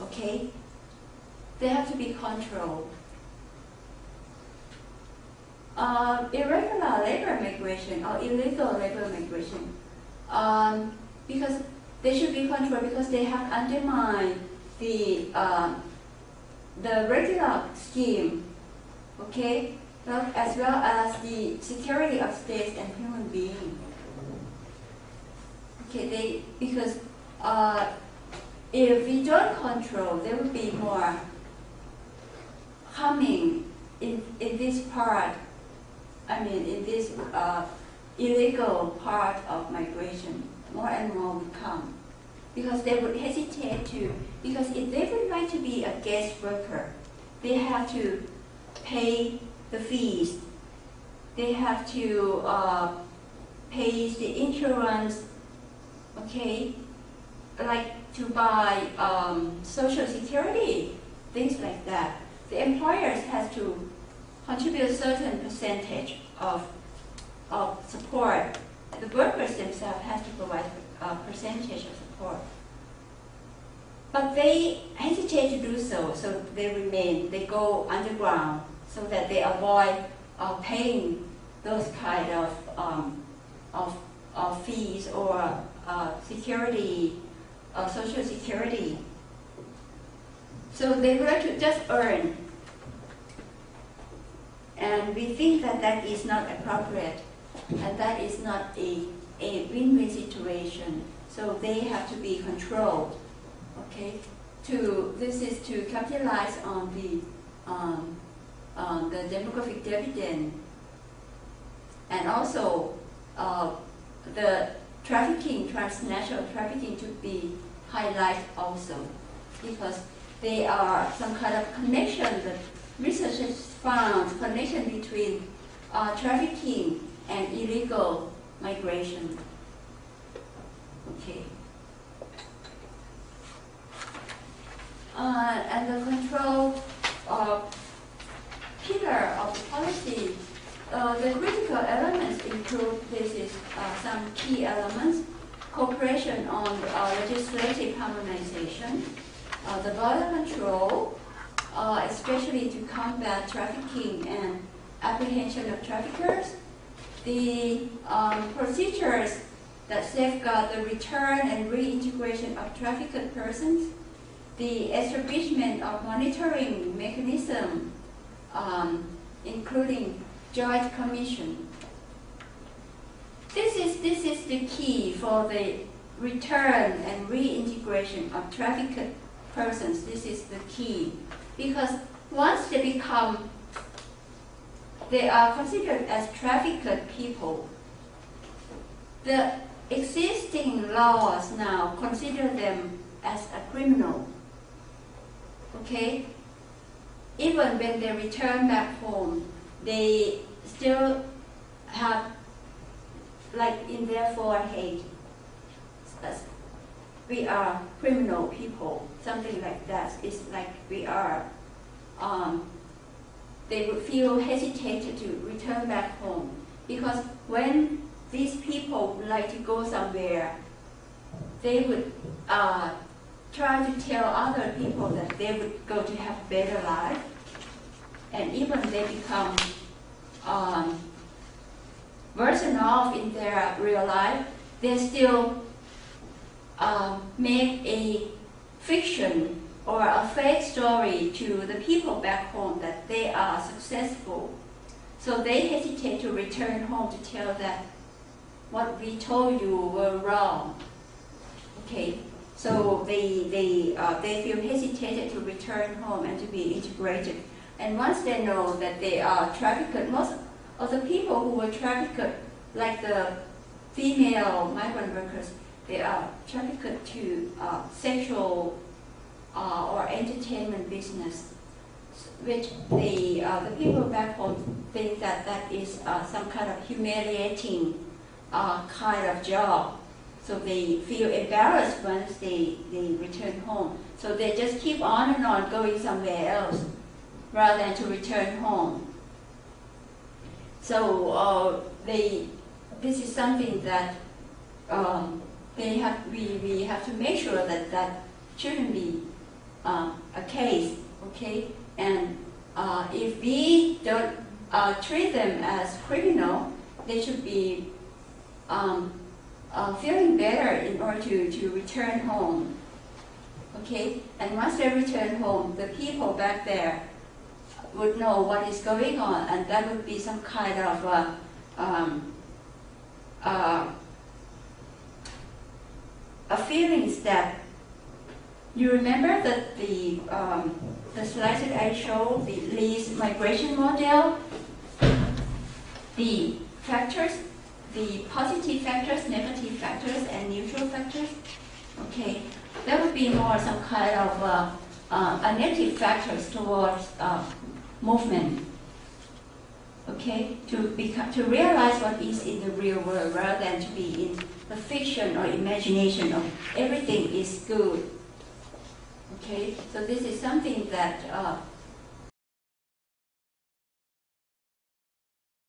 Okay, they have to be controlled. Irregular labor migration or illegal labor migration, because they should be controlled because they have undermined the regular scheme, okay, as well as the security of states and human beings. Okay, because if we don't control, there will be more coming in this part. I mean, in this illegal part of migration, more and more will come. Because they would hesitate to, because if they would like to be a guest worker, they have to pay the fees. They have to pay the insurance, okay, like to buy social security, things like that. The employers have to contribute a certain percentage of support. The workers themselves have to provide a percentage of support. But they hesitate to do so, so they go underground, so that they avoid paying those kind of fees or security, social security. So they would like to just earn. And we think that that is not appropriate, and that is not a win-win situation. So they have to be controlled. Okay, this is to capitalize on the demographic dividend, and also the trafficking, transnational trafficking, to be highlighted also, because they are some kind of connection. The researchers found connection between trafficking and illegal migration. Okay. And the control pillar of the policy, the critical elements include some key elements: cooperation on legislative harmonization, the border control, especially to combat trafficking and apprehension of traffickers, the procedures that safeguard the return and reintegration of trafficked persons, the establishment of monitoring mechanism, including joint commission. This is the key for the return and reintegration of trafficked persons. This is the key, because once they are considered as trafficked people, the existing laws now consider them as a criminal. Okay? Even when they return back home, they still have, like in their forehead, we are criminal people, something like that. It's like we are, they would feel hesitated to return back home, because when these people would like to go somewhere, they would try to tell other people that they would go to have a better life, and even they become worsen off in their real life, they still make a fiction or a fake story to the people back home that they are successful. So they hesitate to return home to tell that what we told you were wrong. Okay, so they feel hesitated to return home and to be integrated. And once they know that they are trafficked, most of the people who were trafficked, like the female migrant workers, they are trafficked to sexual or entertainment business, which the people back home think that that is some kind of humiliating kind of job. So they feel embarrassed once they return home. So they just keep on and on going somewhere else rather than to return home. So this is something that we have to make sure that that shouldn't be a case, okay? And if we don't treat them as criminal, they should be feeling better in order to return home, okay? And once they return home, the people back there would know what is going on, and that would be some kind of a feelings that you remember that the slides that I showed, the Lee's migration model, the factors, the positive factors, negative factors, and neutral factors. Okay, that would be more some kind of a negative factors towards movement. Okay, to realize what is in the real world rather than to be in the fiction or imagination of everything is good. Okay, so this is something that